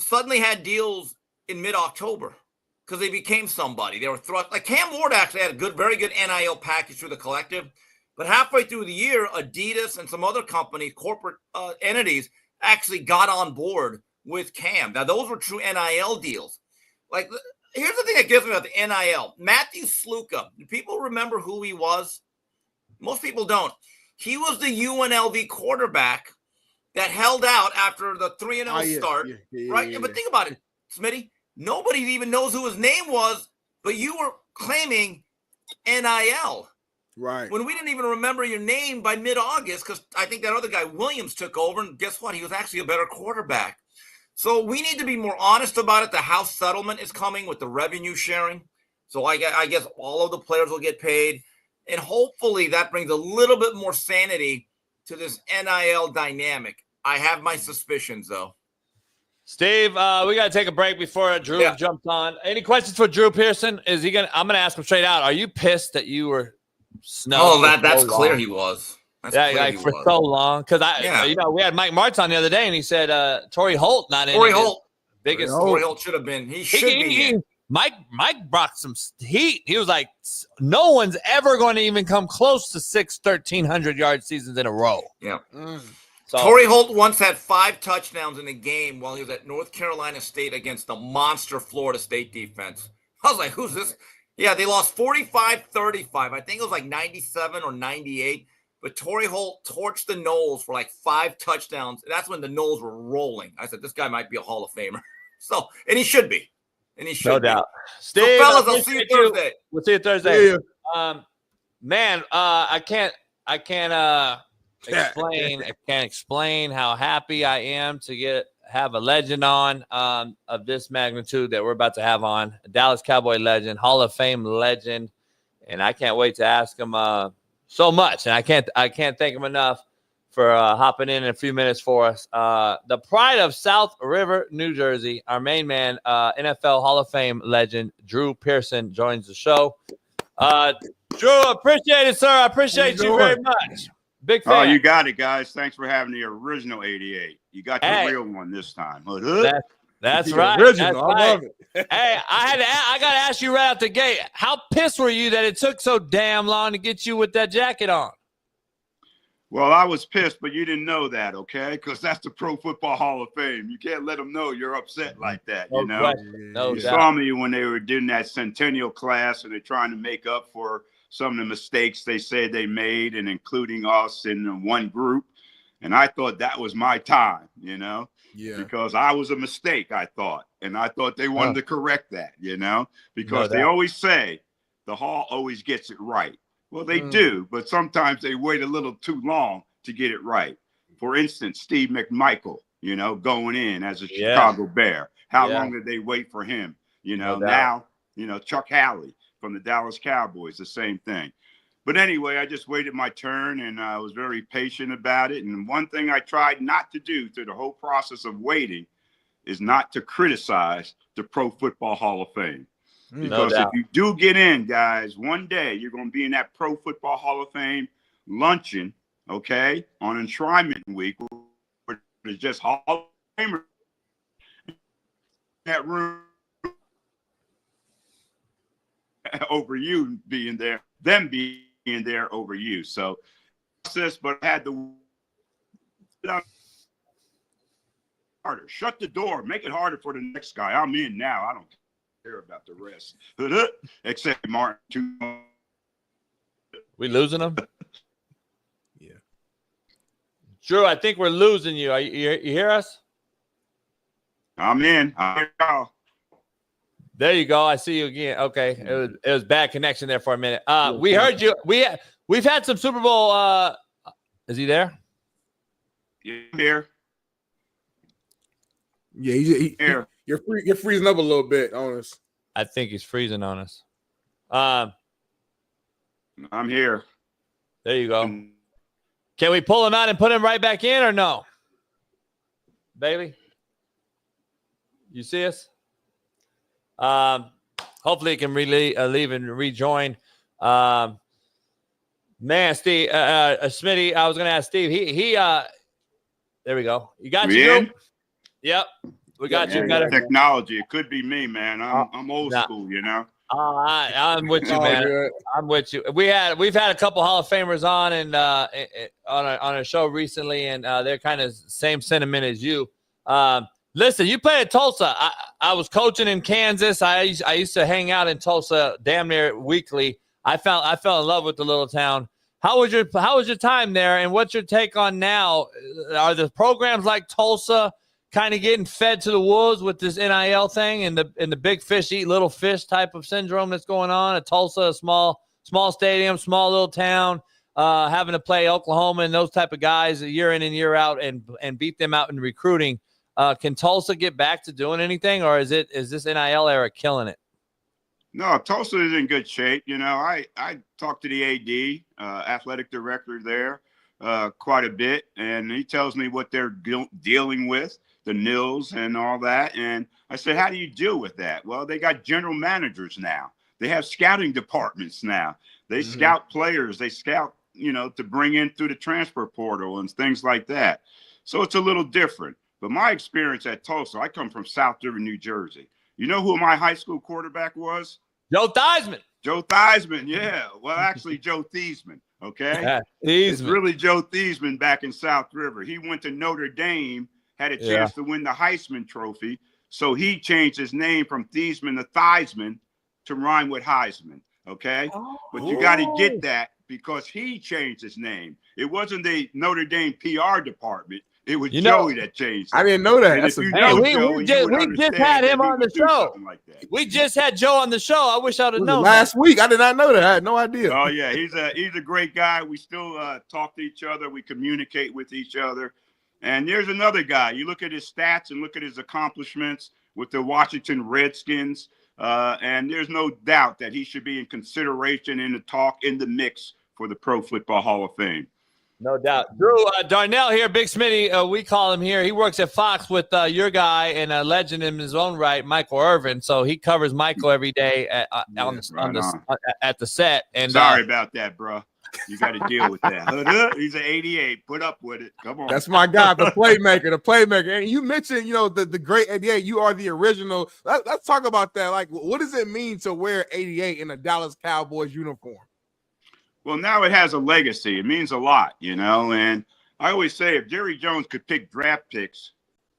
suddenly had deals in mid-October. because they became somebody. They were thrust. Like Cam Ward actually had a very good NIL package through the collective. But halfway through the year, Adidas and some other companies, corporate entities, actually got on board with Cam. Now, those were true NIL deals. Like, here's the thing that gets me about the NIL. Matthew Sluka. Do people remember who he was? Most people don't. He was the UNLV quarterback that held out after the 3-0 start, right? But think about it, Smitty. Nobody even knows who his name was, but you were claiming NIL. Right. When we didn't even remember your name by mid-August because I think that other guy, Williams, took over, and guess what? He was actually a better quarterback. So we need to be more honest about it. The House settlement is coming with the revenue sharing. So I guess all of the players will get paid. And hopefully that brings a little bit more sanity to this NIL dynamic. I have my suspicions, though. Steve, we got to take a break before Drew jumps on. Any questions for Drew Pearson? I'm going to ask him straight out. Are you pissed that you were snubbed? Oh, that's clear he was. For so long. Because we had Mike Martz on the other day, and he said Torrey Holt not in. Torrey Holt. Biggest. Torrey Holt should have been. He should be. Mike brought some heat. He was like, no one's ever going to even come close to 1,300-yard seasons in a row. Yeah. So, Torrey Holt once had 5 touchdowns in a game while he was at North Carolina State against the monster Florida State defense. I was like, who's this? Yeah, they lost 45-35. I think it was like 97 or 98. But Torrey Holt torched the Noles for like 5 touchdowns. That's when the Noles were rolling. I said, this guy might be a Hall of Famer. So, and he should be. And he should. No doubt. Steve, so fellas, I'll see you Thursday. We'll see you Thursday. Yeah. Man, I can't explain how happy I am to have a legend on of this magnitude that we're about to have on. A Dallas Cowboy legend, Hall of Fame legend, and I can't wait to ask him so much. And I can't thank him enough for hopping in a few minutes for us. The pride of South River, New Jersey, our main man, NFL Hall of Fame legend, Drew Pearson, joins the show. Drew, appreciate it, sir. I appreciate you very much. Big fan. Oh, you got it, guys. Thanks for having the original 88. You got the real one this time. That's right. Original. I love it. Hey, I got to ask you right out the gate. How pissed were you that it took so damn long to get you with that jacket on? Well, I was pissed, but you didn't know that, okay? Because that's the Pro Football Hall of Fame. You can't let them know you're upset like that, you know? You saw me when they were doing that centennial class, and they're trying to make up for some of the mistakes they said they made, and including us in one group. And I thought that was my time, you know? Yeah. Because I was a mistake, I thought. And I thought they wanted to correct that, you know? Because they always say the Hall always gets it right. Well, they do, but sometimes they wait a little too long to get it right. For instance, Steve McMichael, you know, going in as a Chicago Bear. How long did they wait for him? You know, now, you know, Chuck Howley from the Dallas Cowboys, the same thing. But anyway, I just waited my turn, and I was very patient about it. And one thing I tried not to do through the whole process of waiting is not to criticize the Pro Football Hall of Fame. Because if you do get in, guys, one day you're going to be in that Pro Football Hall of Fame luncheon, okay, on Enshrinement Week, where there's just Hall of Famers in that room over you being there, them being there over you. So, but I had to harder. Shut the door. Make it harder for the next guy. I'm in now. I don't care about the rest. Except Martin. We losing them? Yeah. Drew, I think we're losing you. You hear us? I'm in. I hear y'all. There you go. I see you again. Okay. It was bad connection there for a minute. We heard you. We've had some Super Bowl. Is he there? Yeah, here. Yeah, you're freezing up a little bit on us. I think he's freezing on us. I'm here. There you go. Can we pull him out and put him right back in or no? Bailey? You see us? Hopefully he can leave and rejoin. Man, Steve, Smitty, I was going to ask Steve. He there we go. You got you. Yep. We got you Yeah, better. technology. It could be me, man. I'm old school, you know. I'm with you, all man. good. I'm with you. We've had a couple Hall of Famers on and on a show recently, and they're kind of same sentiment as you. Listen, you played at Tulsa. I was coaching in Kansas. I used to hang out in Tulsa damn near weekly. I fell in love with the little town. How was your time there, and what's your take on now? Are the programs like Tulsa kind of getting fed to the wolves with this NIL thing and the big fish eat little fish type of syndrome that's going on at Tulsa, a small stadium, small little town, having to play Oklahoma and those type of guys year in and year out and beat them out in recruiting? Can Tulsa get back to doing anything, or is this NIL era killing it? No, Tulsa is in good shape. You know, I talked to the AD, athletic director there, quite a bit, and he tells me what they're dealing with, the nils and all that. And I said, how do you deal with that? Well, they got general managers now. They have scouting departments now. They scout players. They scout, to bring in through the transfer portal and things like that. So it's a little different. But my experience at Tulsa, I come from South River, New Jersey. You know who my high school quarterback was? Joe Theismann. Joe Theismann, yeah. Well, actually, Joe Thiesman, okay? Yeah, It's really Joe Thiesman back in South River. He went to Notre Dame, had a chance to win the Heisman Trophy, so he changed his name from Thiesman to Theismann to rhyme with Heisman, okay? But you got to get that because he changed his name. It wasn't the Notre Dame PR department. It was Joey that changed it. I didn't know that. And That's if you a know we Joey, just had him on the show. like that. We just had Joe on the show. I wish I would have known. Last week, I did not know that. I had no idea. Oh yeah, he's a great guy. We still talk to each other. We communicate with each other. And there's another guy. You look at his stats and look at his accomplishments with the Washington Redskins, and there's no doubt that he should be in consideration, in the talk, in the mix for the Pro Football Hall of Fame. No doubt. Drew, Darnell here, Big Smitty, we call him here. He works at Fox with your guy and a legend in his own right, Michael Irvin. So he covers Michael every day at the set. And sorry about that, bro. You got to deal with that. He's an 88. Put up with it. Come on. That's my guy, the playmaker. And you mentioned, the great 88. You are the original. Let's talk about that. Like, what does it mean to wear 88 in a Dallas Cowboys uniform? Well, now it has a legacy. It means a lot, and I always say if Jerry Jones could pick draft picks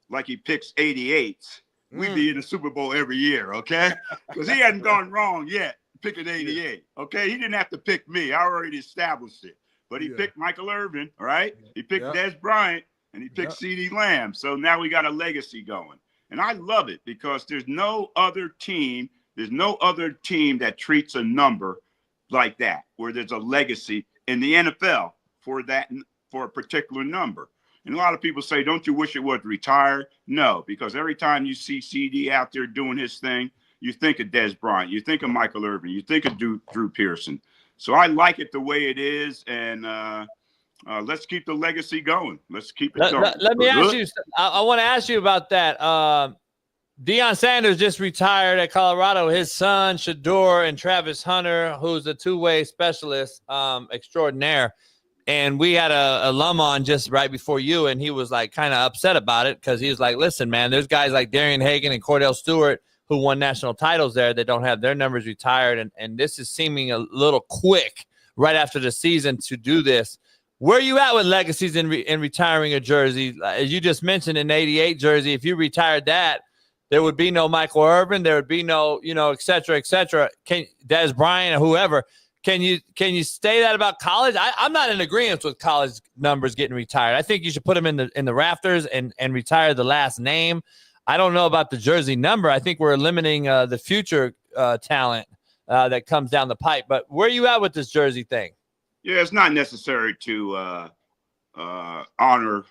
like he picks 88s, we'd be in the Super Bowl every year, okay? Because he hadn't gone wrong yet picking 88, okay? He didn't have to pick me. I already established it. But he picked Michael Irvin, all right? He picked Des Bryant, and he picked CeeDee Lamb. So now we got a legacy going. And I love it because there's no other team that treats a number like that, where there's a legacy in the NFL for a particular number. And a lot of people say, don't you wish it was retired? No, because every time you see CD out there doing his thing, you think of Des Bryant, you think of Michael Irvin, you think of Drew Pearson. So I like it the way it is, and let's keep the legacy going. Let's keep it going. Let me ask you, I want to ask you about that. Deion Sanders just retired at Colorado. His son, Shedeur, and Travis Hunter, who's a two-way specialist extraordinaire. And we had a alum on just right before you, and he was like kind of upset about it because he was like, listen, man, there's guys like Darian Hagan and Cordell Stewart who won national titles there that don't have their numbers retired. And this is seeming a little quick right after the season to do this. Where are you at with legacies in retiring a jersey? As you just mentioned, an 88 jersey, if you retired that, there would be no Michael Irvin. There would be no, et cetera, et cetera. Des Bryant or whoever. Can you say that about college? I'm not in agreement with college numbers getting retired. I think you should put them in the rafters and retire the last name. I don't know about the jersey number. I think we're limiting the future talent that comes down the pipe. But where are you at with this jersey thing? Yeah, it's not necessary to honor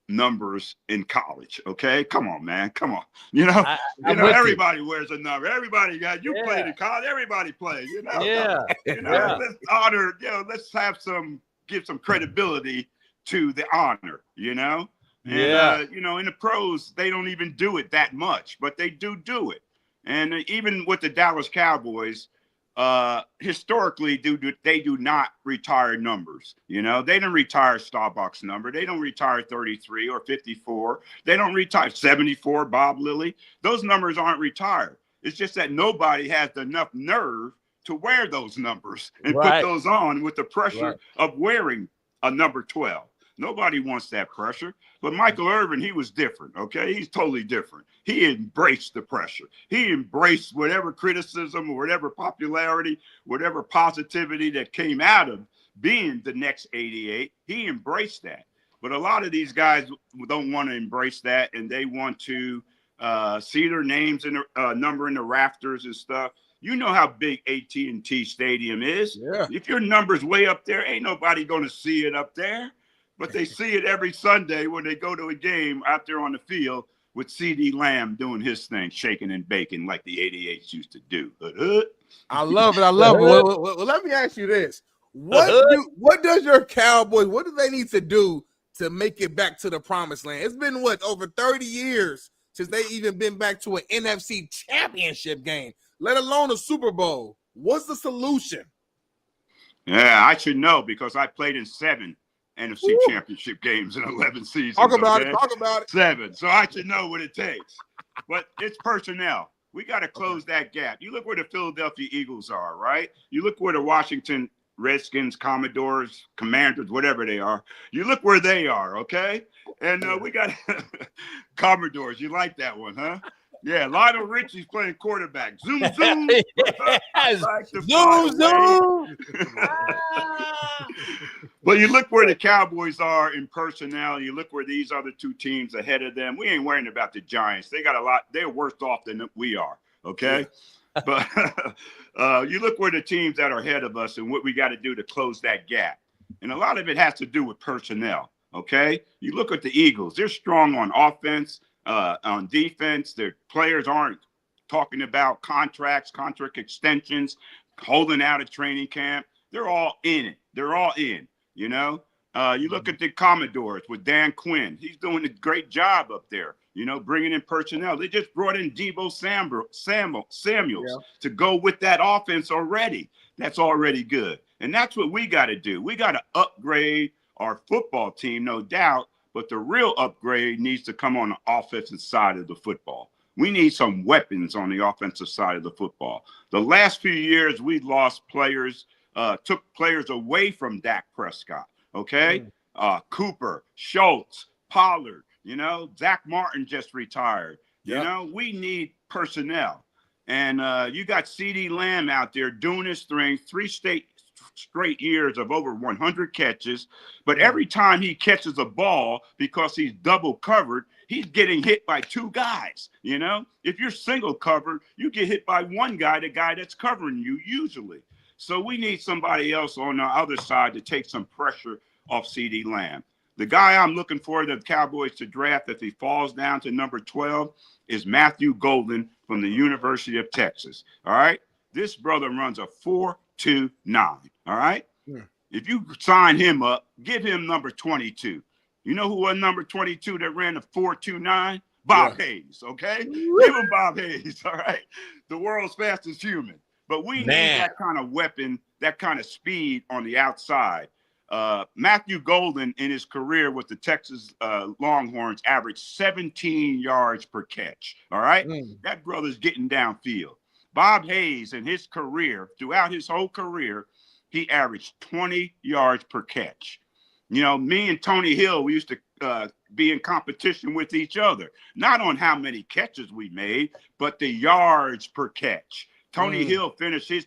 numbers in college. Okay, come on, man, come on. Everybody wears a number. Everybody played in college. Everybody plays. Let's honor. Let's give some credibility to the honor. And in the pros, they don't even do it that much, but they do it. And even with the Dallas Cowboys, historically they do not retire numbers. You know, they don't retire Starbucks number. They don't retire 33 or 54. They don't retire 74, Bob Lilly. Those numbers aren't retired. It's just that nobody has enough nerve to wear those numbers and put those on with the pressure of wearing a number 12. Nobody wants that pressure. But Michael Irvin, he was different, okay? He's totally different. He embraced the pressure. He embraced whatever criticism or whatever popularity, whatever positivity that came out of being the next 88. He embraced that. But a lot of these guys don't want to embrace that, and they want to see their names in the number in the rafters and stuff. You know how big AT&T Stadium is. Yeah. If your number's way up there, ain't nobody going to see it up there. But they see it every Sunday when they go to a game out there on the field with CD Lamb doing his thing, shaking and baking like the 88s used to do. I love it. I love it. Well, let me ask you this. What does your Cowboys, what do they need to do to make it back to the promised land? It's been, over 30 years since they even been back to an NFC championship game, let alone a Super Bowl. What's the solution? Yeah, I should know because I played in 7 NFC championship games in 11 seasons. Talk about it. 7. So I should know what it takes. But it's personnel. We got to close that gap. You look where the Philadelphia Eagles are, right? You look where the Washington Redskins, Commodores, Commanders, whatever they are. You look where they are, okay? And we got Commodores. You like that one, huh? Yeah, Lionel Richie's playing quarterback. Zoom, zoom. Yes. Zoom, zoom. But you look where the Cowboys are in personnel. You look where these other two teams ahead of them. We ain't worrying about the Giants. They got a lot. They're worse off than we are, okay? But you look where the teams that are ahead of us and what we got to do to close that gap. And a lot of it has to do with personnel, okay? You look at the Eagles. They're strong on offense. On defense, their players aren't talking about contracts, contract extensions, holding out at training camp. They're all in it. They're all in, you know. You look at the Commodores with Dan Quinn. He's doing a great job up there, you know, bringing in personnel. They just brought in Deebo Samuels to go with that offense already. That's already good. And that's what we got to do. We got to upgrade our football team, no doubt. But the real upgrade needs to come on the offensive side of the football. We need some weapons on the offensive side of the football. The last few years, we lost players, took players away from Dak Prescott, okay? Cooper, Schultz, Pollard, you know, Zach Martin just retired. You know, we need personnel. And you got CD Lamb out there doing his thing, 3 straight years of over 100 catches, but every time he catches a ball, because he's double covered, he's getting hit by 2 guys. You know, if you're single covered, you get hit by one guy, the guy that's covering you usually. So we need somebody else on the other side to take some pressure off CD Lamb. The guy I'm looking for the Cowboys to draft, if he falls down to number 12, is Matthew Golden from the University of Texas. All right. This brother runs a 4.29. All right. If you sign him up, give him number 22. You know who was number 22 that ran the 4.29? Bob Hayes. Okay. Give him Bob Hayes. All right. The world's fastest human. But we need that kind of weapon, that kind of speed on the outside. Matthew Golden in his career with the Texas Longhorns averaged 17 yards per catch. All right. That brother's getting downfield. Bob Hayes in his career, throughout his whole career, he averaged 20 yards per catch. You know, me and Tony Hill, we used to be in competition with each other, not on how many catches we made, but the yards per catch. Tony Hill finished his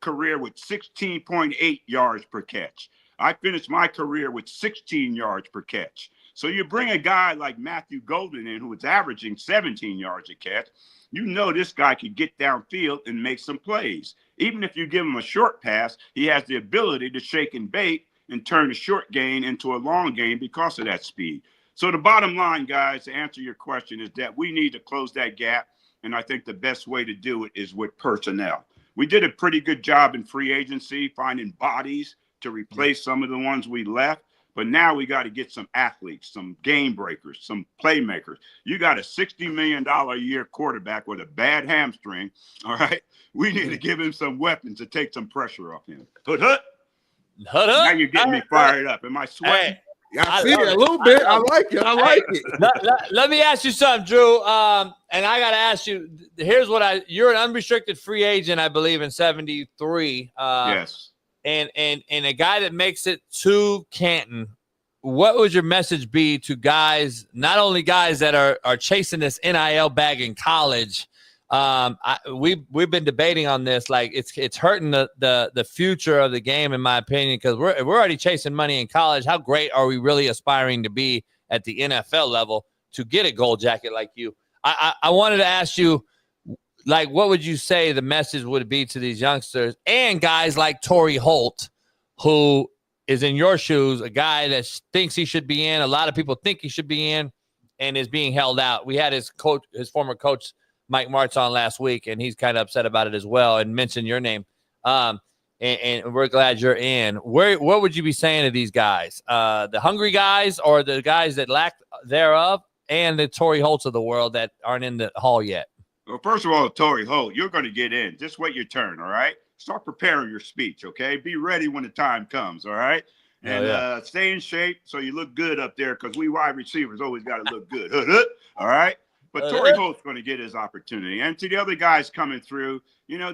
career with 16.8 yards per catch. I finished my career with 16 yards per catch. So you bring a guy like Matthew Golden in, who was averaging 17 yards a catch, you know this guy could get downfield and make some plays. Even if you give him a short pass, he has the ability to shake and bake and turn a short gain into a long gain because of that speed. So the bottom line, guys, to answer your question, is that we need to close that gap. And I think the best way to do it is with personnel. We did a pretty good job in free agency, finding bodies to replace some of the ones we left. But now we got to get some athletes, some game breakers, some playmakers. You got a $60 million a year quarterback with a bad hamstring. All right. We need to give him some weapons to take some pressure off him. Hood. Now you're getting me fired up. Am I sweating? Hey, I see it a little bit. I like it. I like it. Let me ask you something, Drew. And I got to ask you, here's what you're an unrestricted free agent, I believe, in 73. Yes. And a guy that makes it to Canton, what would your message be to guys, not only guys that are chasing this NIL bag in college? We've been debating on this. Like it's hurting the future of the game, in my opinion, because we're already chasing money in college. How great are we really aspiring to be at the NFL level to get a gold jacket like you? I wanted to ask you, like, what would you say the message would be to these youngsters and guys like Torrey Holt, who is in your shoes, a guy that thinks he should be in, a lot of people think he should be in, and is being held out. We had his former coach, Mike Martz, on last week, and he's kind of upset about it as well and mentioned your name. And we're glad you're in. What would you be saying to these guys? The hungry guys or the guys that lack thereof, and the Torrey Holts of the world that aren't in the hall yet? Well, first of all, Torrey Holt, you're going to get in. Just wait your turn, all right? Start preparing your speech, okay? Be ready when the time comes, all right? And stay in shape so you look good up there, because we wide receivers always got to look good, all right? But Torrey Holt's going to get his opportunity. And to the other guys coming through,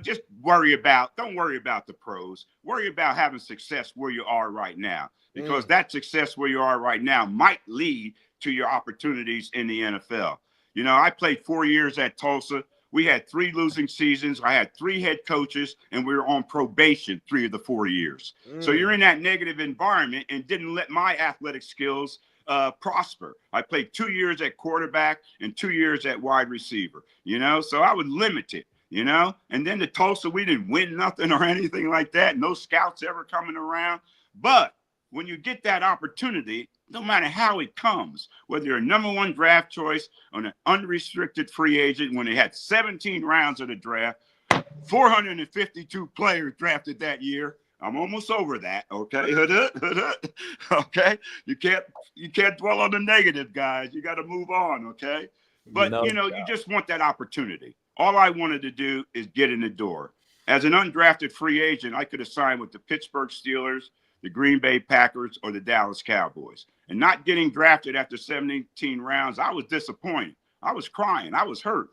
just don't worry about the pros. Worry about having success where you are right now, because that success where you are right now might lead to your opportunities in the NFL. I played 4 years at Tulsa. We had 3 losing seasons. I had 3 head coaches, and we were on probation 3 of the 4 years. So you're in that negative environment and didn't let my athletic skills prosper. I played 2 years at quarterback and 2 years at wide receiver, so I was limited, and then the Tulsa, we didn't win nothing or anything like that. No scouts ever coming around. But when you get that opportunity, no matter how it comes, whether you're a #1 draft choice or an unrestricted free agent, when they had 17 rounds of the draft, 452 players drafted that year. I'm almost over that. Okay. Okay. You can't dwell on the negative, guys. You got to move on. Okay. But you just want that opportunity. All I wanted to do is get in the door. As an undrafted free agent, I could have signed with the Pittsburgh Steelers, the Green Bay Packers, or the Dallas Cowboys. And not getting drafted after 17 rounds, I was disappointed. I was crying. I was hurt,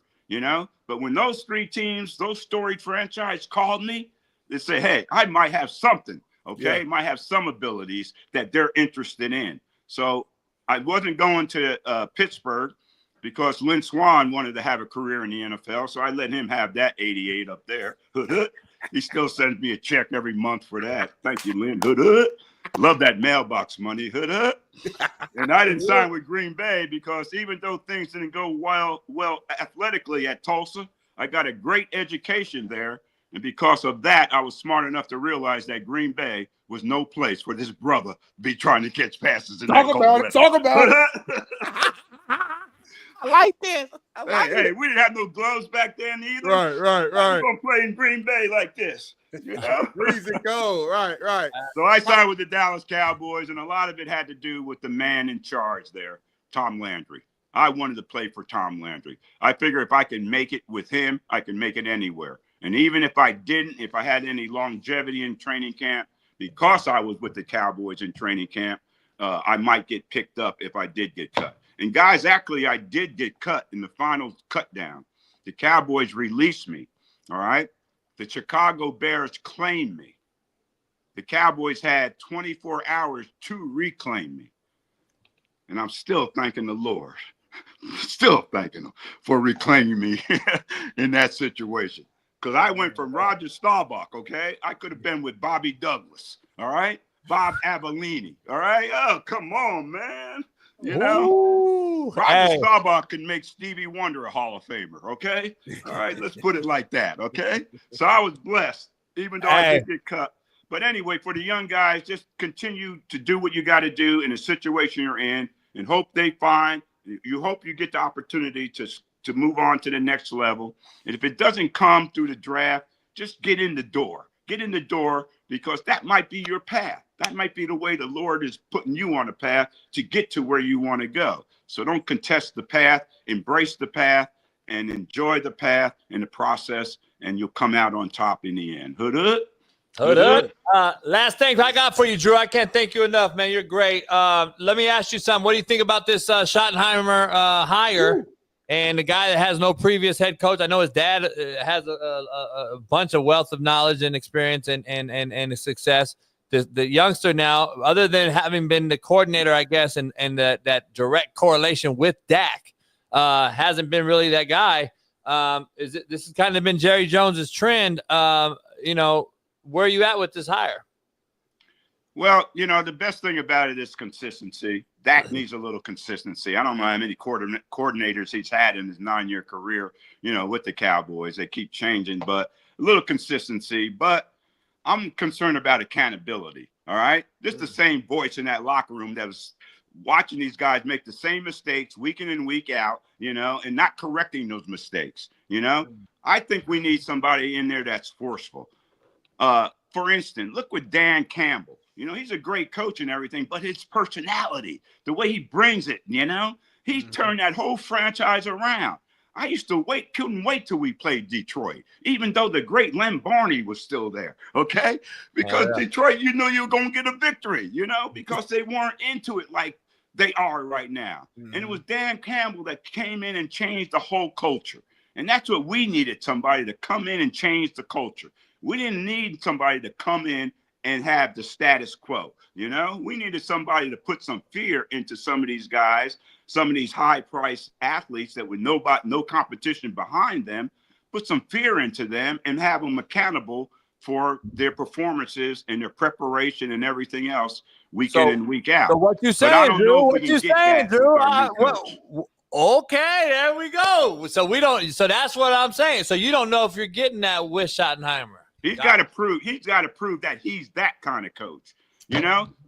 But when those 3 teams, those storied franchise called me, they say, hey, I might have something, okay? Yeah. Might have some abilities that they're interested in. So I wasn't going to Pittsburgh because Lynn Swann wanted to have a career in the NFL, so I let him have that 88 up there. He still sends me a check every month for that. Thank you, Lynn. Love that mailbox money. And I didn't sign with Green Bay because even though things didn't go well athletically at Tulsa, I got a great education there. And because of that, I was smart enough to realize that Green Bay was no place for this brother to be trying to catch passes. Talk about it. I like this. Hey, we didn't have no gloves back then either. Right. We're going to play in Green Bay like this. Freeze and go. Right. So I signed with the Dallas Cowboys, and a lot of it had to do with the man in charge there, Tom Landry. I wanted to play for Tom Landry. I figure if I can make it with him, I can make it anywhere. And even if I didn't, if I had any longevity in training camp, because I was with the Cowboys in training camp, I might get picked up if I did get cut. And guys, actually, I did get cut in the final cut down. The Cowboys released me, all right? The Chicago Bears claimed me. The Cowboys had 24 hours to reclaim me. And I'm still thanking the Lord. Still thanking him for reclaiming me in that situation. Because I went from Roger Staubach, okay? I could have been with Bobby Douglas, all right? Bob Avellini, all right? Oh, come on, man. Roger Staubach can make Stevie Wonder a Hall of Famer, okay? All right, let's put it like that, okay? So I was blessed, even though I did get cut. But anyway, for the young guys, just continue to do what you got to do in the situation you're in and hope they find, you hope you get the opportunity to move on to the next level. And if it doesn't come through the draft, just get in the door. Get in the door, because that might be your path. That might be the way the Lord is putting you on a path to get to where you want to go. So don't contest the path, embrace the path, and enjoy the path in the process, and you'll come out on top in the end. Hood up. Hood up. Last thing I got for you, Drew. I can't thank you enough, man. You're great. Let me ask you something. What do you think about this Schottenheimer hire? And the guy that has no previous head coach. I know his dad has a bunch of wealth of knowledge and experience and success. The youngster now, other than having been the coordinator, I guess, and that direct correlation with Dak, hasn't been really that guy. This has kind of been Jerry Jones's trend. Where are you at with this hire? Well, the best thing about it is consistency. Dak needs a little consistency. I don't know how many coordinators he's had in his 9-year career, with the Cowboys. They keep changing, but a little consistency. But I'm concerned about accountability, all right? This is the same voice in that locker room that was watching these guys make the same mistakes week in and week out, and not correcting those mistakes, I think we need somebody in there that's forceful. For instance, look with Dan Campbell. He's a great coach and everything, but his personality, the way he brings it, he turned that whole franchise around. I used to couldn't wait till we played Detroit, even though the great Len Barney was still there, okay? Because Detroit, you were going to get a victory, because they weren't into it like they are right now. And it was Dan Campbell that came in and changed the whole culture. And that's what we needed, somebody to come in and change the culture. We didn't need somebody to come in and have the status quo. We needed somebody to put some fear into some of these guys, some of these high-priced athletes that with no competition behind them, put some fear into them and have them accountable for their performances and their preparation and everything else week in and week out. So what you saying, Drew? What you saying, Drew? Okay, there we go. So that's what I'm saying. So you don't know if you're getting that with Schottenheimer. He's got to prove that he's that kind of coach.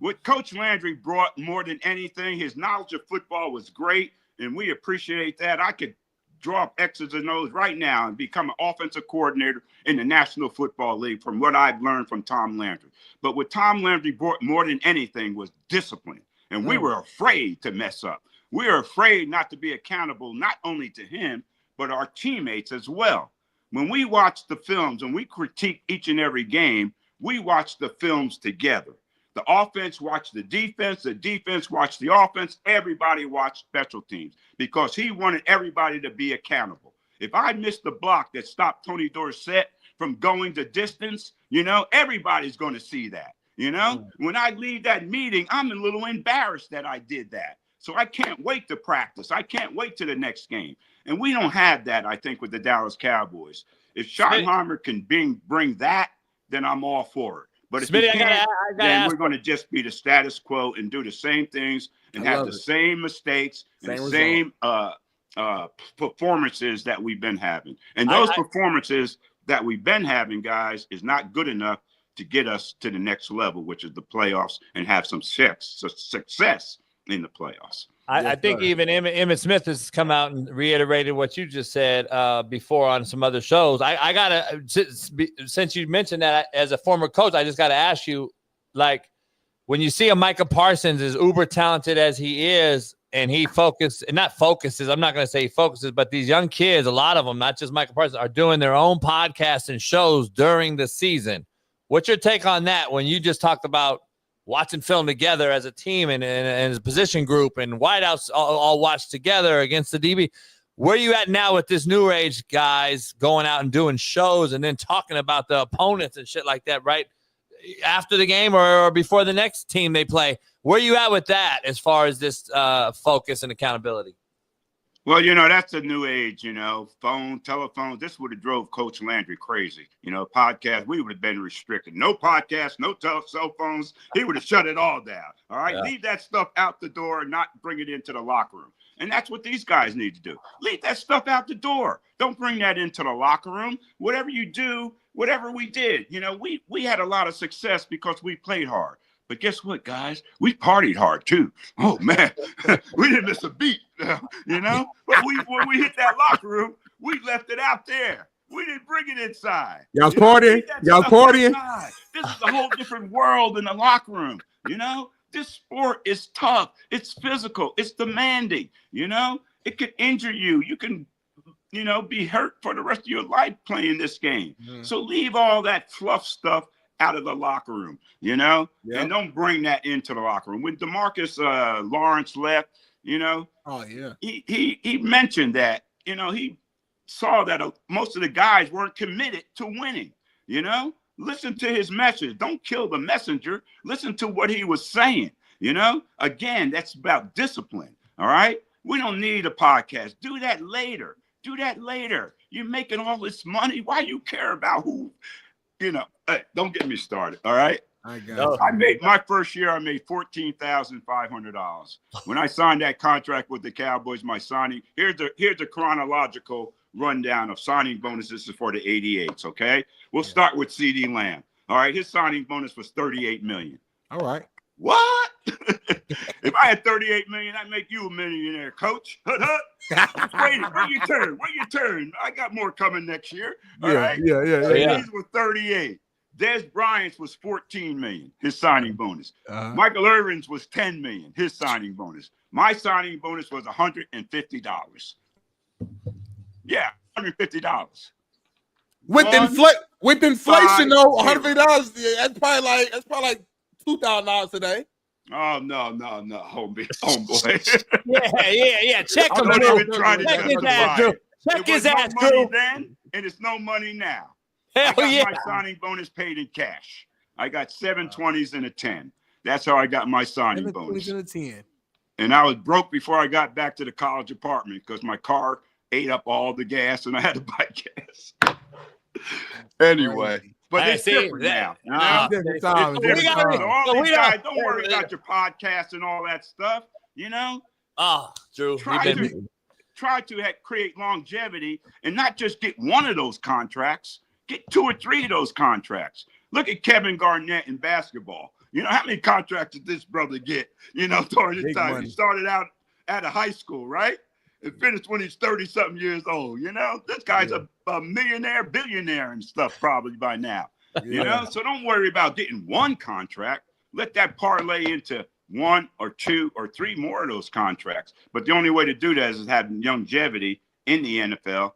What Coach Landry brought more than anything, his knowledge of football was great, and we appreciate that. I could draw up X's and O's right now and become an offensive coordinator in the National Football League from what I've learned from Tom Landry. But what Tom Landry brought more than anything was discipline, and we were afraid to mess up. We were afraid not to be accountable, not only to him, but our teammates as well. When we watch the films and we critique each and every game, we watch the films together. The offense watched the defense watched the offense, everybody watched special teams because he wanted everybody to be accountable. If I missed the block that stopped Tony Dorsett from going the distance, everybody's going to see that. When I leave that meeting, I'm a little embarrassed that I did that. So I can't wait to practice. I can't wait to the next game. And we don't have that, I think, with the Dallas Cowboys. If Schottenheimer can bring that, then I'm all for it. But if Smitty, he can't, then we're going to just be the status quo and do the same things and have the same mistakes and the same performances that we've been having. And those performances that we've been having, guys, is not good enough to get us to the next level, which is the playoffs, and have some success in the playoffs. I think even Emmitt Smith has come out and reiterated what you just said before on some other shows. I gotta, since you mentioned that as a former coach, I just gotta ask you, like, when you see a Micah Parsons as uber talented as he is, and he I'm not gonna say he focuses, but these young kids, a lot of them, not just Micah Parsons, are doing their own podcasts and shows during the season. What's your take on that? When you just talked about watching film together as a team and as a position group and wideouts all watch together against the DB. Where are you at now with this new age guys going out and doing shows and then talking about the opponents and shit like that right after the game or before the next team they play? Where are you at with that as far as this focus and accountability? Well, that's the new age, telephones. This would have drove Coach Landry crazy. Podcast, we would have been restricted. No podcasts, no cell phones. He would have shut it all down. All right. Yeah. Leave that stuff out the door and not bring it into the locker room. And that's what these guys need to do. Leave that stuff out the door. Don't bring that into the locker room. Whatever you do, whatever we did, we had a lot of success because we played hard. But guess what, guys? We partied hard, too. Oh, man. We didn't miss a beat, But when we hit that locker room, we left it out there. We didn't bring it inside. Y'all You know, partying? leave that Y'all stuff partying? outside. This is a whole different world in the locker room. You know, this sport is tough. It's physical. It's demanding. You know, it could injure you. You can, you know, be hurt for the rest of your life playing this game. So leave all that fluff stuff out of the locker room, you know, and don't bring that into the locker room. When DeMarcus Lawrence left, you know, he mentioned that, you know, he saw that most of the guys weren't committed to winning, you know. Listen to his message. Don't kill the messenger. Listen to what he was saying, you know. Again, that's about discipline, all right? We don't need a podcast. Do that later. Do that later. You're making all this money. Why you care about who, you know? Don't get me started, all right? I made my first year, I made $14,500. When I signed that contract with the Cowboys, my signing, here's the chronological rundown of signing bonuses for the 88s, okay? We'll start with CD Lamb. All right, his signing bonus was $38 million. All right. What? If I had $38 million, I'd make you a millionaire, coach. I'm waiting. Where your turn? Where your turn? I got more coming next year. All right. These were 38. Des Bryant's was $14 million, his signing bonus. Michael Irvin's was $10 million, his signing bonus. My signing bonus was $150. Yeah, $150. With inflation though, $150. That's probably like $2,000 today. Oh no, homeboy. Yeah. Check him, I'm Drew. not even trying to Check his ass, Drew. Check his ass, Drew. Drew. Then, and it's no money now. Hell I got yeah. my signing bonus paid in cash. I got 7 20s and a 10. That's how I got my signing bonus. 20s and a 10. And I was broke before I got back to the college apartment because my car ate up all the gas and I had to buy gas. Anyway, but it's different now. You know? Different time. So all these guys, don't worry about your podcast and all that stuff. You know? Drew, Try to create longevity and not just get one of those contracts. Get 2 or 3 of those contracts. Look at Kevin Garnett in basketball. You know, how many contracts did this brother get, you know, during this time? He started out out of high school, right? And finished when he's 30-something years old. You know, this guy's a millionaire, billionaire and stuff probably by now. You know, so don't worry about getting one contract. Let that parlay into 1 or 2 or 3 more of those contracts. But the only way to do that is have longevity in the NFL,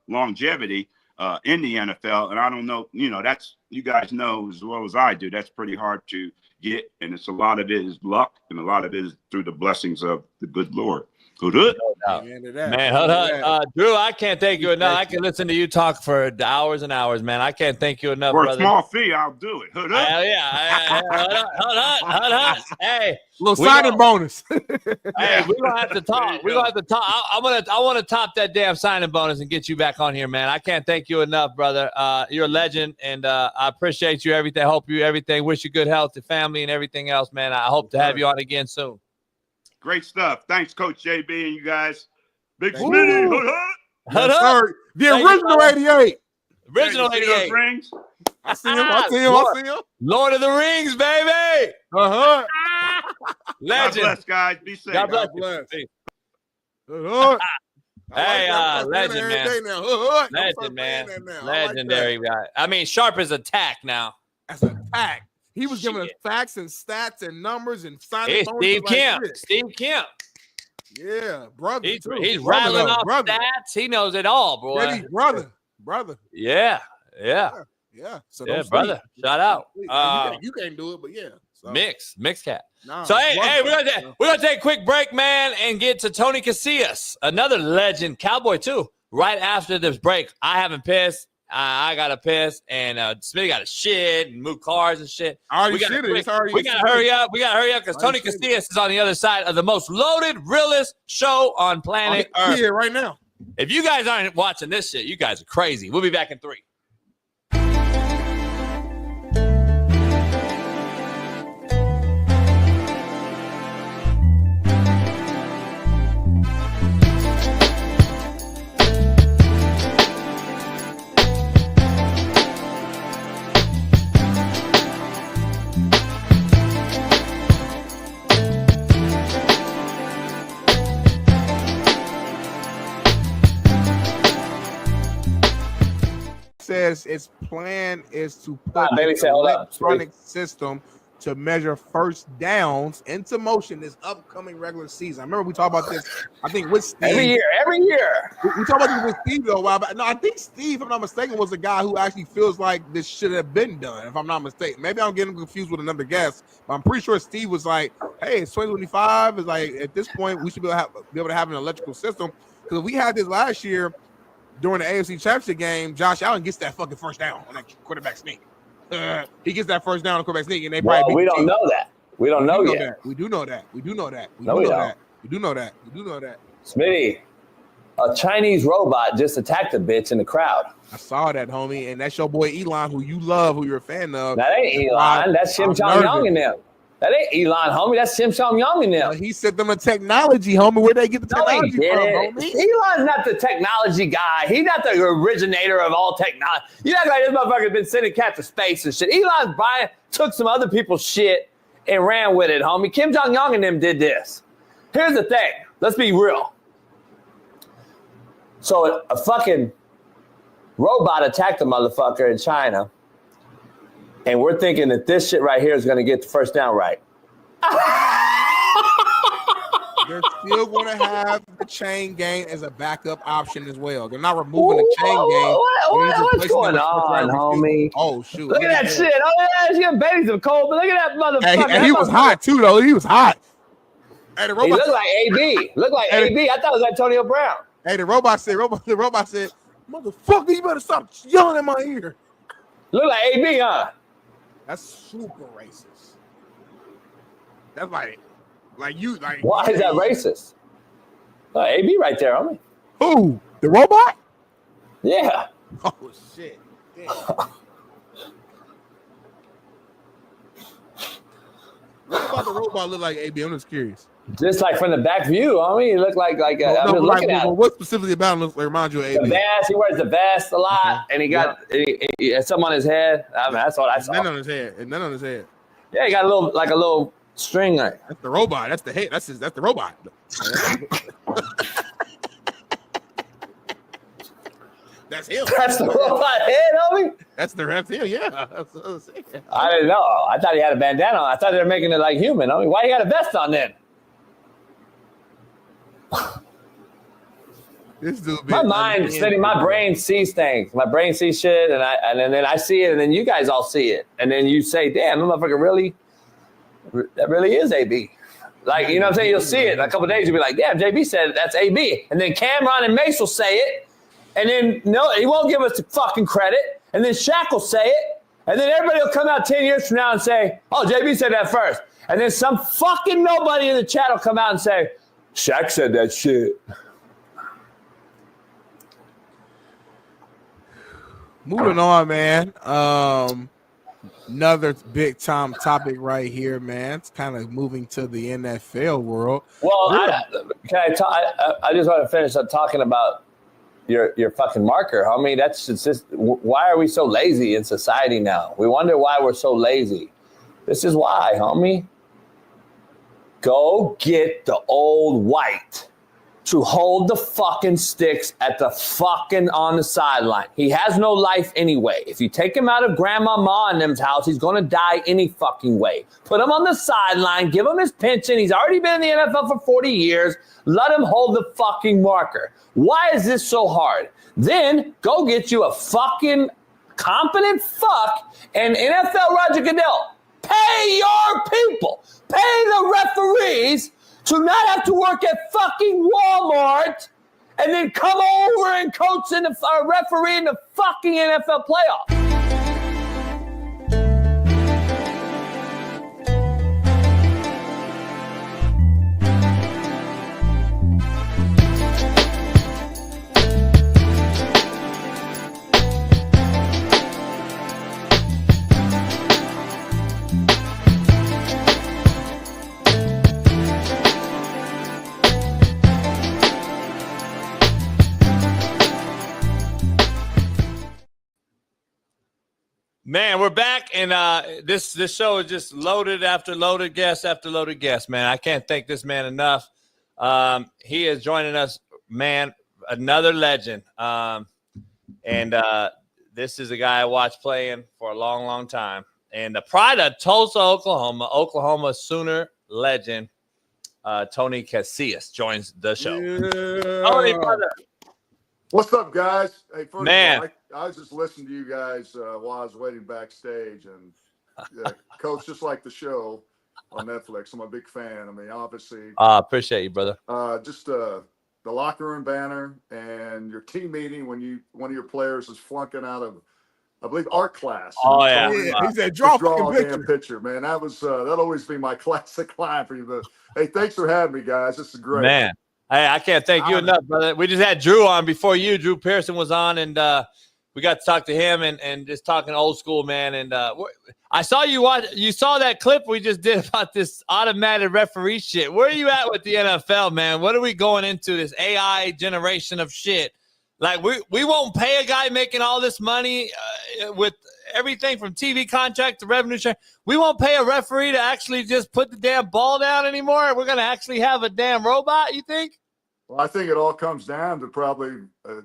in the NFL. And I don't know, you know, that's, you guys know as well as I do, that's pretty hard to get. And it's a lot of it is luck and a lot of it is through the blessings of the good Lord. Good. Man, hold on. Drew, I can't thank you enough. I can listen to you talk for hours and hours, man. I can't thank you enough, For brother. a small fee, I'll do it. Hold up. Hell yeah. Hold on. Hey. Little signing bonus. Hey, we're gonna have to talk. We're gonna have to talk. I want to top that damn signing bonus and get you back on here, man. I can't thank you enough, brother. You're a legend, and I appreciate you. Everything. Hope you everything. Wish you good health, to family, and everything else, man. I hope to have you on again soon. Great stuff. Thanks, Coach JB and you guys. Big Smitty. The original 88. Original 88. Rings? I see him. Lord of the Rings, baby. Legend. God bless, guys. Be safe. God bless. Hey, legend, man. Legend, man. Legendary guy. I mean, sharp as a tack now. That's a tack. He was giving us facts and stats and numbers and signing. Hey, Steve Kemp. Steve Kemp. Yeah, brother. He's rattling off stats. He knows it all, boy. Yeah, brother. Yeah. So yeah, brother. Shout out. You can't do it, but yeah. So. Mix cat. So hey, we're gonna take a quick break, man, and get to Tony Casillas, another legend, Cowboy too. Right after this break, I haven't pissed. I got to piss, and Smitty got to shit and move cars and shit. We got to hurry up. We got to hurry up because Tony Casillas is on the other side of the most loaded, realest show on planet Earth. Here right now. If you guys aren't watching this shit, you guys are crazy. We'll be back in 3. says its plan is to put Bailey an said, hold up, electronic system to measure first downs into motion this upcoming regular season. I remember we talked about this, I think, with Steve. Every year. We talked about this with Steve though a while back. No, I think Steve, if I'm not mistaken, was the guy who actually feels like this should have been done, if I'm not mistaken. Maybe I'm getting confused with another guest, but I'm pretty sure Steve was like, hey, it's 2025. It's like, at this point, we should be able to have an electrical system. Because we had this last year during the AFC Championship game. Josh Allen gets that fucking first down on that quarterback sneak. He gets that first down on the quarterback sneak, and they probably we don't know that. We don't know yet. We do know that. We do know that. We No, do we know don't. that. We do know that. We do know that. Smitty, a Chinese robot just attacked a bitch in the crowd. I saw that, homie, and that's your boy Elon, who you love, who you're a fan of. That ain't Elon. That's Shim Chong Young and them. That ain't Elon, homie. That's Shim Chong Young and them. He sent them a technology, homie. Where'd they get the technology from, homie? Elon's not the technology guy. He's not the originator of all technology. You act like this motherfucker's been sending cats to space and shit. Elon's took some other people's shit and ran with it, homie. Kim Jong-un and them did this. Here's the thing. Let's be real. So a fucking robot attacked a motherfucker in China, and we're thinking that this shit right here is going to get the first down right. They're still going to have the chain game as a backup option as well. They're not removing the chain game. What's going on, homie? Oh, shoot. Look at that shit. Oh, yeah, she got babies of cold, but look at that motherfucker. And he was hot, too, though. He was hot. Hey, the robot he looked like AB. Looked like AB. I thought it was Antonio Brown. Hey, the robot said, motherfucker, you better stop yelling in my ear. Look like AB, huh? That's super racist. That's like you, like. Why is that racist? AB right there, homie. Who? The robot? Yeah. Oh shit. Damn. What about the robot look like AB? I'm just curious. Just like from the back view, homie. He looked like I'm just looking at him. What specifically about him looks like reminds you of AB? The vest. He wears the vest a lot, and he got he had something on his head. I mean, that's what I saw. None on his head. Yeah, he got a little string there. That's the robot. That's the head. That's the robot. That's him. That's the robot head, homie. That's him. Yeah. I didn't know. I thought he had a bandana on. I thought they were making it like human. Homie, why you got a vest on then? This dude. My mind, Smitty, my brain sees things. My brain sees shit, and then I see it, and then you guys all see it, and then you say, "Damn, that motherfucker really, that really is AB." Like, you know what I'm saying? You'll see it in a couple of days. You'll be like, "Damn, JB said that's AB," and then Cameron and Mace will say it, and then no, he won't give us the fucking credit, and then Shaq will say it, and then everybody will come out 10 years from now and say, "Oh, JB said that first," and then some fucking nobody in the chat will come out and say, "Shaq said that shit." Moving on, man. Another big time topic right here, man. It's kind of moving to the NFL world. Well, I just want to finish up talking about your fucking marker, homie. That's just why are we so lazy in society now? We wonder why we're so lazy. This is why, homie. Go get the old white to hold the fucking sticks at the fucking on the sideline. He has no life anyway. If you take him out of Grandma Ma and them's house, he's going to die any fucking way. Put him on the sideline, give him his pension. He's already been in the NFL for 40 years. Let him hold the fucking marker. Why is this so hard? Then go get you a fucking competent fuck and NFL Roger Goodell. Pay your people. Pay the referees to not have to work at fucking Walmart and then come over and coach in the referee in the fucking NFL playoffs. Man, we're back, and this show is just loaded after loaded guest after loaded guest, man. I can't thank this man enough. He is joining us, man, another legend. And this is a guy I watched playing for a long, long time. And the pride of Tulsa, Oklahoma Sooner legend, Tony Casillas joins the show. Tony, brother. What's up, guys? Hey, first Man. of all, I was just listening to you guys while I was waiting backstage, and Coach, just like the show on Netflix, I'm a big fan. I mean, obviously, Appreciate you, brother. Just the locker room banner and your team meeting when one of your players is flunking out of, I believe, art class. Oh yeah, he said, "Draw a damn picture, man." That was that'll always be my classic line for you. But hey, thanks for having me, guys. This is great, man. I can't thank you enough, brother. We just had Drew on before you. Drew Pearson was on, and we got to talk to him and just talking old school, man. And I saw you saw that clip we just did about this automated referee shit. Where are you at with the NFL, man? What are we going into, this AI generation of shit? Like, we won't pay a guy making all this money with everything from TV contract to revenue share. We won't pay a referee to actually just put the damn ball down anymore. We're going to actually have a damn robot, you think? Well, I think it all comes down to probably,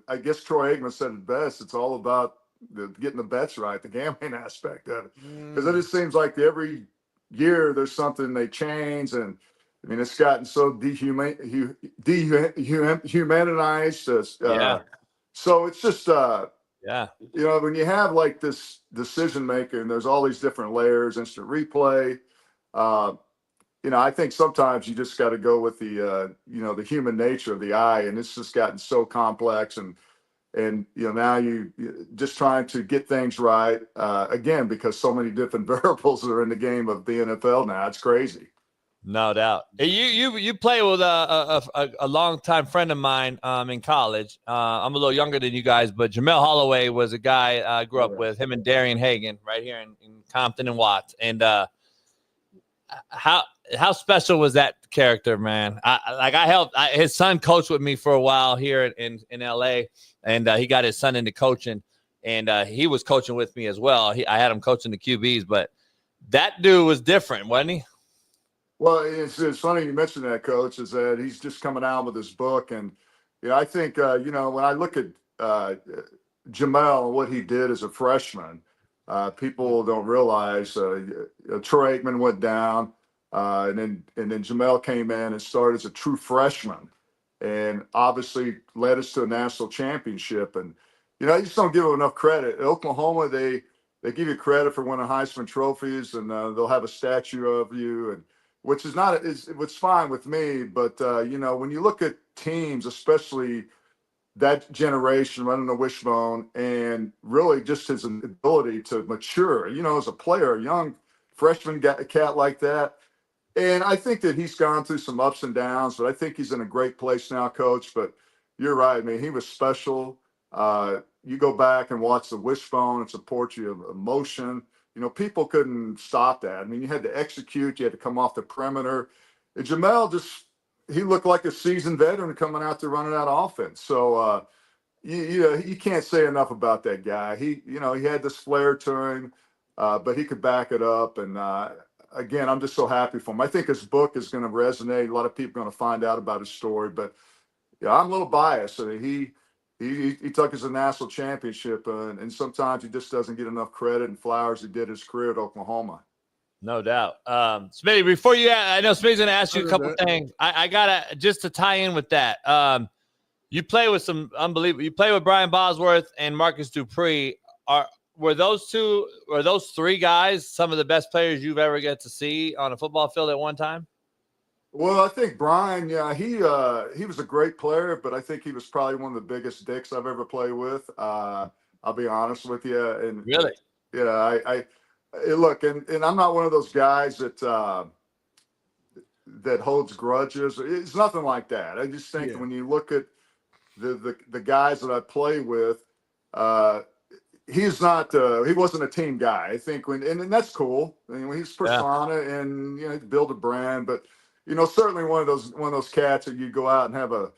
I guess Troy Aikman said it best. It's all about getting the bets right, the gambling aspect of it. Because it just seems like every year there's something they change. And I mean, it's gotten so dehumanized. So it's just, when you have like this decision maker and there's all these different layers, instant replay, I think sometimes you just got to go with the, the human nature of the eye, and it's just gotten so complex, and now you just trying to get things right again because so many different variables are in the game of the NFL now. It's crazy. No doubt. You play with a longtime friend of mine in college. I'm a little younger than you guys, but Jamel Holloway was a guy I grew up with, him and Darian Hagan right here in Compton and Watts. And how special was that character, man? I helped. His son coached with me for a while here in LA, and he got his son into coaching, and he was coaching with me as well. I had him coaching the QBs, but that dude was different, wasn't he? Well, it's funny you mentioned that, Coach, is that he's just coming out with his book. And, I think, when I look at Jamel and what he did as a freshman, people don't realize Troy Aikman went down, and then Jamel came in and started as a true freshman and obviously led us to a national championship. And, you just don't give him enough credit. At Oklahoma, they give you credit for winning Heisman trophies, and they'll have a statue of you, and which is not what's fine with me, but when you look at teams, especially that generation running the wishbone, and really just his ability to mature, as a player, a young freshman cat like that. And I think that he's gone through some ups and downs, but I think he's in a great place now, Coach. But you're right. I mean, he was special. You go back and watch the wishbone, it's a portrait of emotion. People couldn't stop that. I mean, you had to execute. You had to come off the perimeter. And Jamel he looked like a seasoned veteran coming out to running that offense. So, you can't say enough about that guy. He had this flair to him, but he could back it up. And, again, I'm just so happy for him. I think his book is going to resonate. A lot of people are going to find out about his story. But, I'm a little biased. I mean, He took us a national championship, and sometimes he just doesn't get enough credit and flowers he did his career at Oklahoma. No doubt. Smitty, before I know Smitty's going to ask you a couple things. I got to, just to tie in with that. You play with some unbelievable. You play with Brian Bosworth and Marcus Dupree. Were those three guys some of the best players you've ever got to see on a football field at one time? Well, I think Brian, he was a great player, but I think he was probably one of the biggest dicks I've ever played with. I'll be honest with you. And really, I look, and I'm not one of those guys that holds grudges. It's nothing like that. I just think when you look at the guys that I play with, he's not. He wasn't a team guy. I think and that's cool. I mean, he's persona and build a brand, but. Certainly one of those cats that you go out and have a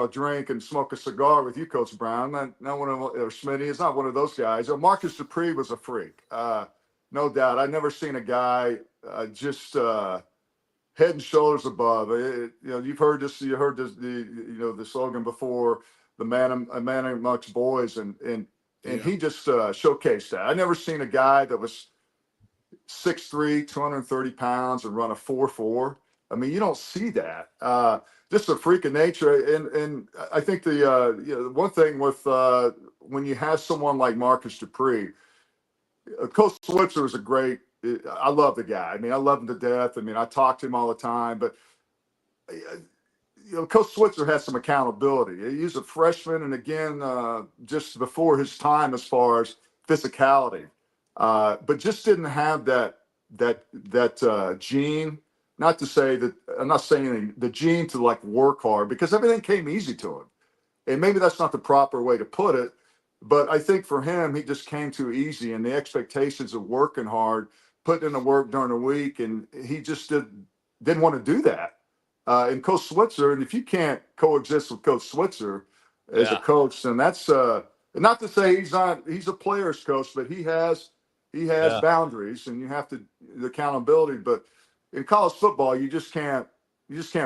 drink and smoke a cigar with you, Coach Brown. Not one of or Smitty is not one of those guys. Marcus Dupree was a freak, no doubt. I've never seen a guy just head and shoulders above. You've heard this. You heard this. The slogan before, the man amongst boys, and And he just showcased that. I never seen a guy that was 6'3", 230 pounds and run a 4.4. I mean, you don't see that. Just a freak of nature. And I think the one thing with when you have someone like Marcus Dupree, Coach Switzer is a great. I love the guy. I mean, I love him to death. I mean, I talk to him all the time. But Coach Switzer has some accountability. He's a freshman, and again, just before his time as far as physicality, but just didn't have that gene. Not to say that I'm not saying the gene to like work hard, because everything came easy to him, and maybe that's not the proper way to put it. But I think for him, he just came too easy, and the expectations of working hard, putting in the work during the week, and he just didn't want to do that. And Coach Switzer, and if you can't coexist with Coach Switzer as a coach, then that's not to say he's a player's coach, but he has boundaries, and you have to the accountability. But in college football, you just can't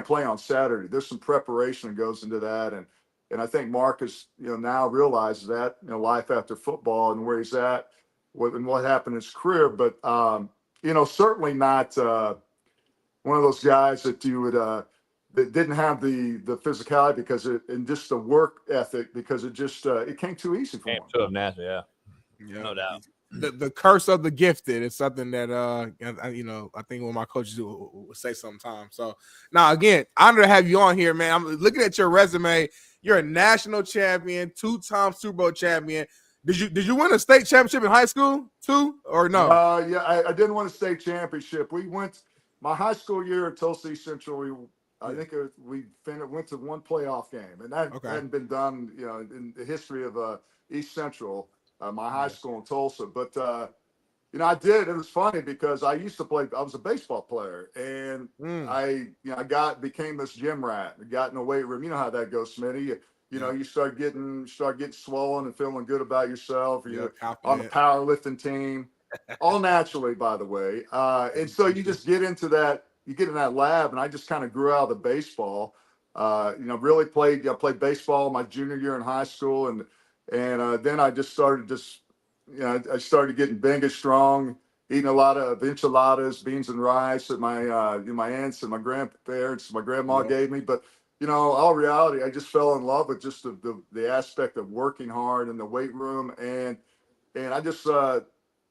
play on Saturday. There's some preparation that goes into that, and I think Marcus, now realizes that, life after football and where he's at, and what happened in his career. But certainly not one of those guys that you would that didn't have the physicality and just the work ethic, because it came too easy for him. To him naturally, no doubt. The curse of the gifted is something that I think one of my coaches would say sometimes. So now again, honor to have you on here, man. I'm looking at your resume. You're a national champion, 2-time Super Bowl champion. Did you win a state championship in high school too, or no? I didn't win a state championship. We went my high school year at Tulsa East Central. I think we went to one playoff game, and that hadn't been done, in the history of East Central, my high school in Tulsa. But I did. It was funny because I used to play. I was a baseball player, and I became this gym rat. I got in the weight room. You know how that goes, Smitty. You start getting swollen and feeling good about yourself. You're on the powerlifting team, all naturally, by the way. And so you just get into that. You get in that lab, and I just kind of grew out of the baseball. Really played. I played baseball my junior year in high school, and then I just started I started getting big and strong, eating a lot of enchiladas, beans and rice that my aunts and my grandparents, my grandma gave me. But all reality, I just fell in love with just the aspect of working hard in the weight room, and I just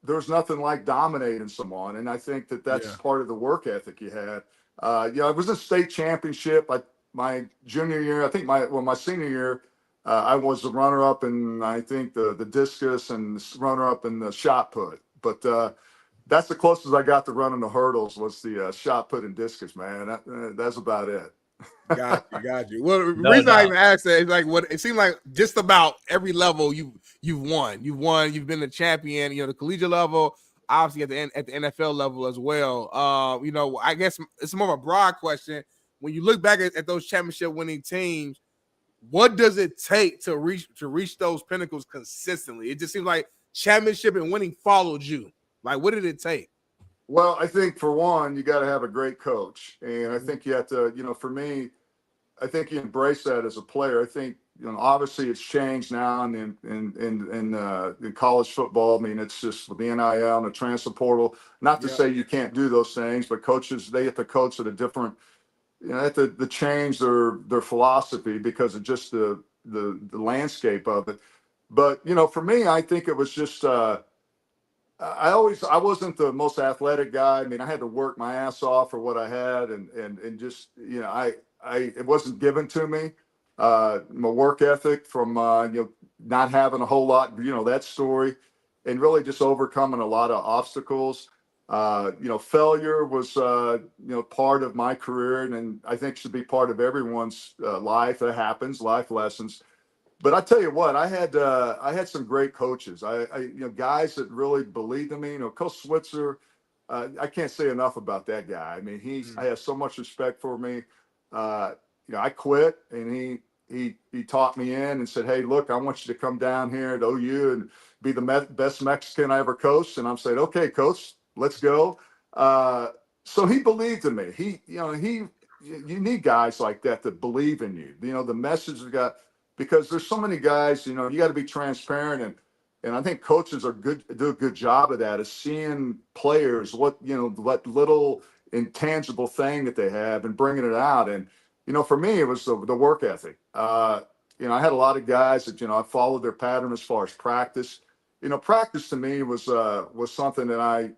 there was nothing like dominating someone, and I think that's part of the work ethic you had. I was a state championship. My junior year, I think my senior year, I was the runner-up in, I think, the discus and the runner-up in the shot put. But that's the closest I got to running the hurdles was the shot put and discus, man. That's about it. Got you. Well, the reason I even asked that is it seemed like just about every level you've won. You've been the champion. The collegiate level, obviously at the NFL level as well. I guess it's more of a broad question. When you look back at those championship winning teams, what does it take to reach those pinnacles consistently? It just seems like championship and winning followed you. Like, what did it take? Well, I think for one, you got to have a great coach, and I think you have to. For me, I think you embrace that as a player. I think obviously it's changed now in college football. I mean, it's just with the NIL and the transfer portal. Not to say you can't do those things, but coaches, they have to coach at a different. They have to change their philosophy because of just the landscape of it. But for me, I think it was just. I wasn't the most athletic guy. I mean, I had to work my ass off for what I had, and just it wasn't given to me. My work ethic from not having a whole lot, that story, and really just overcoming a lot of obstacles. Failure was part of my career, and I think should be part of everyone's life. That happens, life lessons. But I tell you what, I had some great coaches. Guys that really believed in me. Coach Switzer, I can't say enough about that guy. I mean, I have so much respect for me. I quit, and he taught me in and said, "Hey, look, I want you to come down here at OU and be the best Mexican I ever coached." And I'm saying, "Okay, coach, let's go." So he believed in me. You need guys like that believe in you. The message we got. Because there's so many guys, you got to be transparent, And I think coaches do a good job of that, is seeing players, what little intangible thing that they have and bringing it out. And, for me, it was the work ethic. I had a lot of guys that, I followed their pattern as far as practice. Practice to me was something that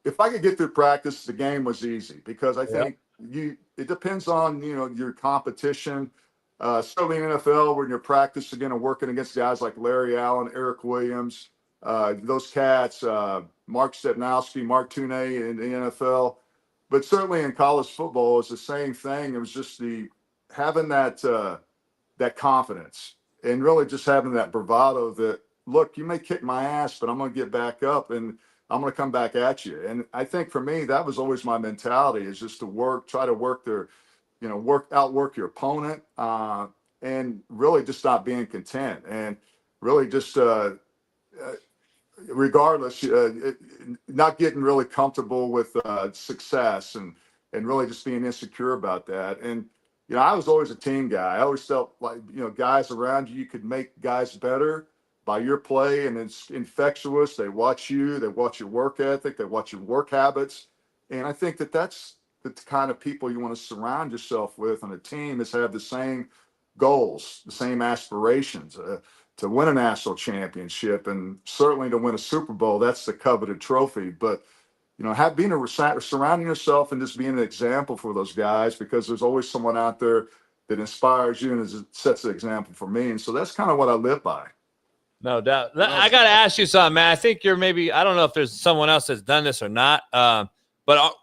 if I could get through practice, the game was easy, because I think it depends on, your competition. Certainly in NFL, when you're practicing again and working against guys like Larry Allen, Eric Williams, those cats, Mark Stepnowski, Mark Tunay in the NFL. But certainly in college football, it's the same thing. It was just having that confidence, and really just having that bravado that, look, you may kick my ass, but I'm going to get back up and I'm going to come back at you. And I think for me, that was always my mentality, is just to try to work outwork your opponent, and really just not being content, and really just regardless, not getting really comfortable with success, and really just being insecure about that. And I was always a team guy. I always felt like guys around you could make guys better by your play, and it's infectious. They watch you, they watch your work ethic, they watch your work habits, and I think that's the kind of people you want to surround yourself with on a team, is have the same goals, the same aspirations, to win a national championship, and certainly to win a Super Bowl. That's the coveted trophy. But surrounding yourself and just being an example for those guys, because there's always someone out there that inspires you and sets the example for me. And so that's kind of what I live by. No doubt. I got to ask you something, man. I think I don't know if there's someone else that's done this or not, but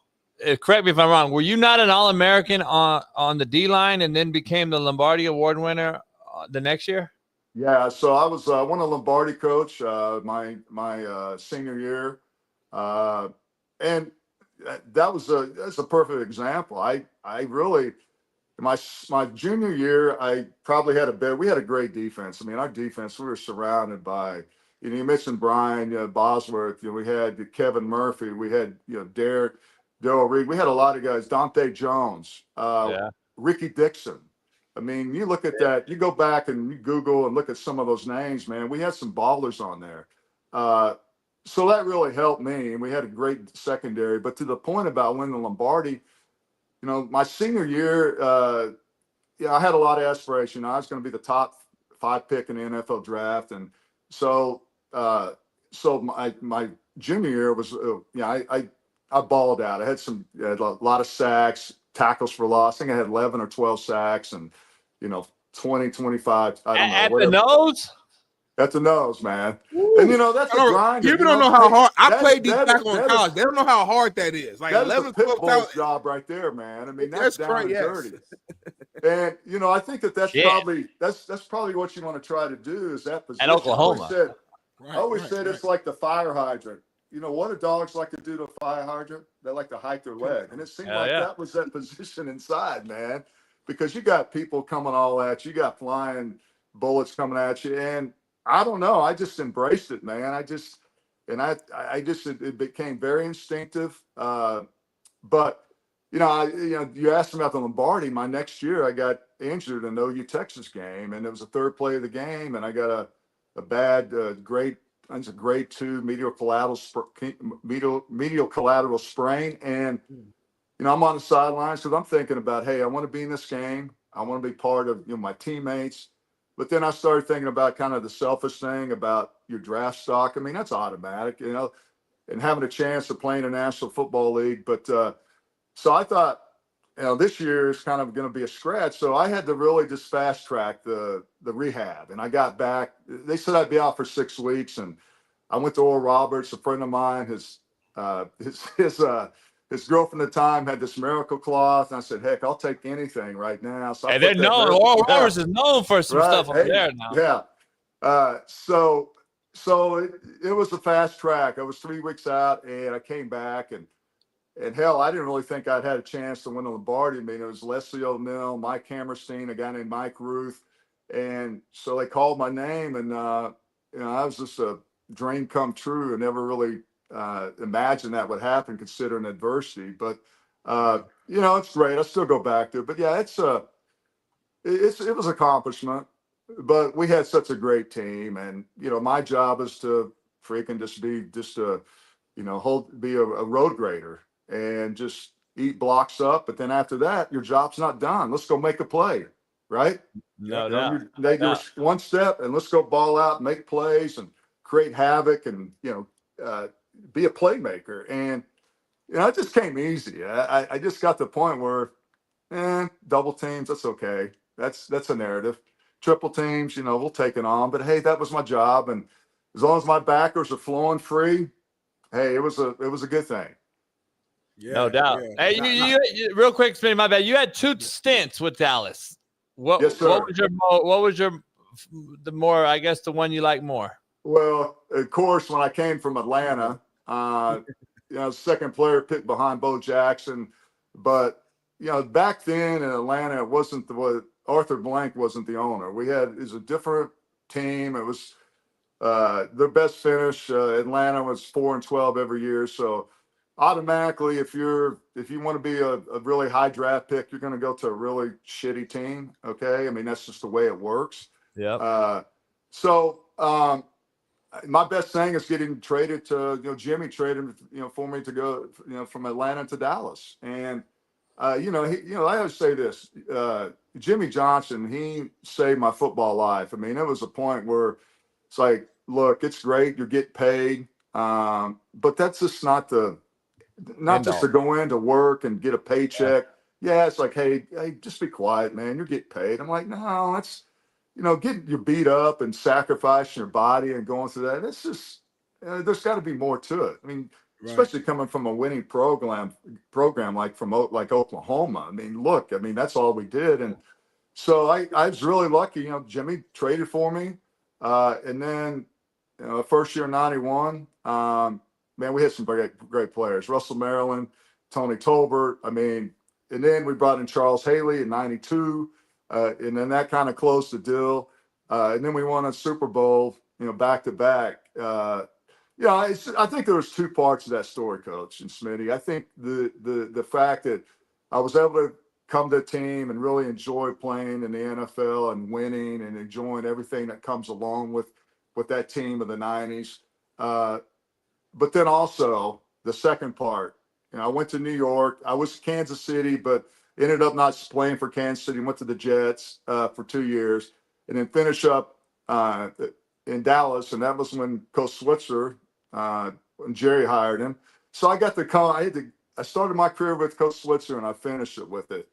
correct me if I'm wrong. Were you not an All-American on the D-line and then became the Lombardi Award winner the next year? Yeah, so I was won a Lombardi coach my senior year, and that's a perfect example. I really, my junior year, I probably we had a great defense. I mean, our defense, we were surrounded by, you mentioned Brian Bosworth, we had Kevin Murphy, we had Daryl Reed, we had a lot of guys, Dante Jones, Ricky Dixon. I mean, you look at that, you go back and you Google and look at some of those names, man. We had some ballers on there. So that really helped me, and we had a great secondary. But to the point about winning the Lombardi, my senior year, I had a lot of aspiration. I was going to be the top 5 pick in the NFL draft. And so my junior year was, I balled out. I had a lot of sacks, tackles for loss. I think I had 11 or 12 sacks, and 20, 25. I don't know. At the nose? At the nose, man. Ooh. And that's the grind. People don't know how hard I played deep tackle in college. They don't know how hard that is. Like 11, 12 job right there, man. I mean, that's down and dirty. And I think that's probably what you want to try to do, is that position. At Oklahoma. I always said it's like the fire hydrant. What do dogs like to do to a fire hydrant? They like to hike their leg. And it seemed that was that position inside, man, because you got people coming all at you. You got flying bullets coming at you. And I don't know. I just embraced it, man. It became very instinctive. But, you asked me about the Lombardi. My next year, I got injured in the OU Texas game, and it was the third play of the game. And I got a bad grade 2 medial collateral sprain. And, I'm on the sidelines because I'm thinking about, hey, I want to be in this game. I want to be part of my teammates. But then I started thinking about kind of the selfish thing about your draft stock. I mean, that's automatic, and having a chance of playing a National Football League. But so I thought, this year is kind of going to be a scratch. So I had to really just fast track the rehab. And I got back. They said I'd be out for 6 weeks. And I went to Oral Roberts, a friend of mine, his girlfriend at the time had this miracle cloth. And I said, heck, I'll take anything right now. So they're known. Oral Roberts is known for some stuff up there now. Yeah. So it was a fast track. I was 3 weeks out, and I came back, and hell, I didn't really think I'd had a chance to win the Lombardi. I mean, it was Leslie O'Neal, Mike Hammerstein, a guy named Mike Ruth. And so they called my name, and, I was just a dream come true. I never really imagined that would happen considering adversity. But, it's great. I still go back to it. But, yeah, it was an accomplishment. but we had such a great team, and my job is to freaking be a road grader and just eat blocks up. But then after that, your job's not done. Let's go make a play, right? No doubt. You're one step, and let's go ball out, make plays, and create havoc, and be a playmaker. And it just came easy. I just got to the point where, double teams, that's okay. That's a narrative. Triple teams, we'll take it on. But hey, that was my job, and as long as my backers are flowing free, hey, it was a good thing. Yeah, no doubt. Yeah. Hey, you real quick, Smitty, my bad. You had 2 stints with Dallas. Yes, sir. What was the more, I guess, the one you like more? Well, of course, when I came from Atlanta, second player picked behind Bo Jackson, but back then in Atlanta, it wasn't Arthur Blank wasn't the owner. It was a different team. It was their best finish. Atlanta was 4-12 every year, so automatically, if you want to be a really high draft pick, you're going to go to a really shitty team. Okay, I mean that's just the way it works. Yeah. My best thing is getting traded to Jimmy traded for me to go from Atlanta to Dallas, and I always say this, Jimmy Johnson, he saved my football life. I mean, it was a point where it's like, look, it's great, you're getting paid, but that's just not just to go into work and get a paycheck. Yeah, it's like, hey, just be quiet, man. You're getting paid. I'm like, no, that's, getting your beat up and sacrificing your body and going through that. It's just, there's got to be more to it. I mean, especially coming from a winning program like Oklahoma. I mean, look, that's all we did. And so I was really lucky. Jimmy traded for me. And then, first year, 91, man, we had some great players. Russell Maryland, Tony Tolbert. And then we brought in Charles Haley in 92. And then that kind of closed the deal. And then we won a Super Bowl, back to back. I think there was 2 parts of that story, Coach and Smitty. I think the fact that I was able to come to a team and really enjoy playing in the NFL and winning and enjoying everything that comes along with that team of the 90s. But then also the second part, I went to New York. I was Kansas City, but ended up not playing for Kansas City. Went to the Jets for 2 years, and then finish up in Dallas. And that was when Coach Switzer, when Jerry hired him. So I got to come. I started my career with Coach Switzer, and I finished it with it.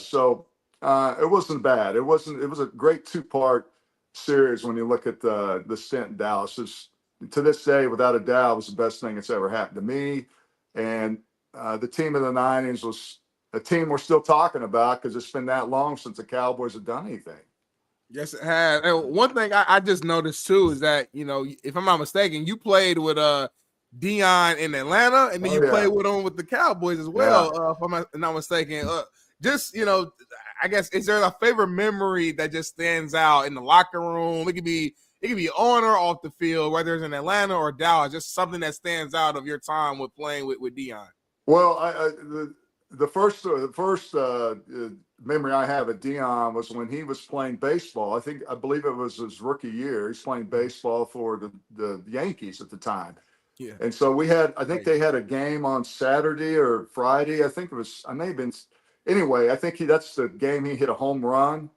So it wasn't bad. It was a great 2-part series when you look at the stint in Dallas. To this day, without a doubt, was the best thing that's ever happened to me. And the team of the 90s was a team we're still talking about because it's been that long since the Cowboys have done anything. Yes, it has. And one thing I just noticed too is that, if I'm not mistaken, you played with Dion in Atlanta, and then you played with him with the Cowboys as well. If I'm not mistaken. I guess, is there a favorite memory that just stands out in the locker room? It could be on or off the field, whether it's in Atlanta or Dallas, just something that stands out of your time with playing with Dion. Well, the first memory I have of Dion was when he was playing baseball. I believe it was his rookie year. He's playing baseball for the Yankees at the time. Yeah. And so I think they had a game on Saturday or Friday. I think I may have been, anyway, I think that's the game he hit a home run.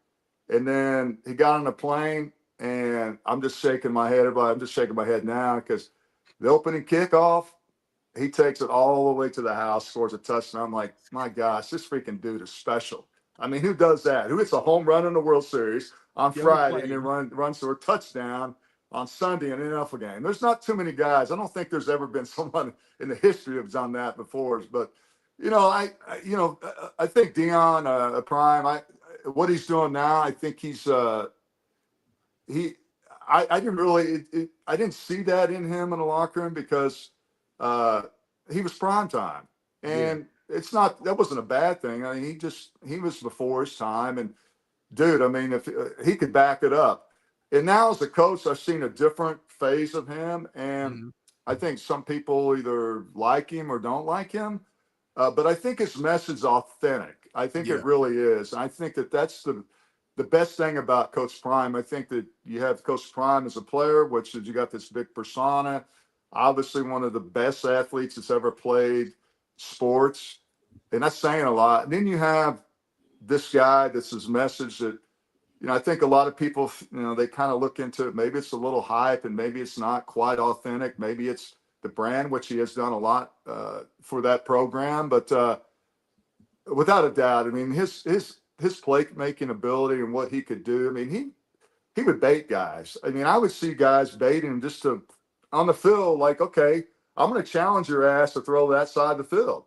And then he got on the plane, and I'm just shaking my head. I'm just shaking my head now because the opening kickoff, he takes it all the way to the house, scores a touchdown. I'm like, my gosh, this freaking dude is special. I mean, who does that? Who hits a home run in the World Series on Friday and then runs for a touchdown on Sunday in an NFL game? There's not too many guys. I don't think there's ever been someone in the history who's done that before. But I think Dion, prime. What he's doing now, I think he's I didn't see that in him in the locker room because he was prime time, and that wasn't a bad thing. I mean, he was before his time, and dude, I mean, if he could back it up. And now as a coach, I've seen a different phase of him, and I think some people either like him or don't like him, but I think his message is authentic. I think it really is. I think that's the the best thing about Coach Prime, I think that you have Coach Prime as a player, which is you got this big persona, obviously one of the best athletes that's ever played sports. And that's saying a lot. And then you have this guy that's his message that, I think a lot of people, they kind of look into it. Maybe it's a little hype and maybe it's not quite authentic. Maybe it's the brand, which he has done a lot for that program. But without a doubt, I mean, his play making ability and what he could do. I mean, he would bait guys. I mean, I would see guys baiting just on the field, like, okay, I'm going to challenge your ass to throw that side of the field.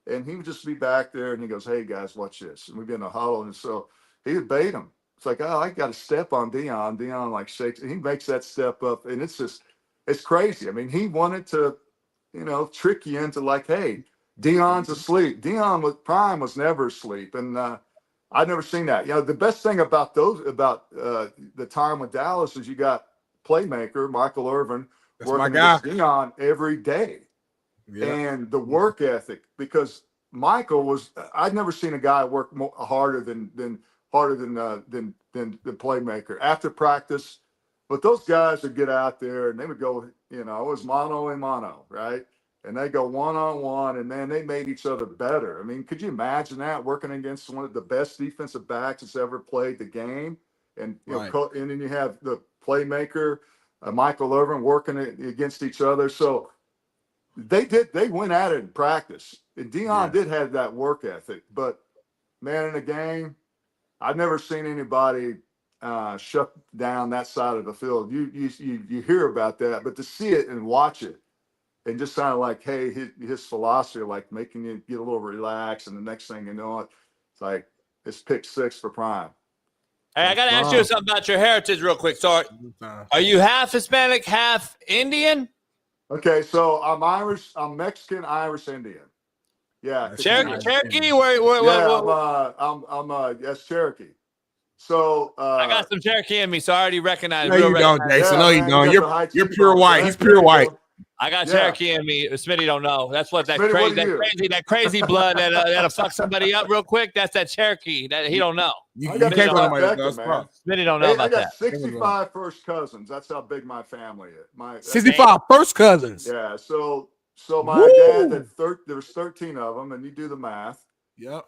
And he would just be back there and he goes, hey, guys, watch this. And we'd be in a huddle. And so he would bait him. It's like, oh, I got to step on Dion. Dion like shakes. And he makes that step up. And it's crazy. I mean, he wanted to, trick you into like, hey, Dion's asleep. Dion with Prime was never asleep. And I've never seen that. The best thing about the time with Dallas is you got playmaker, Michael Irvin, working against Dion every day. Yeah. And the work ethic, because Michael I'd never seen a guy work harder than the playmaker after practice. But those guys would get out there and they would go, it was mano a mano, right? And they go one-on-one, and man, they made each other better. I mean, could you imagine that, working against one of the best defensive backs that's ever played the game? And and then you have the playmaker, Michael Irvin, working against each other. So they went at it in practice. And Dion did have that work ethic. But, man, in a game, I've never seen anybody shut down that side of the field. You hear about that, but to see it and watch it, and just kind of like, hey, his philosophy, like making you get a little relaxed, and the next thing you know, it's like it's pick 6 for Prime. Hey, I got to ask you something about your heritage real quick. So, are you half Hispanic, half Indian? Okay, so I'm Irish. I'm Mexican, Irish, Indian. Yeah, Cherokee. Yes, Cherokee. So I got some Cherokee in me, so I already recognize. No, you don't, Jason. No, you don't. You're pure white. He's pure white. I got Cherokee in me. Smitty don't know. That's what that crazy blood that'll fuck somebody up real quick. That's that Cherokee that he don't know. You can't go to Smitty don't know about that. I got 65 first cousins. That's how big my family is. 65 first cousins. Yeah. So my dad there was 13 of them, and you do the math. Yep.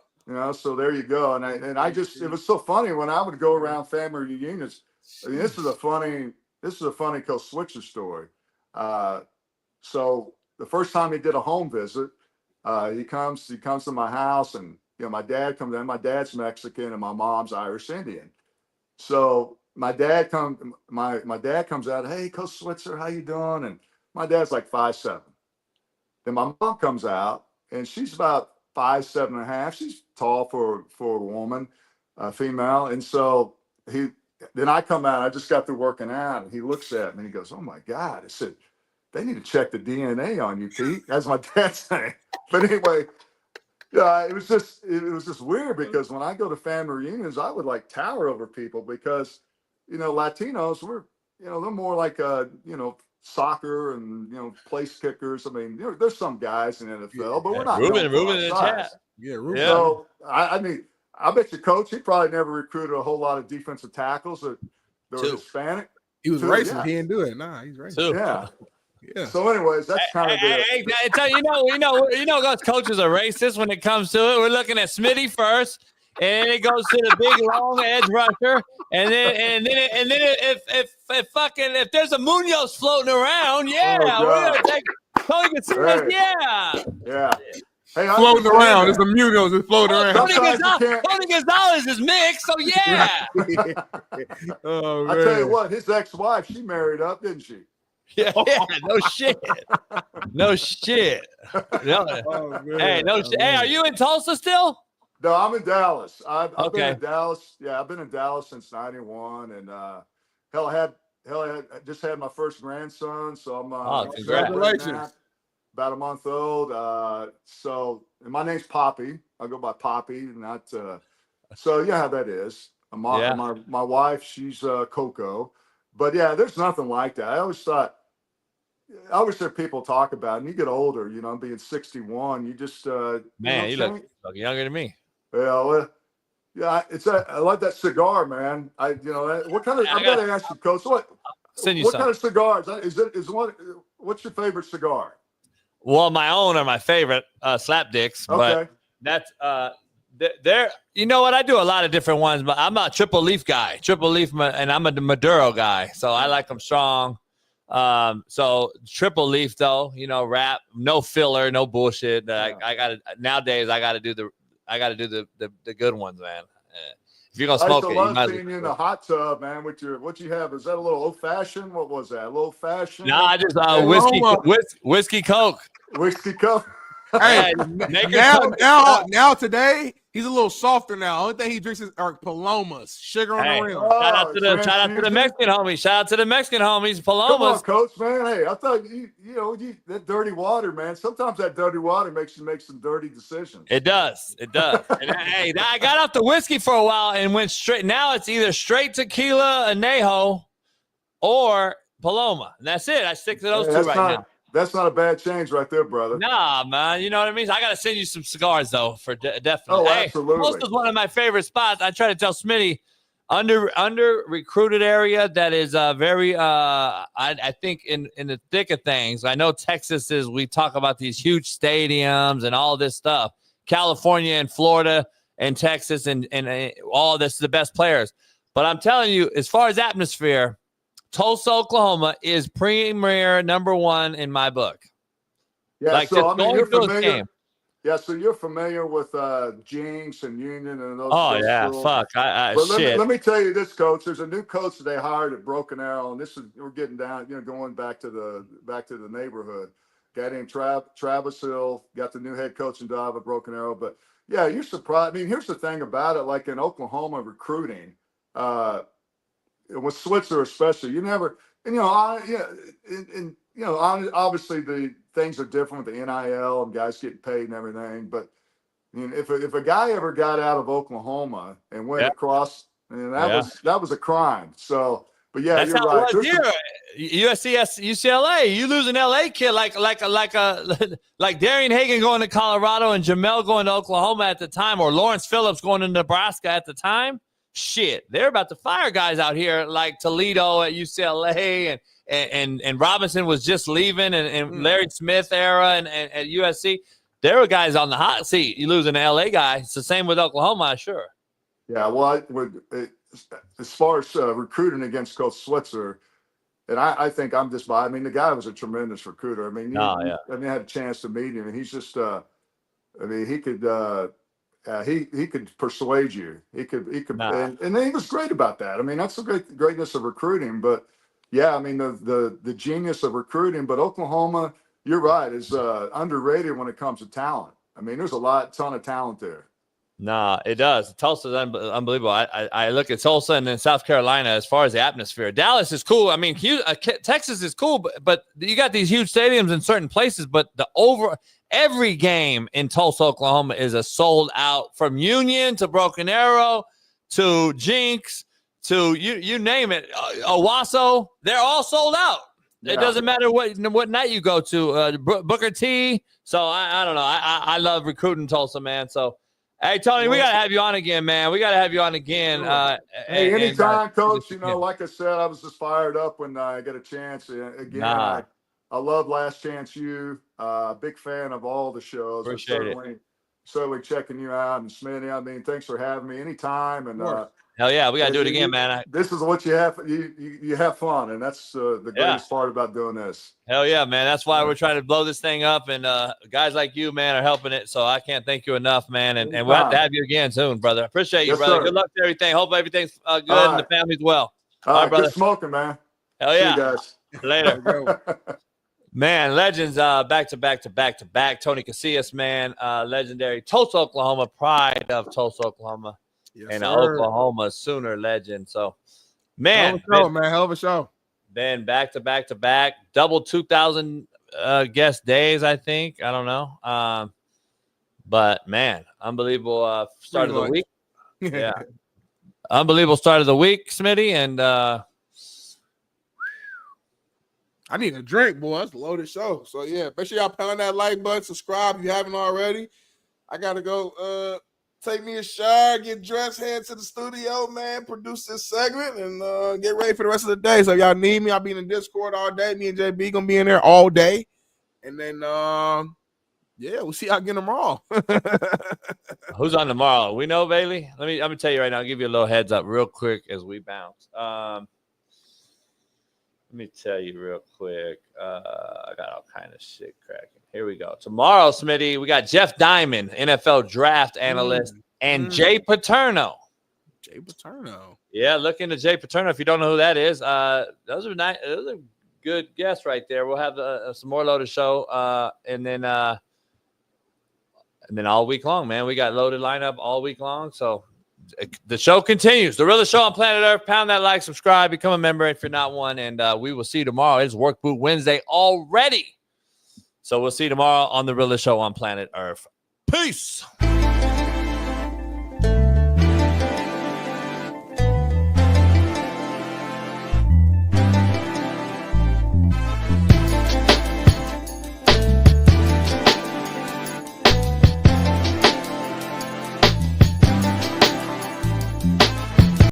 So there you go. And it was so funny when I would go around family reunions. I mean, this is a funny Coach Switzer story. So the first time he did a home visit, he comes to my house, and my dad comes in. My dad's Mexican and my mom's Irish Indian. So my dad comes out, hey, Coach Switzer, how you doing? And my dad's like 5'7". Then my mom comes out, and she's about 5'7.5". She's tall for a woman, female. And so then I come out. I just got through working out, and he looks at me and he goes, "Oh my God!" I said, "They need to check the DNA on you, Pete." That's my dad's saying. But anyway, it was just weird, because when I go to family reunions, I would like tower over people, because Latinos they're more like soccer and place kickers. I mean, there's some guys in the NFL, but we're not. Ruben in the chat. Yeah, Ruben. So I mean, I bet your coach, he probably never recruited a whole lot of defensive tackles that were Hispanic. He was racist. Yeah. He didn't do it. Nah, he's racist. Yeah. Yeah. So, anyways, that's kind of us coaches are racist when it comes to it. We're looking at Smitty first, and it goes to the big long edge rusher, and then if there's a Munoz floating around, we're gonna take Tony Casillas, yeah. Hey, floating around. There's a Munoz that's floating around. Tony Gonzalez is mixed, so yeah. Oh, man. I tell you what, his ex-wife, she married up, didn't she? Yeah, no shit. No shit. No. Oh, hey, no shit. Hey, are you in Tulsa still? No, I'm in Dallas. I've been in Dallas. Yeah, I've been in Dallas since '91, and I just had my first grandson, so I'm congratulations. About a month old. And my name's Poppy. I go by Poppy, not. So you know how that is. My wife, she's Coco, but yeah, there's nothing like that. I always hear people talk about it, and you get older, being 61, you just man, you look younger than me. Well, Yeah, I like that cigar, man. What kind of? I'm gonna ask you, Coach. What kind of cigars? What's your favorite cigar? Well, my own are my favorite slapdicks, but Okay. that's there. You know what? I do a lot of different ones, but I'm a triple leaf guy, and I'm a Maduro guy, so I like them strong. So triple leaf though, wrap, no filler, no bullshit. I got to nowadays. I got to do the good ones, man. If you're gonna smoke it, you might seeing you in the hot tub, man. What you have? Is that a little old fashioned? What was that? A little fashioned? No, I just whiskey Coke. Whiskey Coke. Hey, now today he's a little softer now. Only thing he drinks are Palomas, sugar on the rim. Shout out to the Mexican homies. Shout out to the Mexican homies, Palomas. Come on, Coach, man. Hey, I thought that dirty water, man. Sometimes that dirty water makes you make some dirty decisions. It does. And, hey, I got off the whiskey for a while and went straight. Now it's either straight tequila, añejo, or Paloma, and that's it. I stick to those two now. That's not a bad change right there, brother. Nah, man. You know what I mean? I got to send you some cigars, though, for definitely. Oh, absolutely. Post is one of my favorite spots. I try to tell Smitty, under recruited area that is very, I think, in the thick of things. I know Texas is, we talk about these huge stadiums and all this stuff. California and Florida and Texas and all this, the best players. But I'm telling you, as far as atmosphere, Tulsa, Oklahoma is premier number one in my book. Yeah, like, so I mean, you're familiar. Yeah, so you're familiar with Jinx and Union and those. Oh yeah, schools. Fuck. Let me tell you this, Coach. There's a new coach that they hired at Broken Arrow, and we're getting down, going back to the neighborhood. Guy named Travis Hill got the new head coaching job at Broken Arrow. But yeah, you're surprised. I mean, here's the thing about it. Like in Oklahoma recruiting, with Switzer especially, you never, obviously the things are different with the NIL and guys getting paid and everything. But if a guy ever got out of Oklahoma and went across, that was a crime. So, but yeah, that's you're how right. It was here. USC, UCLA. You lose an LA kid like Darian Hagan going to Colorado and Jamel going to Oklahoma at the time, or Lawrence Phillips going to Nebraska at the time. Shit, they're about to fire guys out here like Toledo at UCLA and Robinson was just leaving and Larry Smith era and at USC. There were guys on the hot seat. You lose an LA guy. It's the same with Oklahoma, sure. Yeah, well, as far as recruiting against Coach Switzer, and I think I'm just by. I mean, the guy was a tremendous recruiter. I mean, I had a chance to meet him, and he's just. He could. He could persuade you. He could, and he was great about that. I mean, that's the greatness of recruiting. But yeah, I mean, the genius of recruiting. But Oklahoma, you're right, is underrated when it comes to talent. I mean, there's ton of talent there. Nah, it does. Tulsa's unbelievable. I look at Tulsa and then South Carolina as far as the atmosphere. Dallas is cool. I mean, Texas is cool, but you got these huge stadiums in certain places. But every game in Tulsa, Oklahoma is a sold out, from Union to Broken Arrow to Jinx to you name it. Owasso, they're all sold out. Yeah. It doesn't matter what night you go to. Booker T. So I don't know. I love recruiting Tulsa, man. So. Hey, Tony, we got to have you on again, man. We got to have you on again. Hey, anytime, Coach. Like I said, I was just fired up when I got a chance. Again, I love Last Chance U. Big fan of all the shows. Appreciate certainly checking you out. And Smitty, I mean, thanks for having me anytime. And hell yeah, we got to do it again, man. This is what you have. You have fun, and that's the greatest part about doing this. Hell yeah, man. That's why we're trying to blow this thing up, and guys like you, man, are helping it. So I can't thank you enough, man. And we'll have to have you again soon, brother. Appreciate you, brother. Sir. Good luck to everything. Hope everything's good and the family's well. All right, brother. Good smoking, man. Hell yeah. See you guys. Later. Man, legends back to back. Tony Casillas, man, legendary Tulsa, Oklahoma, pride of Tulsa, Oklahoma. Yes, and sir. Oklahoma Sooner legend. So, man, hell of a show. Then back to back, double 2,000 guest days, I think. I don't know. But man, unbelievable start of the week. Yeah. Unbelievable start of the week, Smitty. And I need a drink, boy. That's a loaded show. So yeah, make sure y'all pound that like button, subscribe if you haven't already. I gotta go take me a shower, get dressed, head to the studio, man, produce this segment, and get ready for the rest of the day. So if y'all need me, I'll be in the Discord all day. Me and JB gonna be in there all day. And then yeah, we'll see how I get them all. Who's on tomorrow? We know, Bailey. I'm gonna tell you right now, I'll give you a little heads up real quick as we bounce. Let me tell you real quick. I got all kind of shit cracking. Here we go. Tomorrow, Smitty, we got Jeff Diamond, NFL draft analyst, and Jay Paterno. Jay Paterno. Yeah, look into Jay Paterno if you don't know who that is. Those are nice. Those are good guests right there. We'll have some more loaded show, and then all week long, man. We got loaded lineup all week long. So the show continues. The Realest Show on Planet Earth. Pound that like, subscribe, become a member if you're not one, and we will see you tomorrow. It's Work Boot Wednesday already. So we'll see you tomorrow on The Realest Show on Planet Earth. Peace.